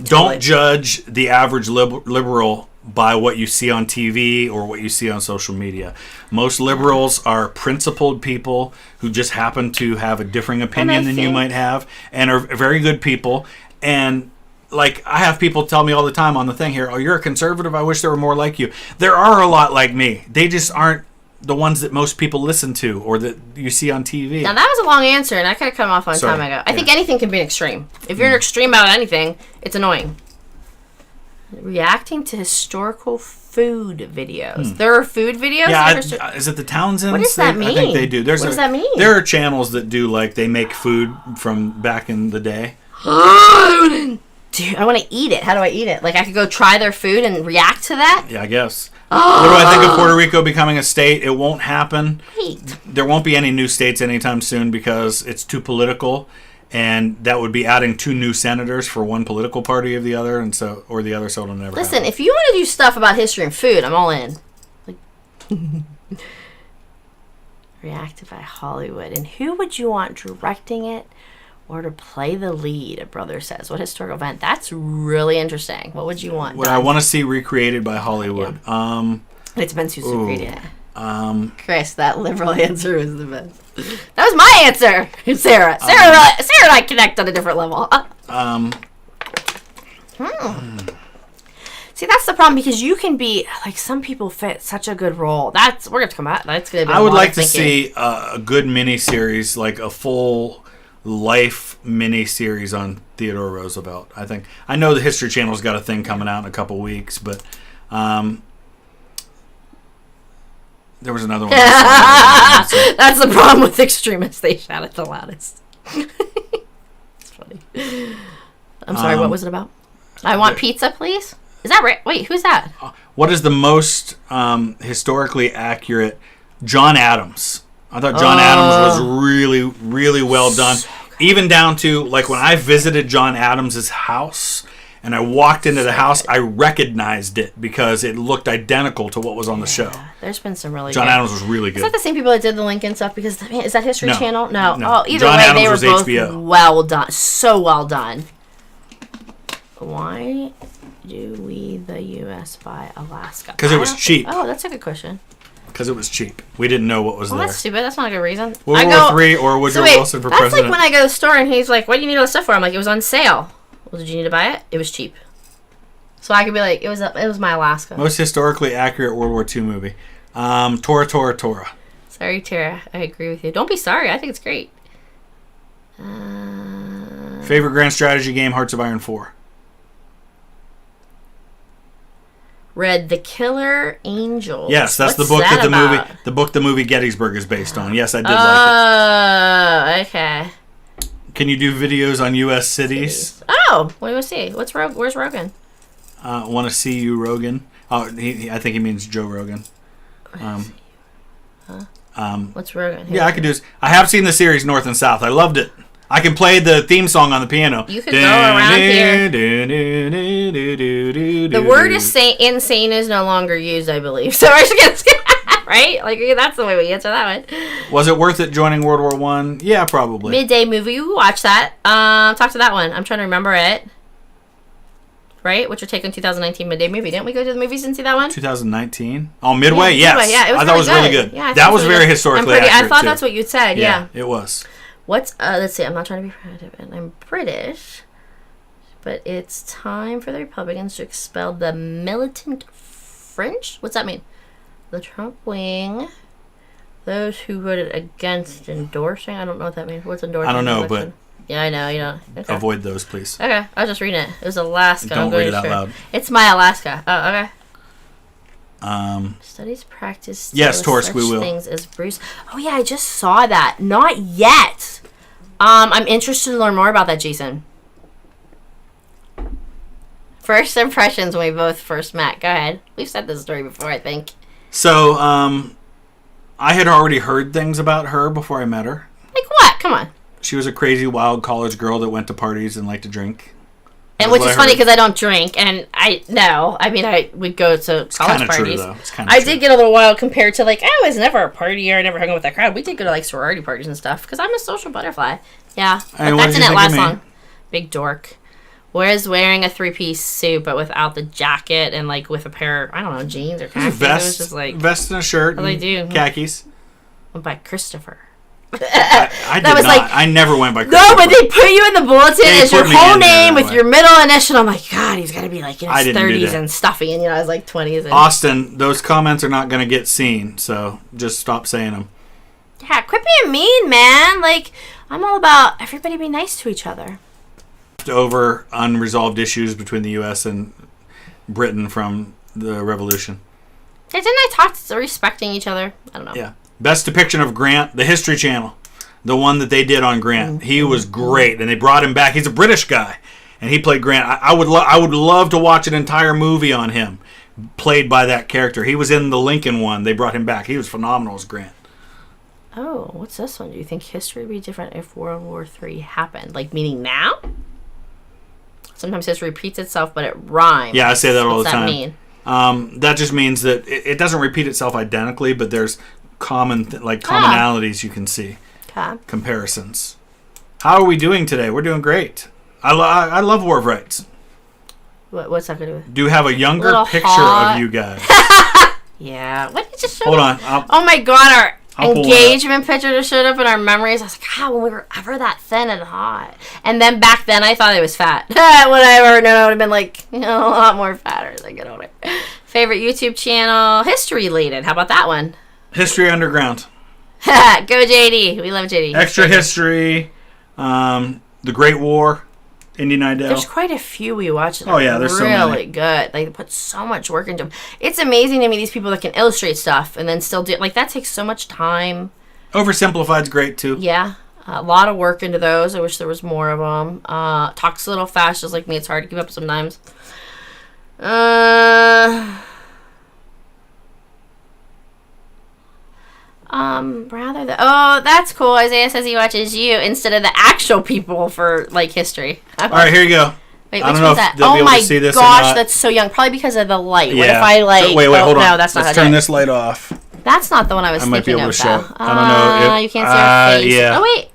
Speaker 1: don't judge the average liberal by what you see on TV or what you see on social media. Most liberals are principled people who just happen to have a differing opinion than you might have and are very good people. And like, I have people tell me all the time on the thing here, oh, you're a conservative, I wish there were more like you. There are a lot like me. They just aren't the ones that most people listen to or that you see on TV.
Speaker 2: Now, that was a long answer, and I could have come off on time ago. I think anything can be an extreme. If you're an extreme about anything, it's annoying. Reacting to historical food videos. There are food videos?
Speaker 1: Yeah, is it the Townsends?
Speaker 2: What does that mean?
Speaker 1: I think they do.
Speaker 2: What does that mean?
Speaker 1: There are channels that do, like, they make food from back in the day.
Speaker 2: Dude, I want to eat it. How do I eat it? Like, I could go try their food and react to that?
Speaker 1: Yeah, I guess. What do I think of Puerto Rico becoming a state? It won't happen.
Speaker 2: Wait.
Speaker 1: There won't be any new states anytime soon because it's too political, and that would be adding 2 new senators for one political party of the other, and so the other, so it'll never
Speaker 2: Listen,
Speaker 1: happen.
Speaker 2: if you want to do stuff about history and food, I'm all in. Like, reacted by Hollywood. And who would you want directing it or to play the lead? A brother says. What historical event? That's really interesting. What would you want?
Speaker 1: What I want to see recreated by Hollywood.
Speaker 2: Yeah. It depends who's recreating it. Chris, that liberal answer was the best. That was my answer, Sarah. Sarah and I connect on a different level. See, that's the problem because you can be like some people fit such a good role. We're gonna come out. That's gonna be.
Speaker 1: I would like to see a good mini series, like a full life mini series on Theodore Roosevelt. I know the History Channel's got a thing coming out in a couple weeks, but there was another one.
Speaker 2: That's the problem with extremists. They shout it the loudest. It's funny. I'm sorry. What was it about? I want pizza, please. Is that right? Wait, who's that?
Speaker 1: What is the most historically accurate? John Adams. I thought John Adams was really, really well done. Even down to, like, when I visited John Adams' house and I walked into the house, I recognized it because it looked identical to what was on the show.
Speaker 2: There's been some really
Speaker 1: John
Speaker 2: good.
Speaker 1: Adams was really good.
Speaker 2: Is that the same people that did the Lincoln stuff? Because, is that History Channel? No. Oh, either
Speaker 1: John
Speaker 2: way,
Speaker 1: Adams
Speaker 2: they were
Speaker 1: was
Speaker 2: both
Speaker 1: HBO.
Speaker 2: well done. So well done. Why do we, the U.S., buy Alaska?
Speaker 1: Because it was cheap.
Speaker 2: Oh, that's a good question.
Speaker 1: Because it was cheap. We didn't know what was there.
Speaker 2: That's stupid. That's not a good reason.
Speaker 1: World War III or Woodrow Wilson for president.
Speaker 2: That's like when I go to the store and he's like, what do you need all this stuff for? I'm like, it was on sale. Well, did you need to buy it? It was cheap. So I could be like, it was my Alaska.
Speaker 1: Most historically accurate World War II movie. Tora, Tora, Tora.
Speaker 2: Sorry, Tara. I agree with you. Don't be sorry. I think it's great.
Speaker 1: Favorite grand strategy game, Hearts of Iron 4.
Speaker 2: Read The Killer Angels.
Speaker 1: Yes, that's
Speaker 2: What's
Speaker 1: the book
Speaker 2: that
Speaker 1: the movie Gettysburg is based on. Yes, I did like
Speaker 2: it. Oh, okay.
Speaker 1: Can you do videos on U.S. cities?
Speaker 2: Oh, what do you see? Where's Rogan?
Speaker 1: Want to see you, Rogan? Oh, I think he means Joe Rogan.
Speaker 2: What's Rogan?
Speaker 1: Yeah, I could do this. I have seen the series North and South. I loved it. I can play the theme song on the piano.
Speaker 2: You could go around here. The word is insane is no longer used, I believe. So we're just gonna right? Like, that's the way we answer that one.
Speaker 1: Was it worth it joining World War One? Yeah, probably.
Speaker 2: Midday movie. We watch that. Talk to that one. I'm trying to remember it. Right? What's your take on 2019 Midday movie? Didn't we go to the movies and see that one?
Speaker 1: 2019? Oh, Midway? Yes.
Speaker 2: Midway, yeah,
Speaker 1: I thought it was really good.
Speaker 2: Yeah,
Speaker 1: that was very historically accurate,
Speaker 2: I thought
Speaker 1: too.
Speaker 2: that's what you said, yeah.
Speaker 1: It was.
Speaker 2: What's, let's see, I'm not trying to be proud of it. I'm British, but it's time for the Republicans to expel the militant French? What's that mean? The Trump wing. Those who voted against endorsing. I don't know what that means. What's endorsing?
Speaker 1: I don't know, but...
Speaker 2: Yeah, I know, you know. Okay.
Speaker 1: Avoid those, please.
Speaker 2: Okay, I was just reading it. It was Alaska.
Speaker 1: Don't read it out loud.
Speaker 2: It's my Alaska. Oh, okay. Studies practice.
Speaker 1: Yes, Torsk, we will.
Speaker 2: Things as Bruce. Oh yeah, I just saw that. Not yet. I'm interested to learn more about that, Jason. First impressions when we both first met. Go ahead. We've said this story before, I think.
Speaker 1: So, I had already heard things about her before I met her.
Speaker 2: Like what? Come on.
Speaker 1: She was a crazy, wild college girl that went to parties and liked to drink.
Speaker 2: And which is funny because I don't drink, and I would go to college parties.
Speaker 1: True, though. It's kind of true.
Speaker 2: I did get a little wild compared to, like, I was never a partier, I never hung out with that crowd. We did go to, like, sorority parties and stuff because I'm a social butterfly. Yeah, but that didn't last long. Big dork. Whereas wearing a three-piece suit but without the jacket and, like, with a pair of, I don't know, jeans or khakis.
Speaker 1: Vest,
Speaker 2: it was just like
Speaker 1: vest and a shirt.
Speaker 2: What
Speaker 1: and
Speaker 2: do?
Speaker 1: Khakis.
Speaker 2: Went by Christopher.
Speaker 1: I did not. Like, I never went by Christopher.
Speaker 2: No, but they put you in the bulletin as your whole name with your middle initial. I'm like, God, he's got to be like in his 30s and stuffy. And, you know, I was like 20s. And...
Speaker 1: Austin, those comments are not going to get seen, so just stop saying them.
Speaker 2: Yeah, quit being mean, man. Like, I'm all about everybody be nice to each other.
Speaker 1: Over unresolved issues between the U.S. and Britain from the Revolution.
Speaker 2: Yeah, didn't I talk to respecting each other? I don't know.
Speaker 1: Yeah. Best depiction of Grant, the History Channel. The one that they did on Grant. Mm-hmm. He was great, and they brought him back. He's a British guy, and he played Grant. I would love to watch an entire movie on him played by that character. He was in the Lincoln one. They brought him back. He was phenomenal as Grant.
Speaker 2: Oh, what's this one? Do you think history would be different if World War III happened? Like, meaning now? Sometimes history repeats itself, but it rhymes.
Speaker 1: Yeah, I say that all the time.
Speaker 2: What's that mean?
Speaker 1: That just means that it doesn't repeat itself identically, but there's commonalities you can see.
Speaker 2: Okay.
Speaker 1: Comparisons. How are we doing today? We're doing great. I love War of Rights.
Speaker 2: What's that going to do with?
Speaker 1: Do have a younger picture of you guys.
Speaker 2: Yeah. What did you just show
Speaker 1: Hold
Speaker 2: me?
Speaker 1: on.
Speaker 2: Oh my God,
Speaker 1: I'll
Speaker 2: our engagement picture just showed up in our memories. I was like, when we were ever that thin and hot. And then back then, I thought I was fat. When I ever known, I would have been like, a lot more fatter as I get older. Favorite YouTube channel, history related. How about that one?
Speaker 1: History Underground.
Speaker 2: Go JD. We love JD.
Speaker 1: Extra History. The Great War. Indian Idol.
Speaker 2: There's quite a few we watch that
Speaker 1: there's so many.
Speaker 2: really good. They put so much work into them. It's amazing to me, these people that can illustrate stuff and then still do like that takes so much time.
Speaker 1: Oversimplified's great too.
Speaker 2: Yeah. A lot of work into those. I wish there was more of them. Talks a little fast, just like me. It's hard to keep up sometimes. That's cool. Isaiah says he watches you instead of the actual people for like history.
Speaker 1: All right, here you go.
Speaker 2: Wait,
Speaker 1: I
Speaker 2: which
Speaker 1: don't know
Speaker 2: one's
Speaker 1: if
Speaker 2: that?
Speaker 1: they'll be able to see this or
Speaker 2: Gosh,
Speaker 1: not.
Speaker 2: that's so young. Probably because of the light.
Speaker 1: Yeah.
Speaker 2: What if I like?
Speaker 1: Wait, hold on.
Speaker 2: No, that's not.
Speaker 1: Let's turn this light off.
Speaker 2: That's not the one I was
Speaker 1: I might be
Speaker 2: thinking
Speaker 1: able
Speaker 2: of.
Speaker 1: to show.
Speaker 2: Though.
Speaker 1: I don't know.
Speaker 2: You can't see our face.
Speaker 1: Yeah.
Speaker 2: Oh wait.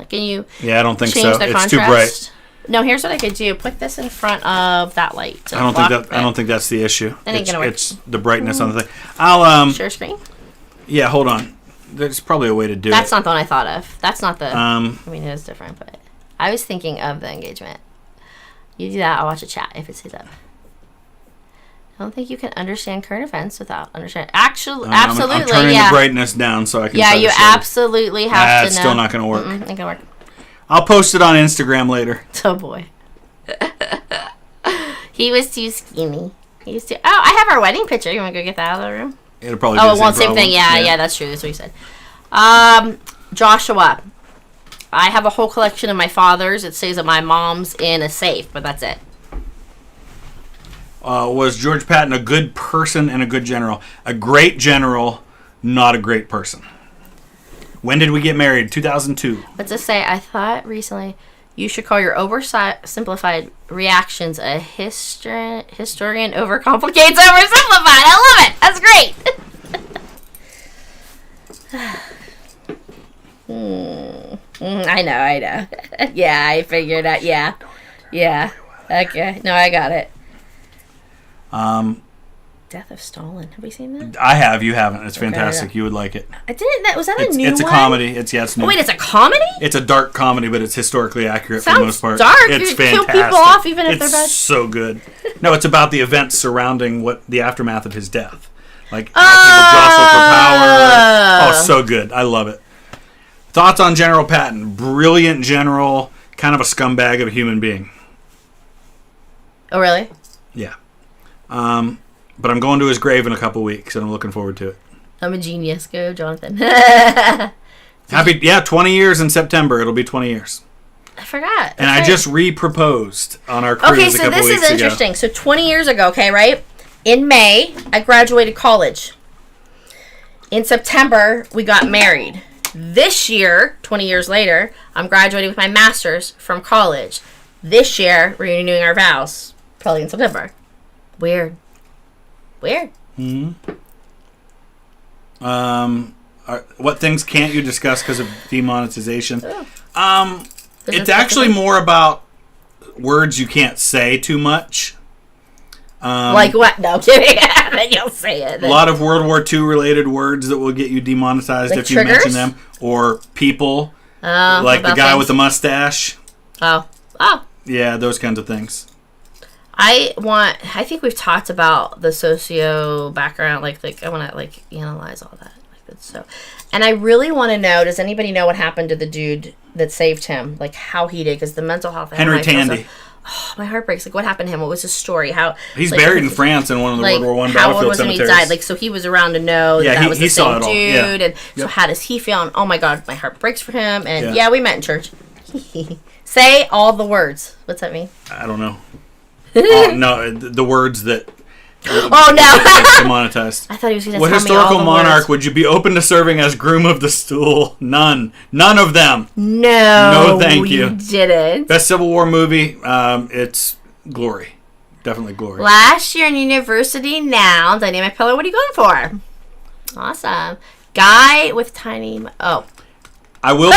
Speaker 2: Can you?
Speaker 1: Yeah, I don't think
Speaker 2: change
Speaker 1: so.
Speaker 2: The
Speaker 1: It's
Speaker 2: contrast?
Speaker 1: too bright.
Speaker 2: No, here's what I could do. Put this in front of that light.
Speaker 1: I don't think that's the issue.
Speaker 2: That ain't gonna work.
Speaker 1: It's the brightness on the thing. I'll
Speaker 2: share screen.
Speaker 1: Yeah, hold on. There's probably a way to do
Speaker 2: That's
Speaker 1: it.
Speaker 2: not the one I thought of. That's not the.
Speaker 1: I
Speaker 2: mean, it is different, but I was thinking of the engagement. You do that, I'll watch a chat if it stays up. I don't think you can understand current events without understanding. Actually, absolutely,
Speaker 1: I'm turning the brightness down so I can.
Speaker 2: Yeah,
Speaker 1: try to
Speaker 2: you
Speaker 1: show
Speaker 2: absolutely have to know.
Speaker 1: It's still not going to work.
Speaker 2: Ain't gonna work.
Speaker 1: I'll post it on Instagram later.
Speaker 2: Oh boy. He was too skinny. He was too. Oh, I have our wedding picture. You want to go get that out of the room?
Speaker 1: It'll probably be
Speaker 2: Oh,
Speaker 1: the
Speaker 2: it won't same thing. Yeah, that's true. That's what he said. Joshua. I have a whole collection of my father's. It says that my mom's in a safe, but that's it.
Speaker 1: Was George Patton a good person and a good general? A great general, not a great person. When did we get married? 2002.
Speaker 2: What's it say? I thought recently you should call your oversimplified reactions a historian overcomplicates oversimplified. I love it. That's great. I know. Yeah, I figured out. Yeah. Okay. No, I got it. Death of Stalin. Have we seen that?
Speaker 1: I have. You haven't. It's
Speaker 2: Okay,
Speaker 1: fantastic. You would like it.
Speaker 2: I didn't. Was that a new one?
Speaker 1: It's a comedy. It's new.
Speaker 2: Oh, wait, it's a comedy?
Speaker 1: It's a dark comedy, but it's historically accurate for
Speaker 2: Sounds
Speaker 1: the most part.
Speaker 2: dark.
Speaker 1: It's
Speaker 2: You
Speaker 1: fantastic.
Speaker 2: kill people off even if they're bad.
Speaker 1: It's so good. No, it's about the events surrounding the aftermath of his death. Like how people jostle for power. Oh, so good. I love it. Thoughts on General Patton? Brilliant general, kind of a scumbag of a human being.
Speaker 2: Oh, really?
Speaker 1: Yeah. But I'm going to his grave in a couple weeks, and I'm looking forward to it.
Speaker 2: I'm a genius. Go, Jonathan.
Speaker 1: 20 years in September. It'll be 20 years.
Speaker 2: I forgot.
Speaker 1: And I just re-proposed on our cruise a couple weeks ago.
Speaker 2: Okay, so this is interesting. So 20 years ago, okay, right? In May, I graduated college. In September, we got married. This year, 20 years later, I'm graduating with my master's from college. This year, we're renewing our vows. Probably in September. Weird.
Speaker 1: Mm-hmm. What things can't you discuss because of demonetization? It's actually more about words you can't say too much.
Speaker 2: Like what? No, I'm kidding. Then you'll say it.
Speaker 1: A lot of World War II related words that will get you demonetized
Speaker 2: like
Speaker 1: if
Speaker 2: triggers?
Speaker 1: you mention them. Or people. Like the guy with the mustache.
Speaker 2: Oh.
Speaker 1: Yeah, those kinds of things.
Speaker 2: I think we've talked about the socio background, like I want to analyze all that, so, and I really want to know. Does anybody know what happened to the dude that saved him? Like how he did, because the mental health.
Speaker 1: Henry Tandy.
Speaker 2: My heart breaks. Like what happened to him? What was his story? How
Speaker 1: he's buried in France in one of the World War I
Speaker 2: how old
Speaker 1: battlefield
Speaker 2: was he when he
Speaker 1: cemeteries.
Speaker 2: died? Like so he was around to know that was the
Speaker 1: saw
Speaker 2: same
Speaker 1: it all.
Speaker 2: dude.
Speaker 1: Yeah.
Speaker 2: And so how does he feel? And oh my God, my heart breaks for him. And we met in church. Say all the words. What's that mean?
Speaker 1: I don't know. No, the words that
Speaker 2: Oh no!
Speaker 1: Demonetized.
Speaker 2: I thought he was going to
Speaker 1: What
Speaker 2: tell me
Speaker 1: historical
Speaker 2: all the
Speaker 1: monarch
Speaker 2: words.
Speaker 1: would you be open to serving as groom of the stool? None of them.
Speaker 2: No,
Speaker 1: thank you.
Speaker 2: Didn't.
Speaker 1: Best Civil War movie. It's Glory. Definitely Glory.
Speaker 2: Last year in university now, Dynamic Pillow, what are you going for? Awesome. Guy with tiny... Oh.
Speaker 1: I will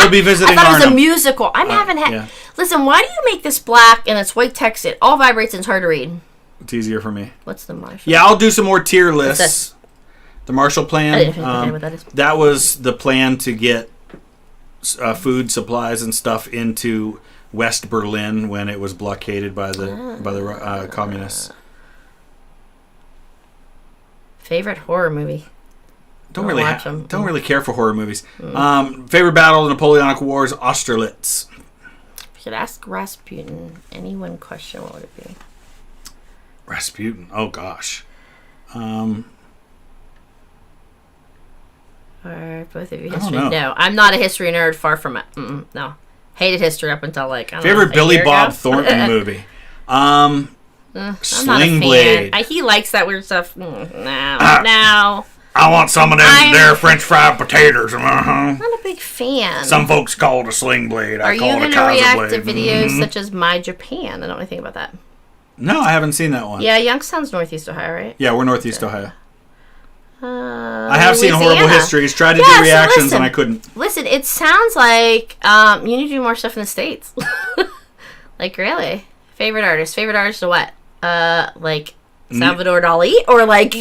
Speaker 1: be visiting
Speaker 2: I thought it was a
Speaker 1: Arnhem.
Speaker 2: musical. I'm having...
Speaker 1: yeah.
Speaker 2: Listen, why do you make this black and it's white text? It all vibrates and it's hard to read.
Speaker 1: It's easier for me.
Speaker 2: What's the Marshall?
Speaker 1: Yeah, I'll do some more tier lists.
Speaker 2: this?
Speaker 1: The Marshall Plan.
Speaker 2: I didn't know what that is.
Speaker 1: That was the plan to get food supplies and stuff into West Berlin when it was blockaded by the communists.
Speaker 2: Favorite horror movie?
Speaker 1: Don't
Speaker 2: watch 'em.
Speaker 1: really care for horror movies. Favorite battle of the Napoleonic Wars, Austerlitz.
Speaker 2: If you could ask Rasputin any one question, what would it be?
Speaker 1: Rasputin. Oh gosh.
Speaker 2: Or both of you
Speaker 1: I don't
Speaker 2: history?
Speaker 1: know.
Speaker 2: No, I'm not a history nerd. Far from it. No, hated history up until like I don't
Speaker 1: Favorite
Speaker 2: know,
Speaker 1: Billy
Speaker 2: a year
Speaker 1: Bob
Speaker 2: ago.
Speaker 1: Thornton movie.
Speaker 2: I'm not a
Speaker 1: Sling
Speaker 2: fan.
Speaker 1: Blade.
Speaker 2: He likes that weird stuff. No.
Speaker 1: I want some of them
Speaker 2: I'm-
Speaker 1: there French fried potatoes.
Speaker 2: Not a big fan.
Speaker 1: Some folks call it a sling blade.
Speaker 2: Are
Speaker 1: I
Speaker 2: you
Speaker 1: call it a
Speaker 2: going to
Speaker 1: Kaiser
Speaker 2: react
Speaker 1: blade.
Speaker 2: to videos
Speaker 1: Mhm.
Speaker 2: such as My Japan? I don't know anything about that.
Speaker 1: No, I haven't seen that one.
Speaker 2: Yeah, Youngstown's Northeast Ohio, right?
Speaker 1: Yeah, we're Northeast Ohio.
Speaker 2: I
Speaker 1: I have seen horrible histories. Tried to do reactions and I couldn't.
Speaker 2: Listen, it sounds like you need to do more stuff in the States. Like, really? Favorite artist of what? Like Salvador Dali? Or like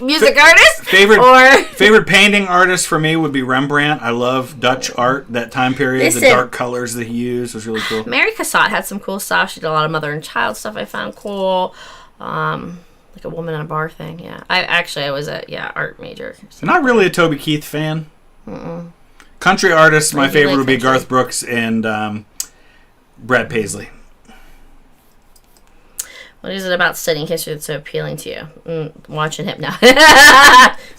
Speaker 2: music artist?
Speaker 1: Favorite painting artist for me would be Rembrandt. I love Dutch art, that time period. The
Speaker 2: Listen.
Speaker 1: dark colors that he used was really cool.
Speaker 2: Mary Cassatt had some cool stuff. She did a lot of mother and child stuff I found cool. Like a woman in a bar thing, yeah. I was a art major. So.
Speaker 1: Not really a Toby Keith fan. Country artists, my
Speaker 2: do you
Speaker 1: favorite
Speaker 2: like
Speaker 1: would be
Speaker 2: country?
Speaker 1: Garth Brooks and Brad Paisley.
Speaker 2: What is it about studying history that's so appealing to you? Watching him now.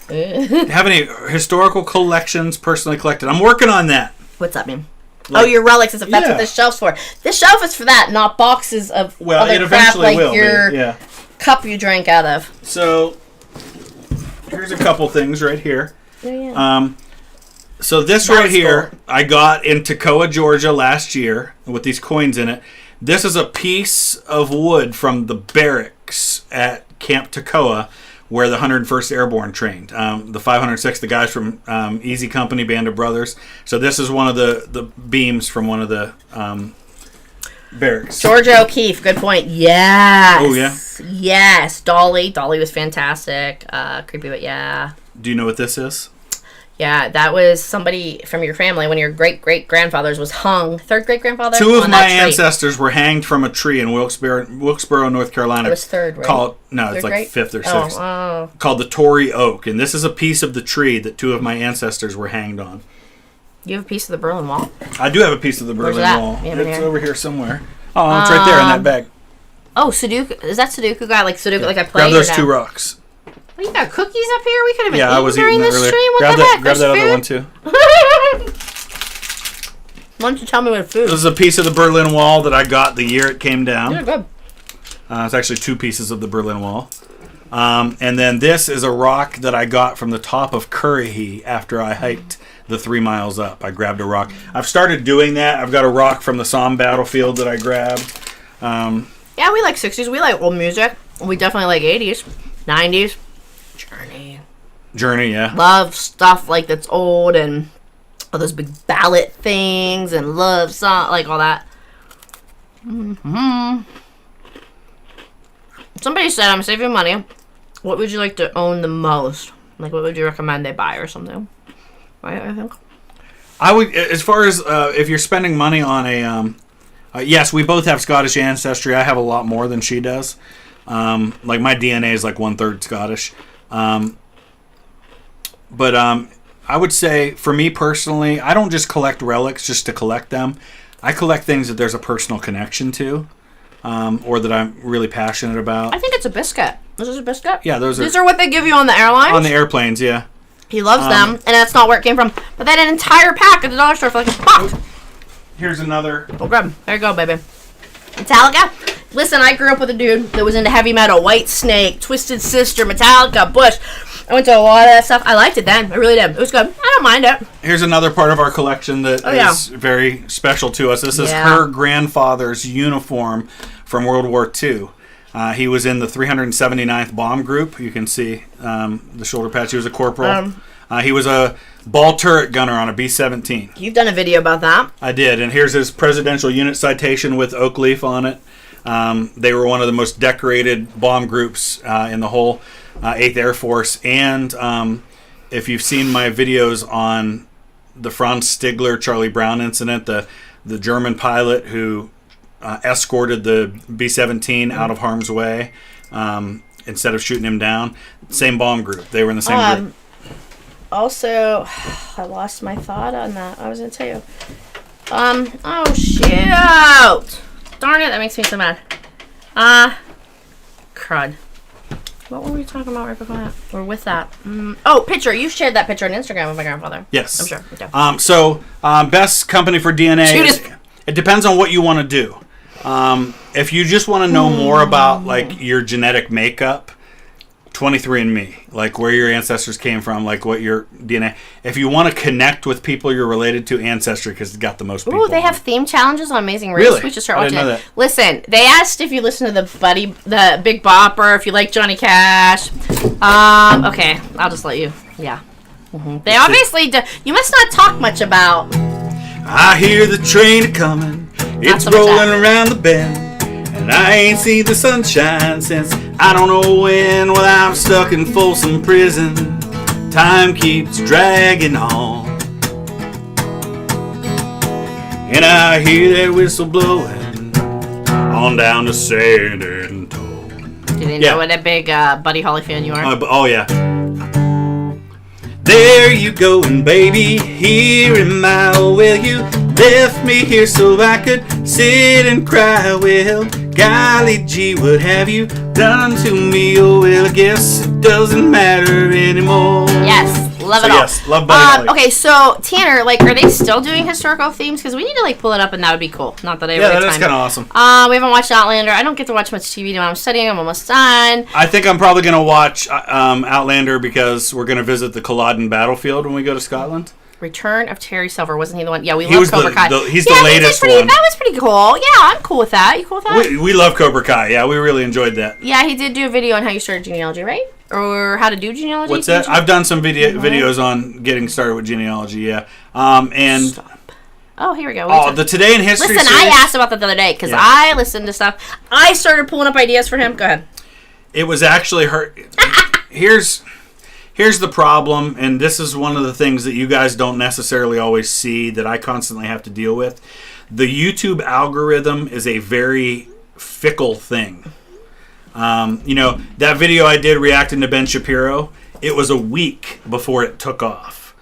Speaker 1: Have any historical collections personally collected? I'm working on that.
Speaker 2: What's that mean? Your relics and stuff. That's what this shelf's for. This shelf is for that, not boxes of other
Speaker 1: it
Speaker 2: crap
Speaker 1: eventually
Speaker 2: like
Speaker 1: will
Speaker 2: your
Speaker 1: be. Yeah.
Speaker 2: cup you drank out of.
Speaker 1: So here's a couple things right here.
Speaker 2: Yeah.
Speaker 1: So this
Speaker 2: That
Speaker 1: right
Speaker 2: was
Speaker 1: here,
Speaker 2: cool.
Speaker 1: I got in Toccoa, Georgia last year with these coins in it. This is a piece of wood from the barracks at Camp Toccoa where the 101st Airborne trained. The 506th, the guys from Easy Company, Band of Brothers. So this is one of the beams from one of the barracks.
Speaker 2: Georgia O'Keeffe, good point. Yes.
Speaker 1: Oh, yeah?
Speaker 2: Yes. Dolly was fantastic. Creepy, but yeah.
Speaker 1: Do you know what this is?
Speaker 2: Yeah, that was somebody from your family. One of your great-great-grandfathers was hung. Third great-grandfather?
Speaker 1: Two of
Speaker 2: on
Speaker 1: my
Speaker 2: that tree.
Speaker 1: ancestors were hanged from a tree in Wilkesboro, North Carolina.
Speaker 2: It was third, right?
Speaker 1: It's
Speaker 2: Third
Speaker 1: like
Speaker 2: grade?
Speaker 1: fifth or sixth.
Speaker 2: Oh.
Speaker 1: Called the Tory Oak. And this is a piece of the tree that two of my ancestors were hanged on.
Speaker 2: You have a piece of the Berlin Wall?
Speaker 1: I do have a piece of the Berlin
Speaker 2: that?
Speaker 1: Wall.
Speaker 2: You have it
Speaker 1: It's
Speaker 2: here?
Speaker 1: over here somewhere. Oh, it's right there in that bag.
Speaker 2: Oh, Sudoku. Is that Sudoku guy? Like Sudoku, like I played?
Speaker 1: Grab those
Speaker 2: or no?
Speaker 1: two rocks.
Speaker 2: Well, you got cookies up here? We could have been
Speaker 1: Yeah, I
Speaker 2: eating
Speaker 1: was
Speaker 2: during
Speaker 1: eating that
Speaker 2: this
Speaker 1: earlier.
Speaker 2: stream. What
Speaker 1: Grab
Speaker 2: the heck?
Speaker 1: that other
Speaker 2: There's
Speaker 1: one too.
Speaker 2: food? Why don't you tell me what food?
Speaker 1: This is a piece of the Berlin Wall that I got the year it came down.
Speaker 2: Yeah, good.
Speaker 1: It's actually two pieces of the Berlin Wall. And then this is a rock that I got from the top of Currahee after I hiked the 3 miles up. I grabbed a rock. I've started doing that. I've got a rock from the Somme battlefield that I grabbed.
Speaker 2: Yeah, we like 60s. We like old music. We definitely like 80s, 90s.
Speaker 1: Journey, yeah.
Speaker 2: Love stuff like that's old and all those big ballad things and love song, like all that. Somebody said, I'm saving money. What would you like to own the most? Like, what would you recommend they buy or something? Right, I think.
Speaker 1: I would, as far as if you're spending money on a, yes, we both have Scottish ancestry. I have a lot more than she does. Like my DNA is like 1/3 Scottish. But I would say, for me personally, I don't just collect relics just to collect them. I collect things that there's a personal connection to, or that I'm really passionate about.
Speaker 2: I think it's a biscuit. This is a biscuit?
Speaker 1: Yeah,
Speaker 2: These are what they give you on the airlines?
Speaker 1: on the airplanes, yeah.
Speaker 2: He loves them, and that's not where it came from. But they had an entire pack at the dollar store for like $1.
Speaker 1: Here's another.
Speaker 2: Well, grab 'em. There you go, baby. Metallica. Listen, I grew up with a dude that was into heavy metal, White Snake, Twisted Sister, Metallica, Bush. I went to a lot of that stuff. I liked it then. I really did. It was good. I don't mind it.
Speaker 1: Here's another part of our collection that is very special to us. This is her grandfather's uniform from World War II. He was in the 379th Bomb Group. You can see the shoulder patch. He was a corporal. He was a ball turret gunner on a B-17.
Speaker 2: You've done a video about that.
Speaker 1: I did, and here's his presidential unit citation with oak leaf on it. They were one of the most decorated bomb groups in the whole 8th Air Force. And if you've seen my videos on the Franz Stigler, Charlie Brown incident, the German pilot who escorted the B-17 out of harm's way instead of shooting him down, same bomb group. They were in the same group.
Speaker 2: Also, I lost my thought on that. I was going to tell you. Oh, shoot. Darn it, that makes me so mad. Crud. What were we talking about right before that? Or with that? Picture. You shared that picture on Instagram of my grandfather.
Speaker 1: Yes.
Speaker 2: I'm sure. Okay.
Speaker 1: Best company for DNA. It depends on what you want to do. If you just want to know more about like your genetic makeup, 23andMe, like where your ancestors came from, like what your DNA. If you want to connect with people you're related to, Ancestry, because it's got the most people.
Speaker 2: Ooh, they have theme challenges on Amazing Race.
Speaker 1: Really?
Speaker 2: We should start watching
Speaker 1: I didn't know
Speaker 2: it.
Speaker 1: that.
Speaker 2: Listen, they asked if you listen to the Big Bopper, if you like Johnny Cash. Okay, I'll just let you. Yeah. Mm-hmm. They obviously do. You must not talk much about.
Speaker 1: I hear the train coming. It's
Speaker 2: so much
Speaker 1: rolling around the bend. And I ain't seen the sunshine since I don't know when. Well, I'm stuck in Folsom Prison. Time keeps dragging on. And I hear that whistle blowing on down to San Antonio.
Speaker 2: Do they know what a big Buddy Holly fan you are?
Speaker 1: Oh, yeah. There you going, baby. Here am I. Oh, well, you left me here so I could sit and cry. Well, golly gee, what have you done to me? Oh, well, I guess it doesn't matter anymore.
Speaker 2: Yes, love it all.
Speaker 1: Yes, love Buddy Holly.
Speaker 2: Okay, so Tanner, like, are they still doing historical themes? Because we need to like pull it up, and that would be cool. Not that I really have time.
Speaker 1: Yeah, that's kind of awesome.
Speaker 2: We haven't watched Outlander. I don't get to watch much TV now. I'm studying. I'm almost done.
Speaker 1: I think I'm probably going to watch Outlander because we're going to visit the Culloden battlefield when we go to Scotland.
Speaker 2: Return of Terry Silver, wasn't he the one? Yeah, we love Cobra Kai.
Speaker 1: He's the latest one.
Speaker 2: That was pretty cool. Yeah, I'm cool with that. You cool with that?
Speaker 1: We love Cobra Kai. Yeah, we really enjoyed that.
Speaker 2: Yeah, he did do a video on how you started genealogy, right? Or how to do genealogy.
Speaker 1: What's that? I've done some videos on getting started with genealogy. Yeah, and.
Speaker 2: Stop. Oh, here we go.
Speaker 1: The Today in History.
Speaker 2: Listen,
Speaker 1: series,
Speaker 2: I asked about that the other day because I listened to stuff. I started pulling up ideas for him. Go ahead.
Speaker 1: It was actually her. Here's the problem, and this is one of the things that you guys don't necessarily always see that I constantly have to deal with. The YouTube algorithm is a very fickle thing. That video I did reacting to Ben Shapiro, it was a week before it took off.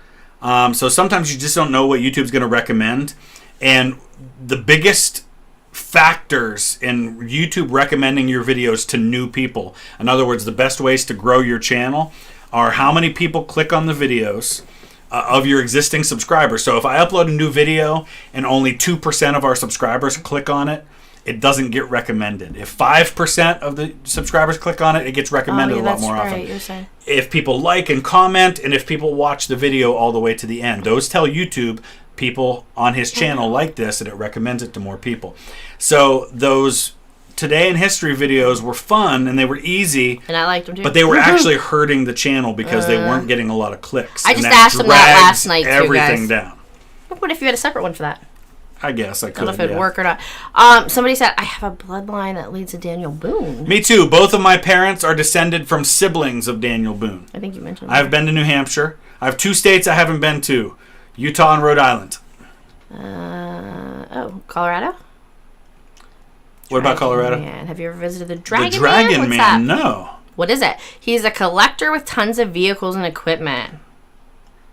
Speaker 1: So sometimes you just don't know what YouTube's going to recommend. And the biggest factors in YouTube recommending your videos to new people, in other words, the best ways to grow your channel, are how many people click on the videos of your existing subscribers. So if I upload a new video and only 2% of our subscribers click on it, it doesn't get recommended. If 5% of the subscribers click on it, it gets recommended a lot more often.
Speaker 2: You're saying.
Speaker 1: If people like and comment, and if people watch the video all the way to the end, those tell YouTube people on his channel like this, and it recommends it to more people. So those Today in History videos were fun and they were easy,
Speaker 2: and I liked them too.
Speaker 1: but they were actually hurting the channel because they weren't getting a lot of clicks.
Speaker 2: I just asked them that last night too, guys.
Speaker 1: Everything down.
Speaker 2: What if you had a separate one for that?
Speaker 1: I guess I could.
Speaker 2: I don't know if it'd work or not. Somebody said I have a bloodline that leads to Daniel Boone.
Speaker 1: Me too. Both of my parents are descended from siblings of Daniel Boone.
Speaker 2: I think you mentioned that.
Speaker 1: I've been to New Hampshire. I have 2 states I haven't been to: Utah and Rhode Island.
Speaker 2: Colorado.
Speaker 1: What about Colorado?
Speaker 2: Man. Have you ever visited the Dragon Man?
Speaker 1: The Dragon Man?
Speaker 2: What's that?
Speaker 1: No.
Speaker 2: What is it? He's a collector with tons of vehicles and equipment.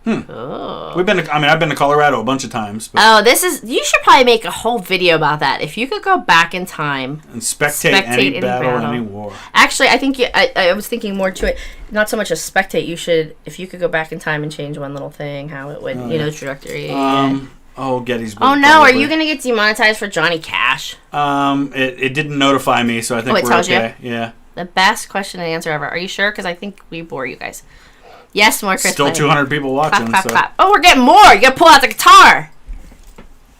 Speaker 1: Oh. I've been to Colorado a bunch of times.
Speaker 2: But you should probably make a whole video about that. If you could go back in time
Speaker 1: and spectate any battle, any war.
Speaker 2: Actually, I think I was thinking more to it, not so much a spectate. You should, if you could go back in time and change one little thing, how it would, the trajectory.
Speaker 1: Oh, Gettysburg.
Speaker 2: Oh no,
Speaker 1: probably.
Speaker 2: are you gonna get demonetized for Johnny Cash?
Speaker 1: It didn't notify me, so I think
Speaker 2: it
Speaker 1: we're
Speaker 2: tells
Speaker 1: okay.
Speaker 2: you?
Speaker 1: Yeah.
Speaker 2: The best question and answer ever. Are you sure? Because I think we bore you guys. Yes, more Chris.
Speaker 1: Still 200 people watching.
Speaker 2: Clap, clap,
Speaker 1: so.
Speaker 2: clap. Oh, we're getting more. You gotta pull out the guitar.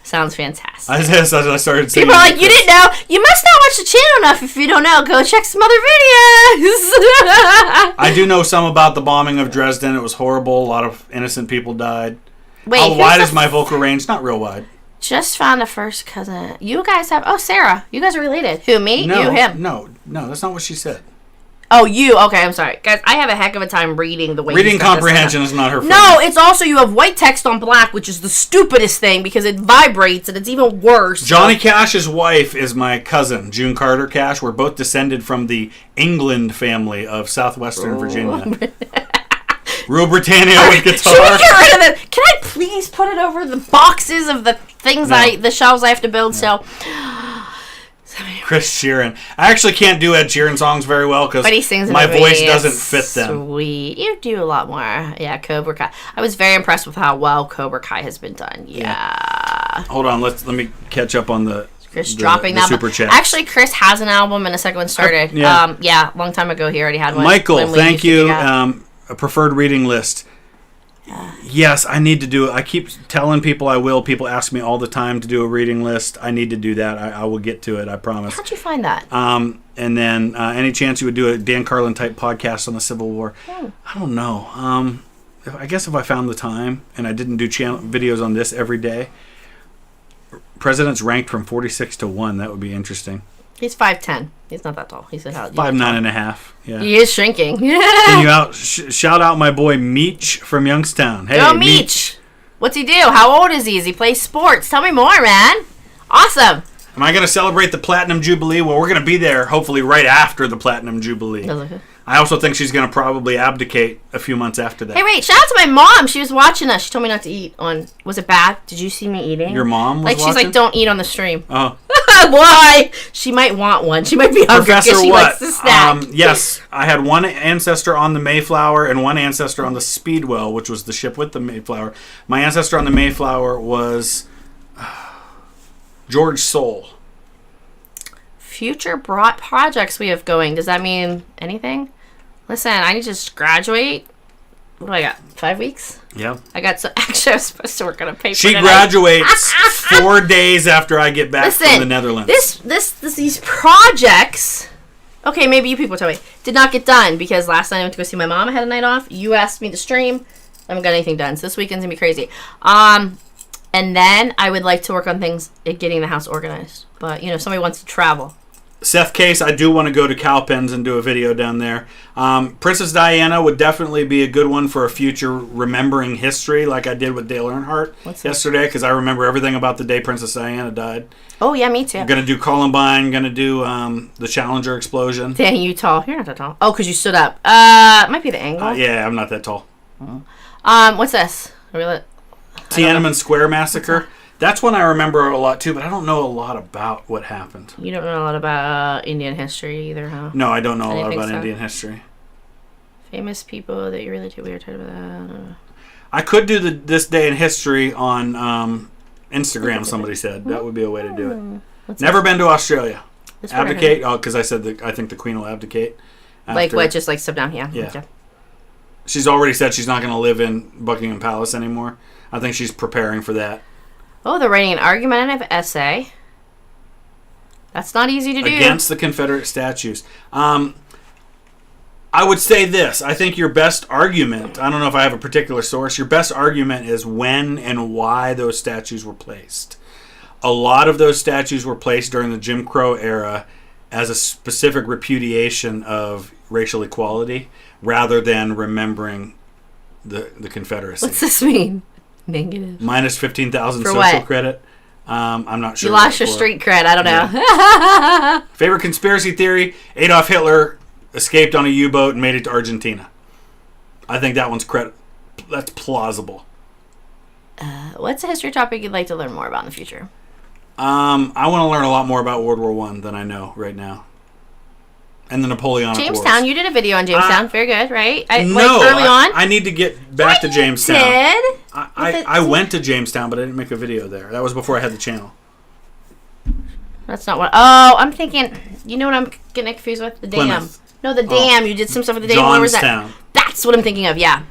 Speaker 2: Sounds fantastic.
Speaker 1: I started singing.
Speaker 2: People are like, you didn't know. You must not watch the channel enough. If you don't know, go check some other videos.
Speaker 1: I do know some about the bombing of Dresden. It was horrible. A lot of innocent people died.
Speaker 2: Wait,
Speaker 1: how wide is my vocal range? Not real wide.
Speaker 2: Just found a first cousin. You guys have... Oh, Sarah. You guys are related. Who, me?
Speaker 1: No,
Speaker 2: you, him?
Speaker 1: No, that's not what she said.
Speaker 2: Oh, you. Okay, I'm sorry. Guys, I have a heck of a time reading the way
Speaker 1: Reading comprehension is not her friend.
Speaker 2: No, it's also you have white text on black, which is the stupidest thing because it vibrates and it's even worse.
Speaker 1: Johnny Cash's wife is my cousin, June Carter Cash. We're both descended from the England family of southwestern Virginia. Rule Britannia with guitar.
Speaker 2: Should we get rid of it? Can I please put it over the boxes of the things the shelves I have to build? So,
Speaker 1: Chris Sheeran. I actually can't do Ed Sheeran songs very well because my voice doesn't fit them.
Speaker 2: Sweet. You do a lot more. Yeah, Cobra Kai. I was very impressed with how well Cobra Kai has been done. Yeah.
Speaker 1: Hold on, let me catch up on the
Speaker 2: Chris dropping
Speaker 1: the
Speaker 2: that
Speaker 1: super chat.
Speaker 2: Actually, Chris has an album and a second one started.
Speaker 1: Yeah.
Speaker 2: Long time ago he already had one.
Speaker 1: Michael, thank you. A preferred reading list. Yes, I need to do it. I keep telling people I will. People ask me all the time to do a reading list. I need to do that. I will get to it, I promise.
Speaker 2: How'd you find that?
Speaker 1: And then any chance you would do a Dan Carlin type podcast on the Civil War? I don't know. I guess if I found the time and I didn't do videos on this every day, presidents ranked from 46 to 1. That would be interesting.
Speaker 2: He's 5'10". He's not that tall. He's
Speaker 1: 5'9.5". Yeah.
Speaker 2: He is shrinking.
Speaker 1: Can you shout out my boy Meech from Youngstown? Hey,
Speaker 2: go Meech. What's he do? How old is he? Does he play sports? Tell me more, man. Awesome.
Speaker 1: Am I going to celebrate the Platinum Jubilee? Well, we're going to be there hopefully right after the Platinum Jubilee. I also think she's going to probably abdicate a few months after that.
Speaker 2: Hey, wait, shout out to my mom. She was watching us. She told me not to eat on... Was it bad? Did you see me eating?
Speaker 1: Your mom was watching?
Speaker 2: She's like, don't eat on the stream.
Speaker 1: Oh.
Speaker 2: Why? She might want one. She might be hungry because she likes to snack.
Speaker 1: Yes, I had one ancestor on the Mayflower and one ancestor on the Speedwell, which was the ship with the Mayflower. My ancestor on the Mayflower was George Soule.
Speaker 2: Future projects we have going. Does that mean anything? Listen, I need to just graduate. What do I got? 5 weeks?
Speaker 1: Yeah.
Speaker 2: Actually, I was supposed to work on a paper.
Speaker 1: She graduates 4 days after I get back from the Netherlands.
Speaker 2: These projects. Okay, maybe you people tell me did not get done because last night I went to go see my mom. I had a night off. You asked me to stream. I haven't got anything done. So this weekend's gonna be crazy. And then I would like to work on things getting the house organized. But if somebody wants to travel.
Speaker 1: Seth Case, I do want to go to Cowpens and do a video down there. Princess Diana would definitely be a good one for a future remembering history like I did with Dale Earnhardt yesterday because I remember everything about the day Princess Diana died.
Speaker 2: Oh, yeah, me too.
Speaker 1: I'm going to do Columbine, going to do the Challenger explosion.
Speaker 2: Dang, you tall. You're not that tall. Oh, because you stood up. It might be the angle.
Speaker 1: Yeah, I'm not that tall.
Speaker 2: What's this?
Speaker 1: Tiananmen Square Massacre. That's one I remember a lot, too, but I don't know a lot about what happened.
Speaker 2: You don't know a lot about Indian history either, huh?
Speaker 1: No, I don't know a lot about Indian history.
Speaker 2: Famous people that you really do. We were talking about that.
Speaker 1: I could do this day in history on Instagram, somebody said. That would be a way to do it. Never been to Australia. Abdicate? Oh, because I said I think the Queen will abdicate.
Speaker 2: Like what? Just like step down? Yeah.
Speaker 1: Okay. She's already said she's not going to live in Buckingham Palace anymore. I think she's preparing for that.
Speaker 2: Oh, they're writing an argumentative essay. That's not easy to do.
Speaker 1: Against the Confederate statues. I would say this. I think your best argument, I don't know if I have a particular source, your best argument is when and why those statues were placed. A lot of those statues were placed during the Jim Crow era as a specific repudiation of racial equality rather than remembering the Confederacy.
Speaker 2: What's this mean? Negative.
Speaker 1: Minus 15,000 social
Speaker 2: what?
Speaker 1: Credit. I'm not sure.
Speaker 2: You lost your street cred. I don't know.
Speaker 1: Favorite conspiracy theory? Adolf Hitler escaped on a U-boat and made it to Argentina. I think that one's that's plausible.
Speaker 2: What's a history topic you'd like to learn more about in the future?
Speaker 1: I want to learn a lot more about World War I than I know right now. and the Napoleonic
Speaker 2: Jamestown.
Speaker 1: Wars.
Speaker 2: You did a video on Jamestown. Very good, right?
Speaker 1: Early
Speaker 2: on.
Speaker 1: I need to get back to Jamestown.
Speaker 2: Did?
Speaker 1: I went to Jamestown, but I didn't make a video there. That was before I had the channel.
Speaker 2: That's not what. Oh, I'm thinking. You know what I'm getting confused with? The dam.
Speaker 1: Plymouth.
Speaker 2: No, the dam. You did some stuff with the dam. Where was that?
Speaker 1: Johnstown.
Speaker 2: That's what I'm thinking of. Yeah.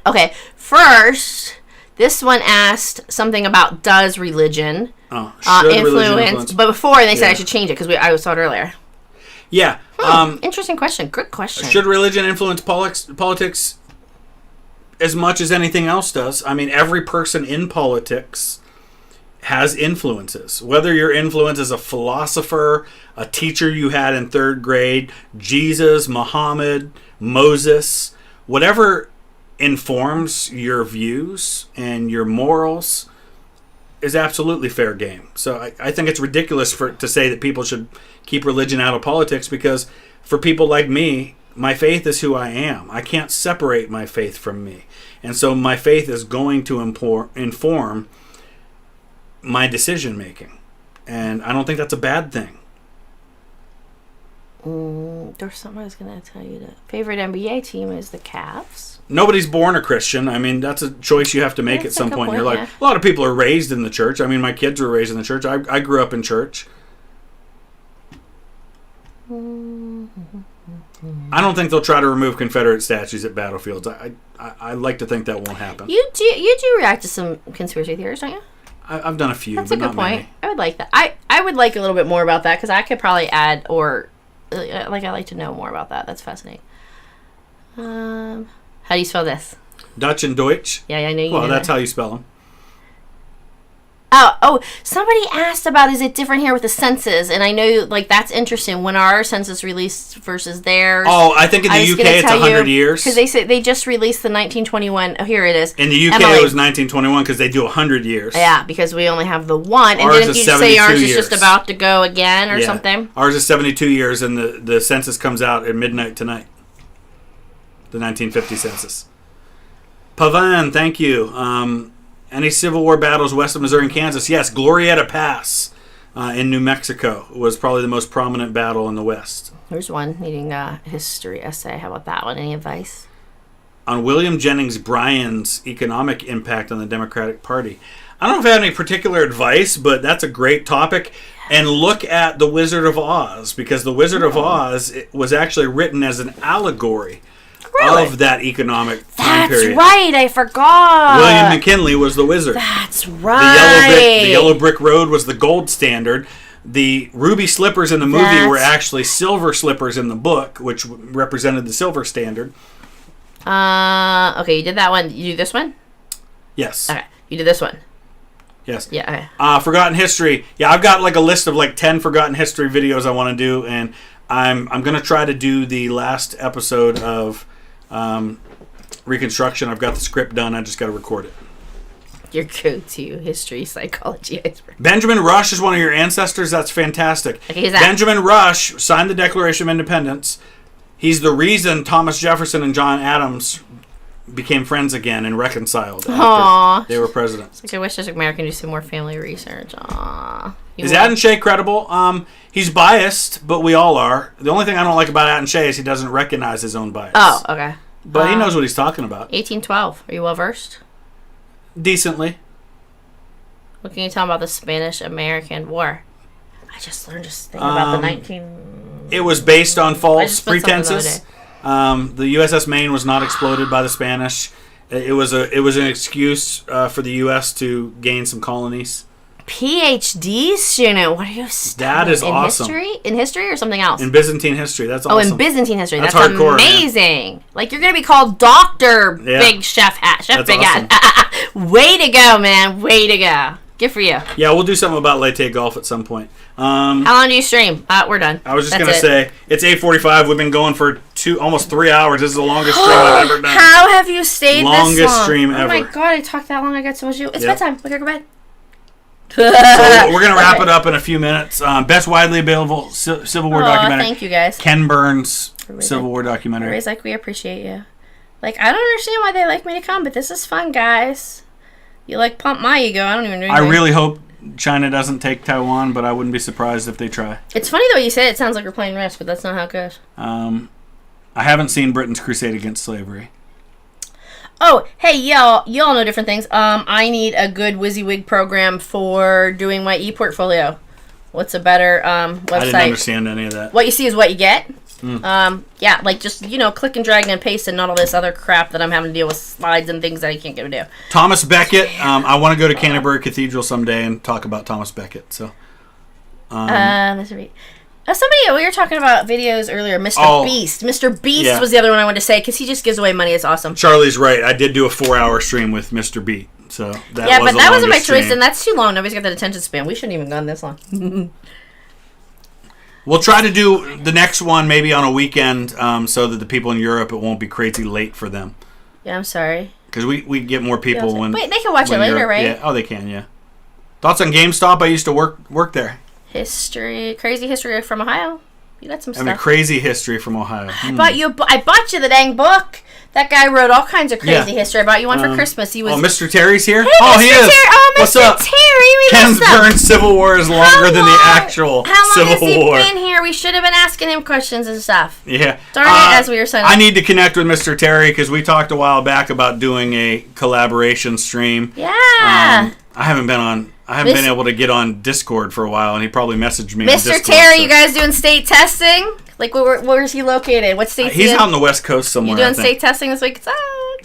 Speaker 2: Okay. First, this one asked something about does religion influence? But before they said I should change it because I saw it earlier.
Speaker 1: Yeah.
Speaker 2: Interesting question. Good question.
Speaker 1: Should religion influence politics as much as anything else does? I mean, every person in politics has influences. Whether your influence is a philosopher, a teacher you had in 3rd grade, Jesus, Muhammad, Moses, whatever informs your views and your morals is absolutely fair game. So I think it's ridiculous to say that people should keep religion out of politics, because for people like me, my faith is who I am. I can't separate my faith from me. And so my faith is going to inform my decision making. And I don't think that's a bad thing.
Speaker 2: There's something I was going to tell you. The favorite NBA team is the Cavs.
Speaker 1: Nobody's born a Christian. I mean, that's a choice you have to make at some point in your life. A lot of people are raised in the church. I mean, my kids were raised in the church. I grew up in church. I don't think they'll try to remove Confederate statues at battlefields. I like to think that won't happen.
Speaker 2: You do react to some conspiracy theories, don't you?
Speaker 1: I've done a few.
Speaker 2: That's
Speaker 1: but
Speaker 2: a good
Speaker 1: not
Speaker 2: point.
Speaker 1: Many.
Speaker 2: I would like that. I would like a little bit more about that, because I could probably add I like to know more about that. That's fascinating. How do you spell this?
Speaker 1: Dutch and Deutsch.
Speaker 2: Yeah, I know you.
Speaker 1: Well, that's how you spell them.
Speaker 2: Oh, somebody asked about, is it different here with the census? And I know, that's interesting. When our census released versus theirs.
Speaker 1: Oh, I think in the UK it's 100 years.
Speaker 2: Because they just released the 1921. Oh, here it is.
Speaker 1: In the UK it was 1921 because they do 100 years.
Speaker 2: Yeah, because we only have the one. And
Speaker 1: ours
Speaker 2: didn't you say ours is just about to go again or something?
Speaker 1: Ours is 72 years, and the census comes out at midnight tonight. The 1950 census. Pavan, thank you. Any Civil War battles west of Missouri and Kansas? Yes, Glorieta Pass in New Mexico was probably the most prominent battle in the West.
Speaker 2: Here's one needing a history essay. How about that one? Any advice?
Speaker 1: On William Jennings Bryan's economic impact on the Democratic Party. I don't know if I have any particular advice, but that's a great topic. And look at The Wizard of Oz, because The Wizard of Oz was actually written as an allegory of that economic time period.
Speaker 2: That's right, I forgot.
Speaker 1: William McKinley was the wizard.
Speaker 2: That's right.
Speaker 1: The yellow brick road was the gold standard. The ruby slippers in the movie were actually silver slippers in the book, which represented the silver standard.
Speaker 2: Okay, you did that one. You do this one?
Speaker 1: Yes.
Speaker 2: Okay, you did this one.
Speaker 1: Yes.
Speaker 2: Yeah, okay.
Speaker 1: Forgotten history. Yeah, I've got a list of 10 forgotten history videos I want to do, and I'm going to try to do the last episode of Reconstruction. I've got the script done. I just got to record it.
Speaker 2: Your go-to history psychology expert.
Speaker 1: Benjamin Rush is one of your ancestors. That's fantastic.
Speaker 2: Okay, who's that?
Speaker 1: Benjamin Rush signed the Declaration of Independence. He's the reason Thomas Jefferson and John Adams became friends again and reconciled after they were presidents.
Speaker 2: I wish this America could do some more family research. Aww.
Speaker 1: Is Adam Shea credible? He's biased, but we all are. The only thing I don't like about Adam Shea is he doesn't recognize his own bias.
Speaker 2: Oh, okay.
Speaker 1: But he knows what he's talking about.
Speaker 2: 1812. Are you well versed?
Speaker 1: Decently.
Speaker 2: What can you tell me about the Spanish-American War? I just learned about the
Speaker 1: It was based on false pretenses. The USS Maine was not exploded by the Spanish. It was an excuse for the U.S. to gain some colonies.
Speaker 2: PhD student, what are you studying?
Speaker 1: That is awesome.
Speaker 2: In history or something else?
Speaker 1: In Byzantine history, that's awesome.
Speaker 2: Oh, in Byzantine history, that's
Speaker 1: hardcore,
Speaker 2: amazing. Man. You're gonna be called Doctor Big Chef Hat, Chef Big
Speaker 1: awesome.
Speaker 2: Hat. Way to go, man! Way to go. Good for you.
Speaker 1: Yeah, we'll do something about latte golf at some point.
Speaker 2: How long do you stream? We're done.
Speaker 1: I was just going to say, it's 8:45. We've been going for almost 3 hours. This is the longest stream I've ever done.
Speaker 2: How have you stayed
Speaker 1: longest
Speaker 2: this long?
Speaker 1: Stream ever.
Speaker 2: Oh my god, I talked that long. I got so much to do. It's bedtime. We gotta go to bed.
Speaker 1: So we're going to wrap it up in a few minutes. Best widely available Civil War documentary.
Speaker 2: Thank you, guys.
Speaker 1: Ken Burns' Civil War documentary.
Speaker 2: Everybody's we appreciate you. I don't understand why they like me to come, but this is fun, guys. You pump my ego. I don't even know.
Speaker 1: I really hope China doesn't take Taiwan, but I wouldn't be surprised if they try.
Speaker 2: It's funny though you say it sounds like we're playing Risk, but that's not how it goes.
Speaker 1: I haven't seen Britain's crusade against slavery.
Speaker 2: Oh, hey, y'all know different things. I need a good WYSIWYG program for doing my e-portfolio. What's a better website?
Speaker 1: I didn't understand any of that.
Speaker 2: What you see is what you get. Yeah, like just, click and drag and paste and not all this other crap that I'm having to deal with slides and things that I can't get to do.
Speaker 1: Thomas Becket. I want to go to Canterbury Cathedral someday and talk about Thomas Becket. So,
Speaker 2: somebody, we were talking about videos earlier. Mr. Beast. Mr. Beast was the other one I wanted to say because he just gives away money. It's awesome.
Speaker 1: Charlie's right. I did do a 4-hour stream with Mr. Beat. So that
Speaker 2: but that wasn't my choice, and that's too long. Nobody's got that attention span. We shouldn't even gone this long.
Speaker 1: We'll try to do the next one maybe on a weekend so that the people in Europe, it won't be crazy late for them.
Speaker 2: Yeah, I'm sorry.
Speaker 1: Because we get more people when...
Speaker 2: Wait, they can watch it later, right?
Speaker 1: Yeah. Oh, they can, yeah. Thoughts on GameStop? I used to work there.
Speaker 2: Crazy history from Ohio. You got some stuff.
Speaker 1: I mean, crazy history from Ohio.
Speaker 2: I bought you the dang book. That guy wrote all kinds of crazy history. I bought you one for Christmas. He was.
Speaker 1: Oh, Mr. Terry's here?
Speaker 2: Hey,
Speaker 1: oh,
Speaker 2: Mr.
Speaker 1: he is.
Speaker 2: Terry. Oh, Mr.
Speaker 1: What's up?
Speaker 2: Terry,
Speaker 1: Ken's Burns Civil War is longer than the actual Civil War.
Speaker 2: How long has he been here? We should have been asking him questions and stuff.
Speaker 1: Yeah.
Speaker 2: Darn it, as we were saying.
Speaker 1: I need to connect with Mr. Terry because we talked a while back about doing a collaboration stream.
Speaker 2: Yeah.
Speaker 1: I haven't been able to get on Discord for a while, and he probably messaged me.
Speaker 2: Mr.
Speaker 1: on Discord,
Speaker 2: Terry, you guys doing state testing? Like, where is he located? What state?
Speaker 1: He's out on the West Coast somewhere.
Speaker 2: You doing state testing this week?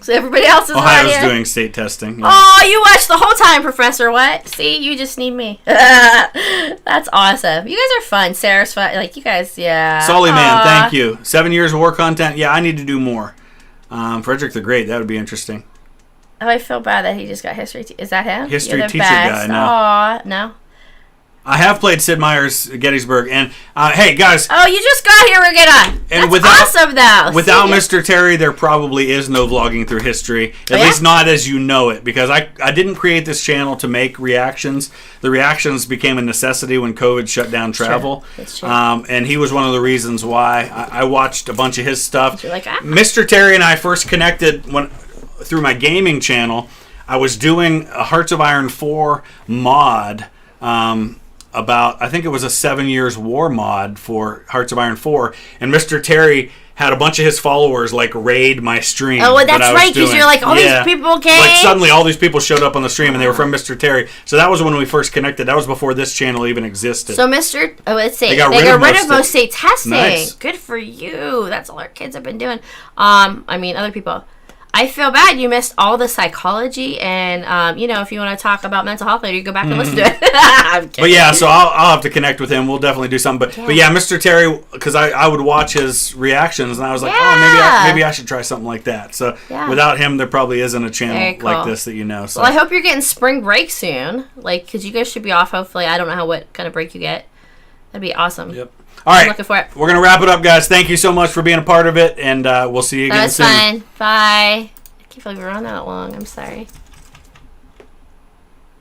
Speaker 2: So everybody else is
Speaker 1: Ohio's
Speaker 2: right here.
Speaker 1: doing state testing. Yeah.
Speaker 2: Oh, you watched the whole time, Professor. What? See, you just need me. That's awesome. You guys are fun. Sarah's fun. Like, you guys, yeah.
Speaker 1: Sully Man, thank you. 7 years of war content. Yeah, I need to do more. Frederick the Great, that would be interesting.
Speaker 2: Oh, I feel bad that he just got history. Is that him?
Speaker 1: History
Speaker 2: You're the
Speaker 1: teacher
Speaker 2: best.
Speaker 1: guy, no.
Speaker 2: Aw, no.
Speaker 1: I have played Sid Meier's Gettysburg, and hey, guys.
Speaker 2: Oh, you just got here. We're good. That's awesome, though.
Speaker 1: Without Mr. Terry, there probably is no vlogging through history. At least not as you know it, because I didn't create this channel to make reactions. The reactions became a necessity when COVID shut down travel.
Speaker 2: That's true.
Speaker 1: And he was one of the reasons why I watched a bunch of his stuff.
Speaker 2: You're like,
Speaker 1: Mr. Terry and I first connected through my gaming channel. I was doing a Hearts of Iron 4 mod. About, I think it was a 7 years war mod for Hearts of Iron 4, and Mr. Terry had a bunch of his followers like raid my stream.
Speaker 2: Oh, that's right, because you're like, all these people came.
Speaker 1: Like suddenly all these people showed up on the stream and they were from Mr. Terry. So that was when we first connected. That was before this channel even existed.
Speaker 2: So let's see. They got rid of most state testing.
Speaker 1: Nice.
Speaker 2: Good for you. That's all our kids have been doing. Other people. I feel bad you missed all the psychology, and if you want to talk about mental health later, you go back and listen to it. I'm kidding.
Speaker 1: But yeah, so I'll have to connect with him. We'll definitely do something. But yeah, Mr. Terry, because I would watch his reactions, and I was like, maybe I should try something like that. So without him, there probably isn't a channel like this that you know. So.
Speaker 2: Well, I hope you're getting spring break soon, because you guys should be off. Hopefully, I don't know what kind of break you get. That'd be awesome.
Speaker 1: Yep. All right,
Speaker 2: I'm looking for it.
Speaker 1: We're gonna wrap it up, guys. Thank you so much for being a part of it, and we'll see you again soon.
Speaker 2: That was fun. Bye. I can't believe we were on that long. I'm sorry.